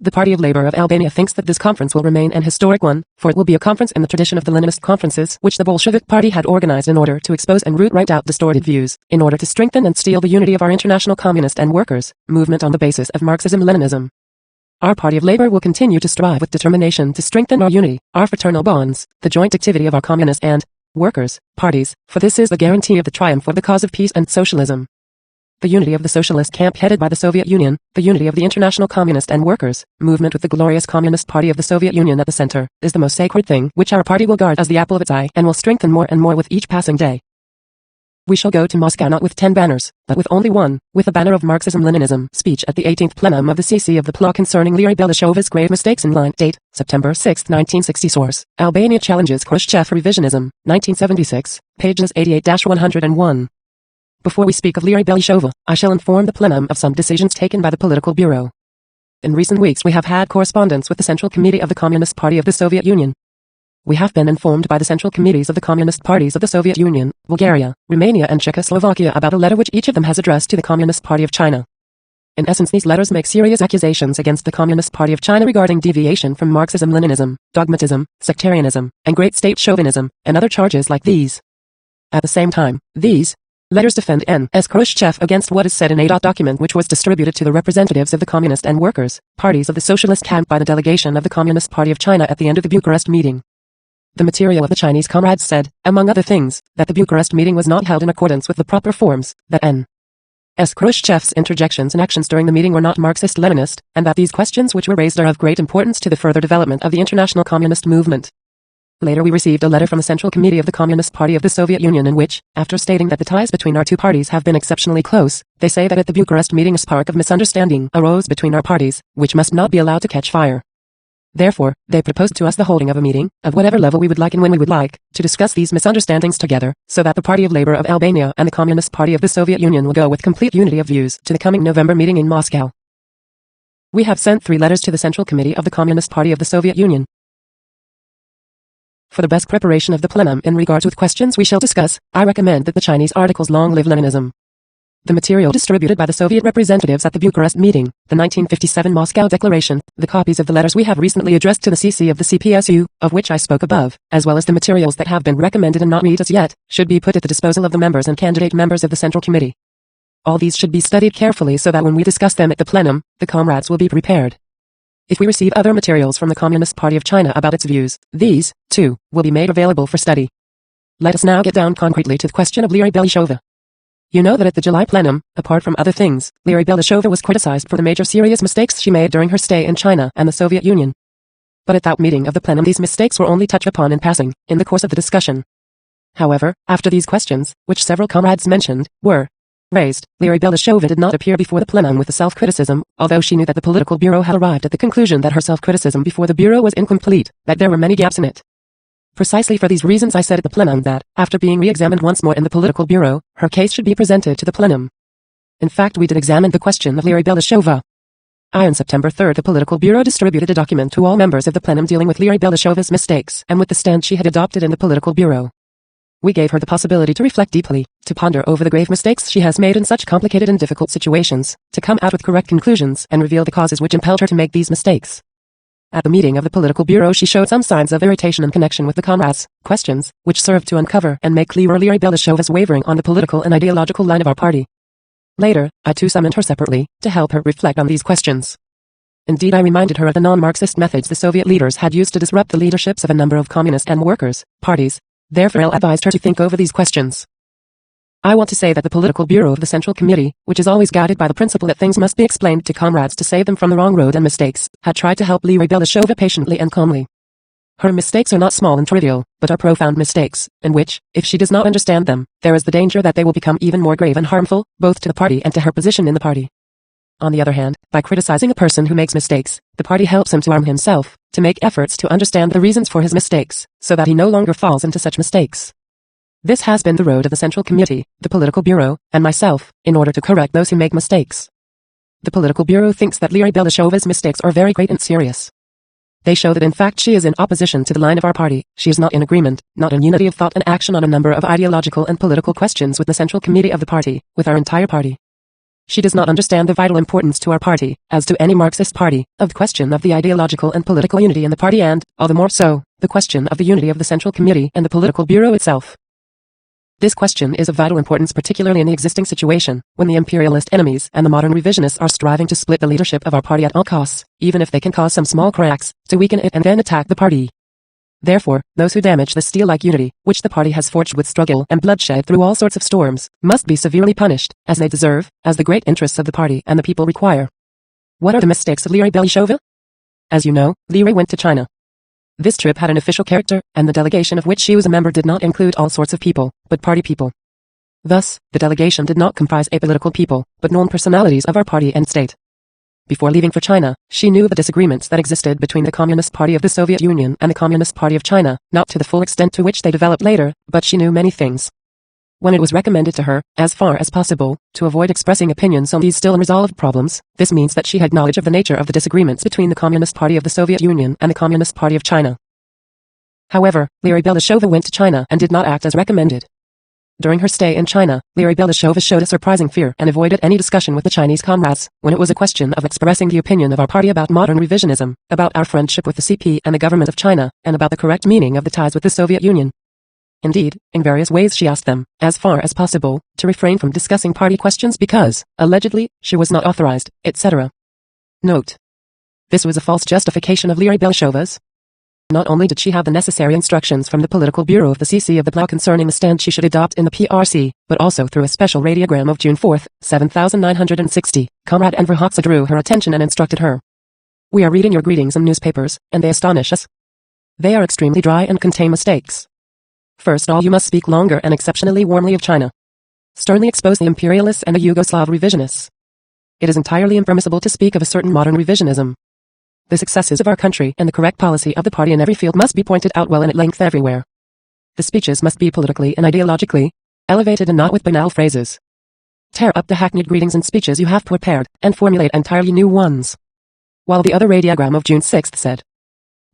A: The Party of Labor of Albania thinks that this conference will remain an historic one, for it will be a conference in the tradition of the Leninist conferences which the Bolshevik Party had organized in order to expose and root right out distorted views, in order to strengthen and steel the unity of our international communist and workers' movement on the basis of Marxism-Leninism. Our Party of Labor will continue to strive with determination to strengthen our unity, our fraternal bonds, the joint activity of our communist and workers' parties, for this is the guarantee of the triumph of the cause of peace and socialism. The unity of the socialist camp headed by the Soviet Union, the unity of the international communist and workers' movement with the glorious Communist Party of the Soviet Union at the center, is the most sacred thing which our party will guard as the apple of its eye and will strengthen more and more with each passing day. We shall go to Moscow not with 10 banners, but with only one, with a banner of Marxism-Leninism. Speech at the 18th plenum of the CC of the PLA concerning Lyry Belishova's grave mistakes in line. Date, September 6, 1960. Source, Albania challenges Khrushchev revisionism, 1976, pages 88-101. Before we speak of Lyry Belishova, I shall inform the plenum of some decisions taken by the Political Bureau. In recent weeks we have had correspondence with the Central Committee of the Communist Party of the Soviet Union. We have been informed by the Central Committees of the Communist Parties of the Soviet Union, Bulgaria, Romania and Czechoslovakia about a letter which each of them has addressed to the Communist Party of China. In essence these letters make serious accusations against the Communist Party of China regarding deviation from Marxism-Leninism, dogmatism, sectarianism, and great state chauvinism, and other charges like these. At the same time, these letters defend N.S. Khrushchev against what is said in a document which was distributed to the representatives of the Communist and Workers' parties of the Socialist camp by the delegation of the Communist Party of China at the end of the Bucharest meeting. The material of the Chinese comrades said, among other things, that the Bucharest meeting was not held in accordance with the proper forms, that N.S. Khrushchev's interjections and actions during the meeting were not Marxist-Leninist, and that these questions which were raised are of great importance to the further development of the international communist movement. Later we received a letter from the Central Committee of the Communist Party of the Soviet Union in which, after stating that the ties between our two parties have been exceptionally close, they say that at the Bucharest meeting a spark of misunderstanding arose between our parties, which must not be allowed to catch fire. Therefore, they proposed to us the holding of a meeting, of whatever level we would like and when we would like, to discuss these misunderstandings together, so that the Party of Labour of Albania and the Communist Party of the Soviet Union will go with complete unity of views to the coming November meeting in Moscow. We have sent 3 letters to the Central Committee of the Communist Party of the Soviet Union. For the best preparation of the plenum in regards with questions we shall discuss, I recommend that the Chinese articles Long Live Leninism. The material distributed by the Soviet representatives at the Bucharest meeting, the 1957 Moscow Declaration, the copies of the letters we have recently addressed to the CC of the CPSU, of which I spoke above, as well as the materials that have been recommended and not read as yet, should be put at the disposal of the members and candidate members of the Central Committee. All these should be studied carefully so that when we discuss them at the plenum, the comrades will be prepared. If we receive other materials from the Communist Party of China about its views, these, too, will be made available for study. Let us now get down concretely to the question of Lyra Belousova. You know that at the July plenum, apart from other things, Lyra Belousova was criticized for the major serious mistakes she made during her stay in China and the Soviet Union. But at that meeting of the plenum these mistakes were only touched upon in passing, in the course of the discussion. However, after these questions, which several comrades mentioned, were raised, Lyra Belousova did not appear before the plenum with a self-criticism, although she knew that the political bureau had arrived at the conclusion that her self-criticism before the bureau was incomplete, that there were many gaps in it. Precisely for these reasons I said at the plenum that, after being re-examined once more in the political bureau, her case should be presented to the plenum. In fact, we did examine the question of Lyra Belousova. On September 3rd the political bureau distributed a document to all members of the plenum dealing with Lyra Belousova's mistakes and with the stand she had adopted in the political bureau. We gave her the possibility to reflect deeply, to ponder over the grave mistakes she has made in such complicated and difficult situations, to come out with correct conclusions and reveal the causes which impelled her to make these mistakes. At the meeting of the political bureau she showed some signs of irritation in connection with the comrades' questions, which served to uncover and make clearer Lyra Belousova's wavering on the political and ideological line of our party. Later, I too summoned her separately, to help her reflect on these questions. Indeed, I reminded her of the non-Marxist methods the Soviet leaders had used to disrupt the leaderships of a number of communist and workers' parties. Therefore I advised her to think over these questions. I want to say that the political bureau of the Central Committee, which is always guided by the principle that things must be explained to comrades to save them from the wrong road and mistakes, had tried to help Lyra Belousova patiently and calmly. Her mistakes are not small and trivial, but are profound mistakes, in which, if she does not understand them, there is the danger that they will become even more grave and harmful, both to the party and to her position in the party. On the other hand, by criticizing a person who makes mistakes, the party helps him to arm himself, to make efforts to understand the reasons for his mistakes, so that he no longer falls into such mistakes. This has been the road of the Central Committee, the Political Bureau, and myself, in order to correct those who make mistakes. The Political Bureau thinks that Lyra Belousova's mistakes are very great and serious. They show that in fact she is in opposition to the line of our party, she is not in agreement, not in unity of thought and action on a number of ideological and political questions with the Central Committee of the party, with our entire party. She does not understand the vital importance to our party, as to any Marxist party, of the question of the ideological and political unity in the party and, all the more so, the question of the unity of the Central Committee and the Political Bureau itself. This question is of vital importance particularly in the existing situation, when the imperialist enemies and the modern revisionists are striving to split the leadership of our party at all costs, even if they can cause some small cracks, to weaken it and then attack the party. Therefore, those who damage the steel-like unity, which the party has forged with struggle and bloodshed through all sorts of storms, must be severely punished, as they deserve, as the great interests of the party and the people require. What are the mistakes of Lyra Belousova? As you know, Lyra went to China. This trip had an official character, and the delegation of which she was a member did not include all sorts of people, but party people. Thus, the delegation did not comprise apolitical people, but known personalities of our party and state. Before leaving for China, she knew the disagreements that existed between the Communist Party of the Soviet Union and the Communist Party of China, not to the full extent to which they developed later, but she knew many things. When it was recommended to her, as far as possible, to avoid expressing opinions on these still unresolved problems, this means that she had knowledge of the nature of the disagreements between the Communist Party of the Soviet Union and the Communist Party of China. However, Lyra Belousova went to China and did not act as recommended. During her stay in China, Lyra Belousova showed a surprising fear and avoided any discussion with the Chinese comrades, when it was a question of expressing the opinion of our party about modern revisionism, about our friendship with the CP and the government of China, and about the correct meaning of the ties with the Soviet Union. Indeed, in various ways she asked them, as far as possible, to refrain from discussing party questions because, allegedly, she was not authorized, etc. Note: this was a false justification of Lyra Belousova's. Not only did she have the necessary instructions from the Political Bureau of the CC of the Blau concerning the stand she should adopt in the PRC, but also through a special radiogram of June 4, 7960, Comrade Enver Hoxha drew her attention and instructed her. "We are reading your greetings in newspapers, and they astonish us. They are extremely dry and contain mistakes. First all, you must speak longer and exceptionally warmly of China. Sternly expose the imperialists and the Yugoslav revisionists. It is entirely impermissible to speak of a certain modern revisionism. The successes of our country and the correct policy of the party in every field must be pointed out well and at length everywhere. The speeches must be politically and ideologically elevated and not with banal phrases. Tear up the hackneyed greetings and speeches you have prepared and formulate entirely new ones. While the other radiogram of June 6th said,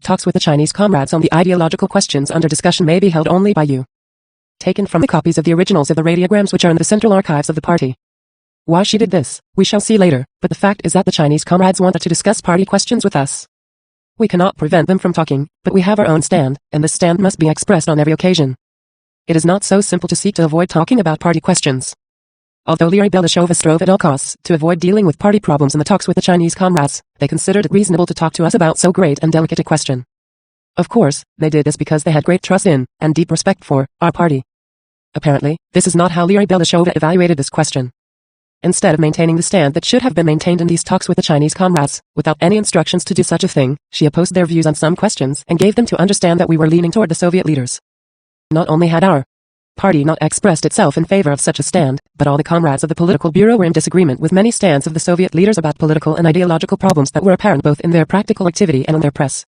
A: talks with the Chinese comrades on the ideological questions under discussion may be held only by you. Taken from the copies of the originals of the radiograms which are in the central archives of the party. Why she did this, we shall see later, but the fact is that the Chinese comrades wanted to discuss party questions with us. We cannot prevent them from talking, but we have our own stand, and this stand must be expressed on every occasion. It is not so simple to seek to avoid talking about party questions. Although Lyra Belashova strove at all costs to avoid dealing with party problems in the talks with the Chinese comrades, they considered it reasonable to talk to us about so great and delicate a question. Of course, they did this because they had great trust in, and deep respect for, our party. Apparently, this is not how Lyra Belashova evaluated this question. Instead of maintaining the stand that should have been maintained in these talks with the Chinese comrades, without any instructions to do such a thing, she opposed their views on some questions and gave them to understand that we were leaning toward the Soviet leaders. Not only had our party not expressed itself in favor of such a stand, but all the comrades of the political bureau were in disagreement with many stands of the Soviet leaders about political and ideological problems that were apparent both in their practical activity and in their press.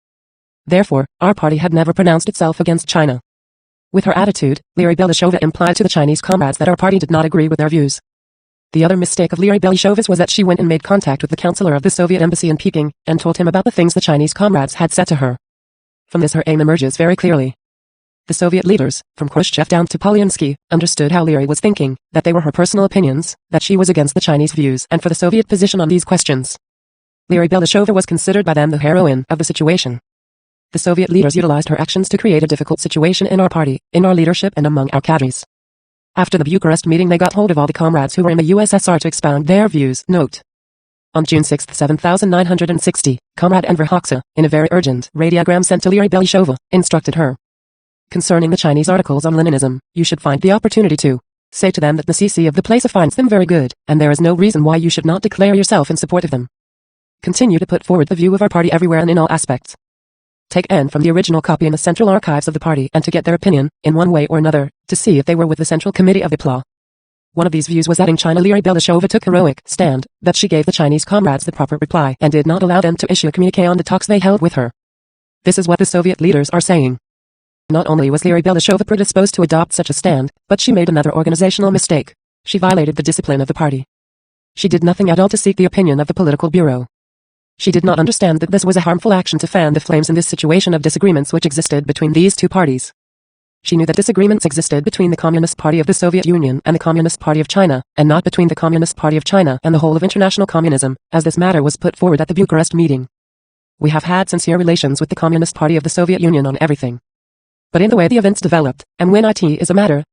A: Therefore, our party had never pronounced itself against China. With her attitude, Lyra Belashova implied to the Chinese comrades that our party did not agree with their views. The other mistake of Lyra Belashova's was that she went and made contact with the counselor of the Soviet embassy in Peking and told him about the things the Chinese comrades had said to her. From this her aim emerges very clearly. The Soviet leaders, from Khrushchev down to Polyansky, understood how Lyra was thinking, that they were her personal opinions, that she was against the Chinese views and for the Soviet position on these questions. Lyra Belashova was considered by them the heroine of the situation. The Soviet leaders utilized her actions to create a difficult situation in our party, in our leadership and among our cadres. After the Bucharest meeting they got hold of all the comrades who were in the USSR to expound their views. Note. On June 6, 7960, Comrade Enver Hoxha, in a very urgent radiogram sent to Lyra Belashova, instructed her. Concerning the Chinese articles on Leninism, you should find the opportunity to say to them that the CC of the place finds them very good, and there is no reason why you should not declare yourself in support of them. Continue to put forward the view of our party everywhere and in all aspects. Take N from the original copy in the central archives of the party and to get their opinion, in one way or another, to see if they were with the Central Committee of the PLA. One of these views was that in China Lyra Belashova took heroic stand, that she gave the Chinese comrades the proper reply and did not allow them to issue a communiqué on the talks they held with her. This is what the Soviet leaders are saying. Not only was Lyra Belashova predisposed to adopt such a stand, but she made another organizational mistake. She violated the discipline of the party. She did nothing at all to seek the opinion of the political bureau. She did not understand that this was a harmful action to fan the flames in this situation of disagreements which existed between these two parties. She knew that disagreements existed between the Communist Party of the Soviet Union and the Communist Party of China, and not between the Communist Party of China and the whole of international communism, as this matter was put forward at the Bucharest meeting. We have had sincere relations with the Communist Party of the Soviet Union on everything. But in the way the events developed, and when it is a matter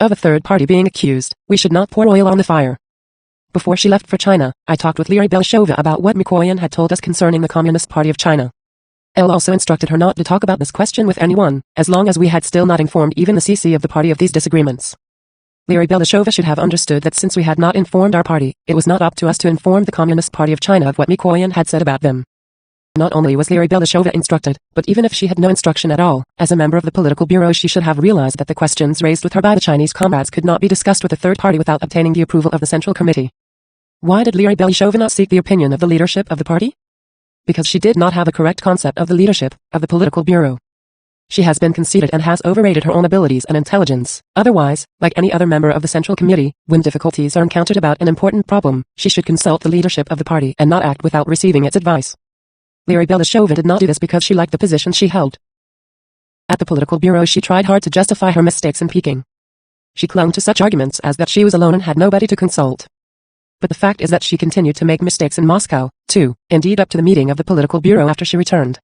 A: of a third party being accused, we should not pour oil on the fire. Before she left for China, I talked with Lyra Belashova about what Mikoyan had told us concerning the Communist Party of China. Elle also instructed her not to talk about this question with anyone, as long as we had still not informed even the CC of the party of these disagreements. Lyra Belashova should have understood that since we had not informed our party, it was not up to us to inform the Communist Party of China of what Mikoyan had said about them. Not only was Lyra Belashova instructed, but even if she had no instruction at all, as a member of the political bureau she should have realized that the questions raised with her by the Chinese comrades could not be discussed with a third party without obtaining the approval of the Central Committee. Why did Lyra Belashova not seek the opinion of the leadership of the party? Because she did not have a correct concept of the leadership of the political bureau. She has been conceited and has overrated her own abilities and intelligence. Otherwise, like any other member of the Central Committee, when difficulties are encountered about an important problem, she should consult the leadership of the party and not act without receiving its advice. Lyra Belashova did not do this because she liked the position she held. At the political bureau she tried hard to justify her mistakes in Peking. She clung to such arguments as that she was alone and had nobody to consult. But the fact is that she continued to make mistakes in Moscow, too, indeed up to the meeting of the political bureau after she returned.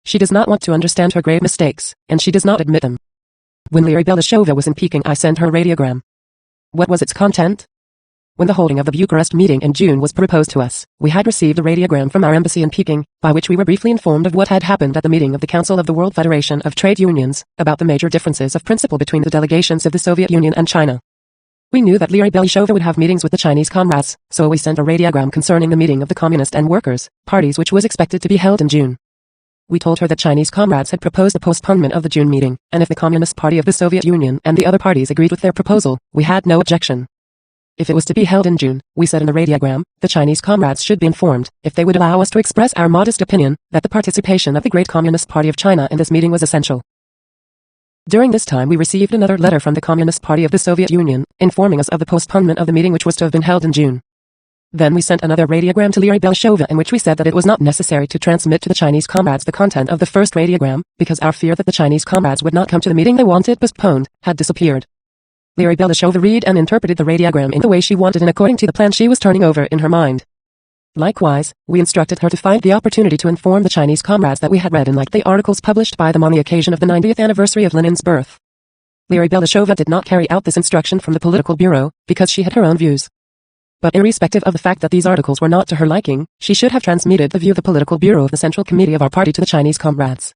A: She does not want to understand her grave mistakes, and she does not admit them. When Lyra Belashova was in Peking I sent her a radiogram. What was its content? When the holding of the Bucharest meeting in June was proposed to us, we had received a radiogram from our embassy in Peking, by which we were briefly informed of what had happened at the meeting of the Council of the World Federation of Trade Unions, about the major differences of principle between the delegations of the Soviet Union and China. We knew that Lyra Belashova would have meetings with the Chinese comrades, so we sent a radiogram concerning the meeting of the Communist and Workers' parties which was expected to be held in June. We told her that Chinese comrades had proposed a postponement of the June meeting, and if the Communist Party of the Soviet Union and the other parties agreed with their proposal, we had no objection. If it was to be held in June, we said in the radiogram, the Chinese comrades should be informed, if they would allow us to express our modest opinion, that the participation of the Great Communist Party of China in this meeting was essential. During this time we received another letter from the Communist Party of the Soviet Union, informing us of the postponement of the meeting which was to have been held in June. Then we sent another radiogram to Lyra Belshova in which we said that it was not necessary to transmit to the Chinese comrades the content of the first radiogram, because our fear that the Chinese comrades would not come to the meeting they wanted postponed, had disappeared. Lyra Belshova read and interpreted the radiogram in the way she wanted and according to the plan she was turning over in her mind. Likewise, we instructed her to find the opportunity to inform the Chinese comrades that we had read and liked the articles published by them on the occasion of the 90th anniversary of Lenin's birth. Lyra Belshova did not carry out this instruction from the political bureau, because she had her own views. But irrespective of the fact that these articles were not to her liking, she should have transmitted the view of the political bureau of the Central Committee of our party to the Chinese comrades.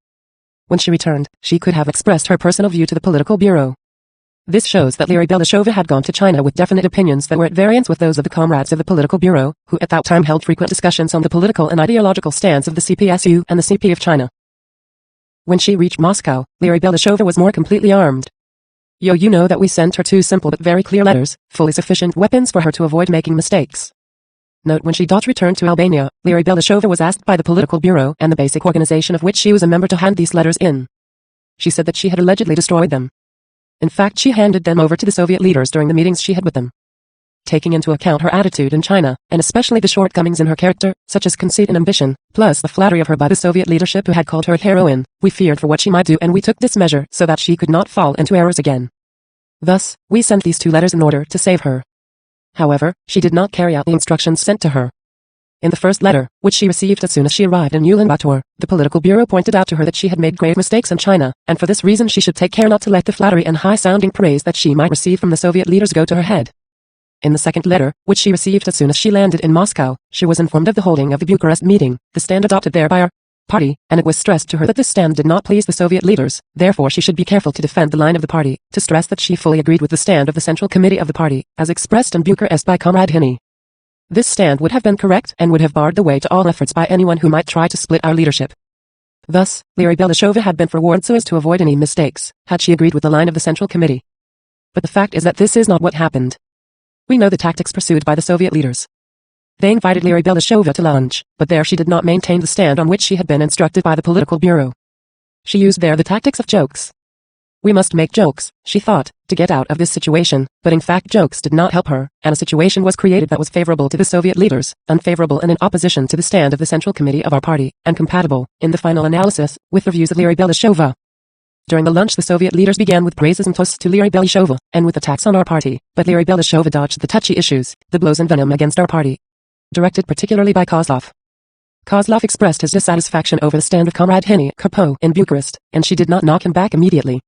A: When she returned, she could have expressed her personal view to the political bureau. This shows that Lyra Belshova had gone to China with definite opinions that were at variance with those of the comrades of the political bureau, who at that time held frequent discussions on the political and ideological stance of the CPSU and the CP of China. When she reached Moscow, Lyra Belshova was more completely armed. You know that we sent her 2 simple but very clear letters, fully sufficient weapons for her to avoid making mistakes. Note: when she returned to Albania, Lyra Belshova was asked by the political bureau and the basic organization of which she was a member to hand these letters in. She said that she had allegedly destroyed them. In fact, she handed them over to the Soviet leaders during the meetings she had with them. Taking into account her attitude in China, and especially the shortcomings in her character, such as conceit and ambition, plus the flattery of her by the Soviet leadership who had called her a heroine, we feared for what she might do and we took this measure so that she could not fall into errors again. Thus, we sent these 2 letters in order to save her. However, she did not carry out the instructions sent to her. In the first letter, which she received as soon as she arrived in Ulaanbaatar, the political bureau pointed out to her that she had made grave mistakes in China, and for this reason she should take care not to let the flattery and high-sounding praise that she might receive from the Soviet leaders go to her head. In the second letter, which she received as soon as she landed in Moscow, she was informed of the holding of the Bucharest meeting, the stand adopted there by our party, and it was stressed to her that this stand did not please the Soviet leaders, therefore she should be careful to defend the line of the party, to stress that she fully agreed with the stand of the Central Committee of the party, as expressed in Bucharest by Comrade Hini. This stand would have been correct and would have barred the way to all efforts by anyone who might try to split our leadership. Thus, Lyra Belshova had been forewarned so as to avoid any mistakes, had she agreed with the line of the Central Committee. But the fact is that this is not what happened. We know the tactics pursued by the Soviet leaders. They invited Lyra Belshova to lunch, but there she did not maintain the stand on which she had been instructed by the political bureau. She used there the tactics of jokes. We must make jokes, she thought, to get out of this situation, but in fact jokes did not help her, and a situation was created that was favorable to the Soviet leaders, unfavorable and in opposition to the stand of the Central Committee of our party, and compatible, in the final analysis, with the views of Lyra Belshova. During the lunch the Soviet leaders began with praises and toasts to Lyra Belshova, and with attacks on our party, but Lyra Belshova dodged the touchy issues, the blows and venom against our party. Directed particularly by Kozlov. Kozlov expressed his dissatisfaction over the stand of Comrade Hini in Bucharest, and she did not knock him back immediately.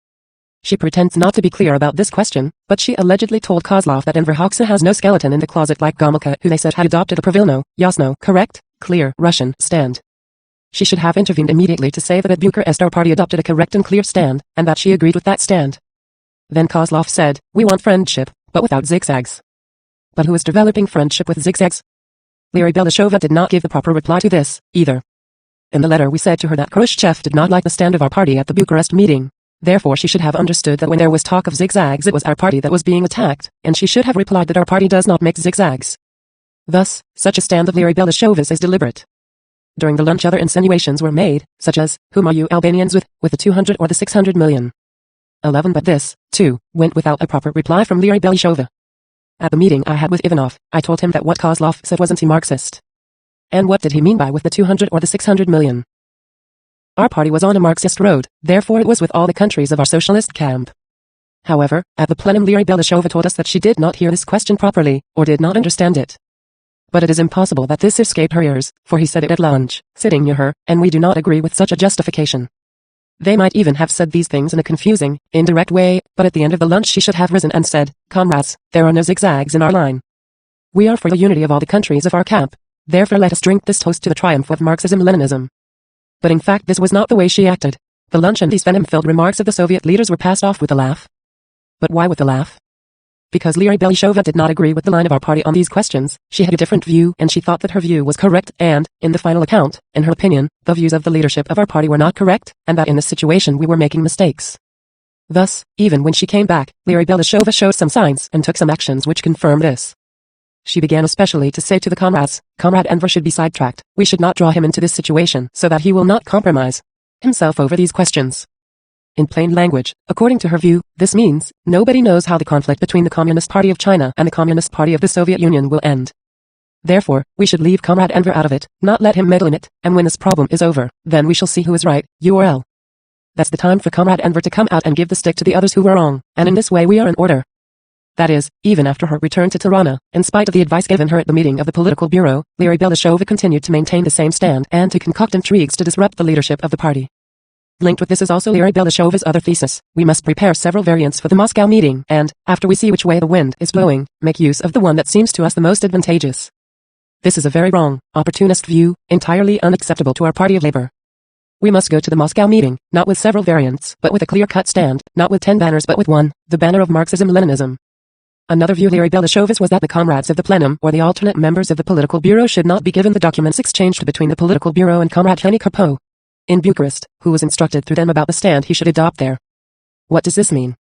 A: She pretends not to be clear about this question, but she allegedly told Kozlov that Enver Hoxha has no skeleton in the closet like Gomulka, who they said had adopted a Pravilno, Yasno, correct, clear, Russian, stand. She should have intervened immediately to say that at Bucharest our party adopted a correct and clear stand, and that she agreed with that stand. Then Kozlov said, we want friendship, but without zigzags. But who is developing friendship with zigzags? Lyra Belshova did not give the proper reply to this, either. In the letter we said to her that Khrushchev did not like the stand of our party at the Bucharest meeting. Therefore she should have understood that when there was talk of zigzags it was our party that was being attacked, and she should have replied that our party does not make zigzags. Thus, such a stand of Lyra Belshova's is deliberate. During the lunch other insinuations were made, such as, whom are you Albanians with the 200 or the 600 million? 11 But this, too, went without a proper reply from Lyra Belshova. At the meeting I had with Ivanov, I told him that what Kozlov said was anti-Marxist. And what did he mean by with the 200 or the 600 million? Our party was on a Marxist road, therefore it was with all the countries of our socialist camp. However, at the plenum Lyra Belshova told us that she did not hear this question properly, or did not understand it. But it is impossible that this escaped her ears, for he said it at lunch, sitting near her, and we do not agree with such a justification. They might even have said these things in a confusing, indirect way, but at the end of the lunch she should have risen and said, comrades, there are no zigzags in our line. We are for the unity of all the countries of our camp, therefore let us drink this toast to the triumph of Marxism-Leninism. But in fact this was not the way she acted. The lunch and these venom-filled remarks of the Soviet leaders were passed off with a laugh. But why with a laugh? Because Lyra Belousova did not agree with the line of our party on these questions, she had a different view and she thought that her view was correct and, in the final account, in her opinion, the views of the leadership of our party were not correct, and that in this situation we were making mistakes. Thus, even when she came back, Lyra Belousova showed some signs and took some actions which confirmed this. She began especially to say to the comrades, Comrade Enver should be sidetracked, we should not draw him into this situation so that he will not compromise himself over these questions. In plain language, according to her view, this means, nobody knows how the conflict between the Communist Party of China and the Communist Party of the Soviet Union will end. Therefore, we should leave Comrade Enver out of it, not let him meddle in it, and when this problem is over, then we shall see who is right, you or L. That's the time for Comrade Enver to come out and give the stick to the others who were wrong, and in this way we are in order. That is, even after her return to Tirana, in spite of the advice given her at the meeting of the political bureau, Lyra Belousova continued to maintain the same stand and to concoct intrigues to disrupt the leadership of the party. Linked with this is also Lyra Belousova's other thesis. We must prepare several variants for the Moscow meeting and, after we see which way the wind is blowing, make use of the one that seems to us the most advantageous. This is a very wrong, opportunist view, entirely unacceptable to our party of labor. We must go to the Moscow meeting, not with several variants, but with a clear-cut stand, not with 10 banners but with one, the banner of Marxism-Leninism. Another view Lyra Belousova's was that the comrades of the plenum or the alternate members of the political bureau should not be given the documents exchanged between the political bureau and Comrade Henny Karpo in Bucharest, who was instructed through them about the stand he should adopt there. What does this mean?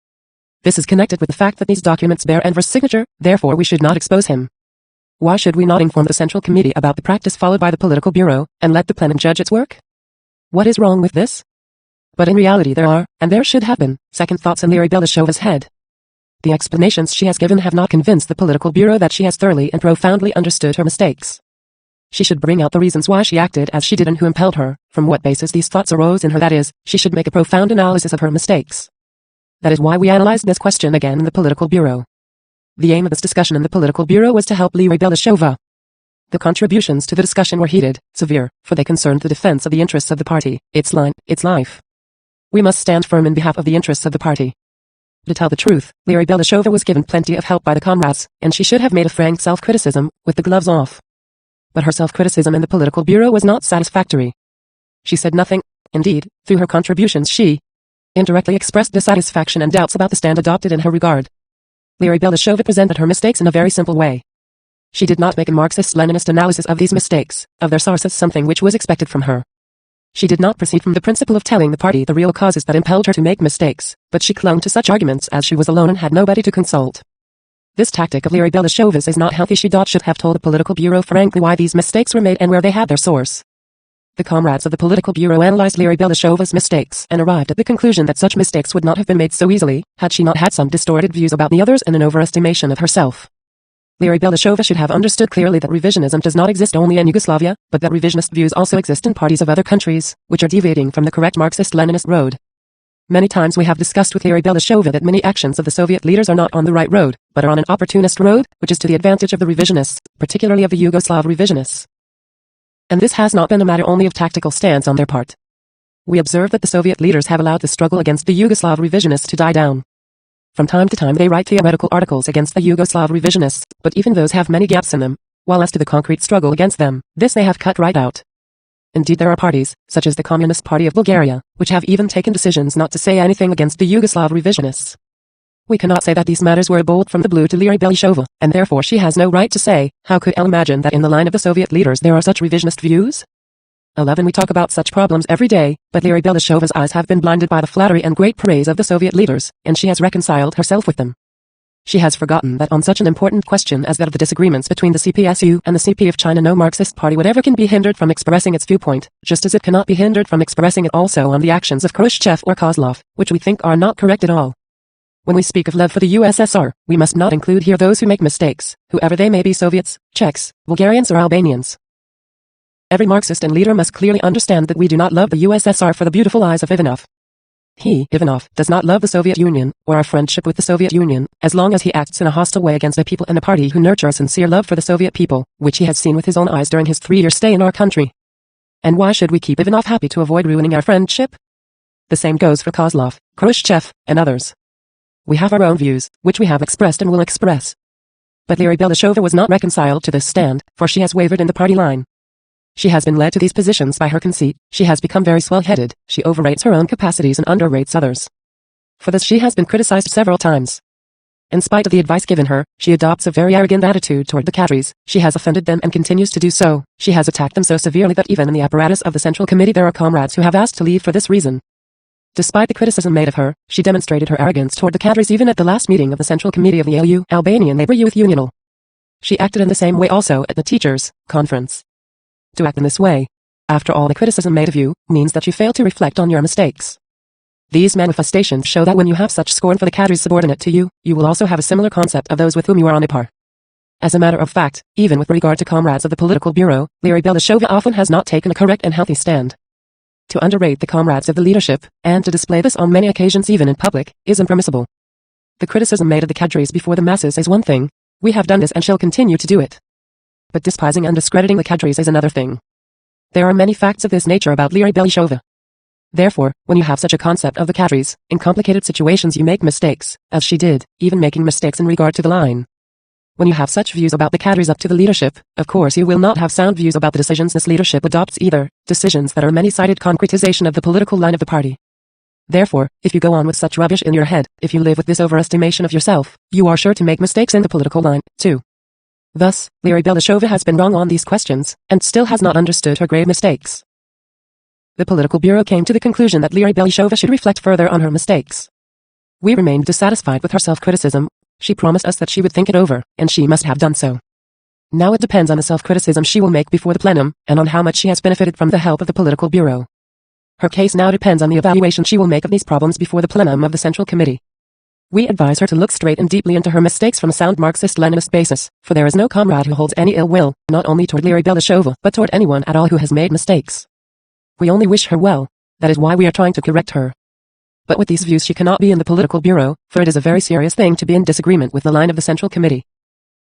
A: This is connected with the fact that these documents bear Enver's signature, therefore we should not expose him. Why should we not inform the Central Committee about the practice followed by the political bureau, and let the plenum judge its work? What is wrong with this? But in reality there are, and there should have been, second thoughts in Lyra Belousova's head. The explanations she has given have not convinced the political bureau that she has thoroughly and profoundly understood her mistakes. She should bring out the reasons why she acted as she did and who impelled her, from what basis these thoughts arose in her, that is, she should make a profound analysis of her mistakes. That is why we analyzed this question again in the political bureau. The aim of this discussion in the political bureau was to help Lyra Belousova. The contributions to the discussion were heated, severe, for they concerned the defense of the interests of the party, its line, its life. We must stand firm in behalf of the interests of the party. To tell the truth, Lyra Belousova was given plenty of help by the comrades, and she should have made a frank self-criticism, with the gloves off. But her self-criticism in the political bureau was not satisfactory. She said nothing. Indeed, through her contributions she indirectly expressed dissatisfaction and doubts about the stand adopted in her regard. Lyra Belousova presented her mistakes in a very simple way. She did not make a Marxist-Leninist analysis of these mistakes, of their sources, something which was expected from her. She did not proceed from the principle of telling the party the real causes that impelled her to make mistakes, but she clung to such arguments as she was alone and had nobody to consult. This tactic of Lyra Belousova's is not healthy. She should have told the political bureau frankly why these mistakes were made and where they had their source. The comrades of the political bureau analyzed Lyra Belousova's mistakes and arrived at the conclusion that such mistakes would not have been made so easily, had she not had some distorted views about the others and an overestimation of herself. Lyra Belousova should have understood clearly that revisionism does not exist only in Yugoslavia, but that revisionist views also exist in parties of other countries, which are deviating from the correct Marxist-Leninist road. Many times we have discussed with Lyra Belousova that many actions of the Soviet leaders are not on the right road, but are on an opportunist road, which is to the advantage of the revisionists, particularly of the Yugoslav revisionists. And this has not been a matter only of tactical stance on their part. We observe that the Soviet leaders have allowed the struggle against the Yugoslav revisionists to die down. From time to time they write theoretical articles against the Yugoslav revisionists, but even those have many gaps in them, while as to the concrete struggle against them, this they have cut right out. Indeed, there are parties, such as the Communist Party of Bulgaria, which have even taken decisions not to say anything against the Yugoslav revisionists. We cannot say that these matters were a bolt from the blue to Lyra Belousova, and therefore she has no right to say, how could L imagine that in the line of the Soviet leaders there are such revisionist views? 11. We talk about such problems every day, but Lyra Belousova's eyes have been blinded by the flattery and great praise of the Soviet leaders, and she has reconciled herself with them. She has forgotten that on such an important question as that of the disagreements between the CPSU and the CP of China, no Marxist party whatever can be hindered from expressing its viewpoint, just as it cannot be hindered from expressing it also on the actions of Khrushchev or Kozlov, which we think are not correct at all. When we speak of love for the USSR, we must not include here those who make mistakes, whoever they may be, Soviets, Czechs, Bulgarians or Albanians. Every Marxist and leader must clearly understand that we do not love the USSR for the beautiful eyes of Ivanov. He, Ivanov, does not love the Soviet Union, or our friendship with the Soviet Union, as long as he acts in a hostile way against a people and a party who nurture a sincere love for the Soviet people, which he has seen with his own eyes during his 3-year stay in our country. And why should we keep Ivanov happy to avoid ruining our friendship? The same goes for Kozlov, Khrushchev, and others. We have our own views, which we have expressed and will express. But Lyra Belousova was not reconciled to this stand, for she has wavered in the party line. She has been led to these positions by her conceit, she has become very swell-headed, she overrates her own capacities and underrates others. For this she has been criticized several times. In spite of the advice given her, she adopts a very arrogant attitude toward the cadres. She has offended them and continues to do so. She has attacked them so severely that even in the apparatus of the Central Committee there are comrades who have asked to leave for this reason. Despite the criticism made of her, she demonstrated her arrogance toward the cadres even at the last meeting of the Central Committee of the ALU, Albanian Labour Youth Union. She acted in the same way also at the teachers' conference. To act in this way, after all the criticism made of you, means that you fail to reflect on your mistakes. These manifestations show that when you have such scorn for the cadres subordinate to you, you will also have a similar concept of those with whom you are on a par. As a matter of fact, even with regard to comrades of the political bureau, Lyra Belousova often has not taken a correct and healthy stand. To underrate the comrades of the leadership, and to display this on many occasions even in public, is impermissible. The criticism made of the cadres before the masses is one thing. We have done this and shall continue to do it. But despising and discrediting the cadres is another thing. There are many facts of this nature about Lyra Belousova. Therefore, when you have such a concept of the cadres, in complicated situations you make mistakes, as she did, even making mistakes in regard to the line. When you have such views about the cadres up to the leadership, of course you will not have sound views about the decisions this leadership adopts either, decisions that are many-sided concretization of the political line of the party. Therefore, if you go on with such rubbish in your head, if you live with this overestimation of yourself, you are sure to make mistakes in the political line, too. Thus, Lyra Belousova has been wrong on these questions, and still has not understood her grave mistakes. The political bureau came to the conclusion that Lyra Belousova should reflect further on her mistakes. We remained dissatisfied with her self-criticism. She promised us that she would think it over, and she must have done so. Now it depends on the self-criticism she will make before the plenum, and on how much she has benefited from the help of the political bureau. Her case now depends on the evaluation she will make of these problems before the plenum of the Central Committee. We advise her to look straight and deeply into her mistakes from a sound Marxist-Leninist basis, for there is no comrade who holds any ill will, not only toward Lyra Belousova, but toward anyone at all who has made mistakes. We only wish her well, that is why we are trying to correct her. But with these views she cannot be in the political bureau, for it is a very serious thing to be in disagreement with the line of the Central Committee.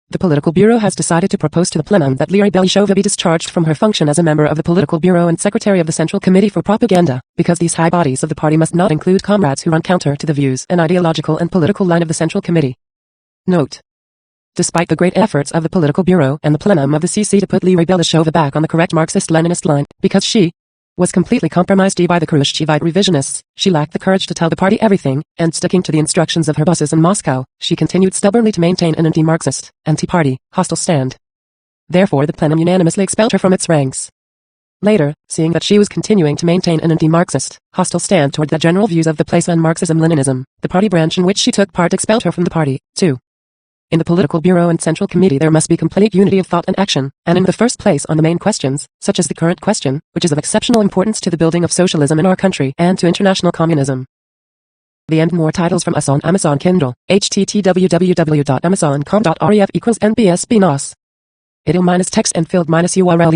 A: The political bureau has decided to propose to the plenum that Lyra Belousova be discharged from her function as a member of the political bureau and secretary of the Central Committee for Propaganda, because these high bodies of the party must not include comrades who run counter to the views and ideological and political line of the Central Committee. Note: despite the great efforts of the political bureau and the plenum of the CC to put Lyra Belousova back on the correct Marxist-Leninist line, because she was completely compromised by the Khrushchevite revisionists, she lacked the courage to tell the party everything, and sticking to the instructions of her bosses in Moscow, she continued stubbornly to maintain an anti-Marxist, anti-party, hostile stand. Therefore the plenum unanimously expelled her from its ranks. Later, seeing that she was continuing to maintain an anti-Marxist, hostile stand toward the general views of the place on Marxism-Leninism, the party branch in which she took part expelled her from the party, too. In the political bureau and Central Committee there must be complete unity of thought and action, and in the first place on the main questions, such as the current question, which is of exceptional importance to the building of socialism in our country and to international communism. The end. More titles from us on Amazon Kindle, http://www.amazon.com.ref=nbs-nos. Idle-text and filled-URL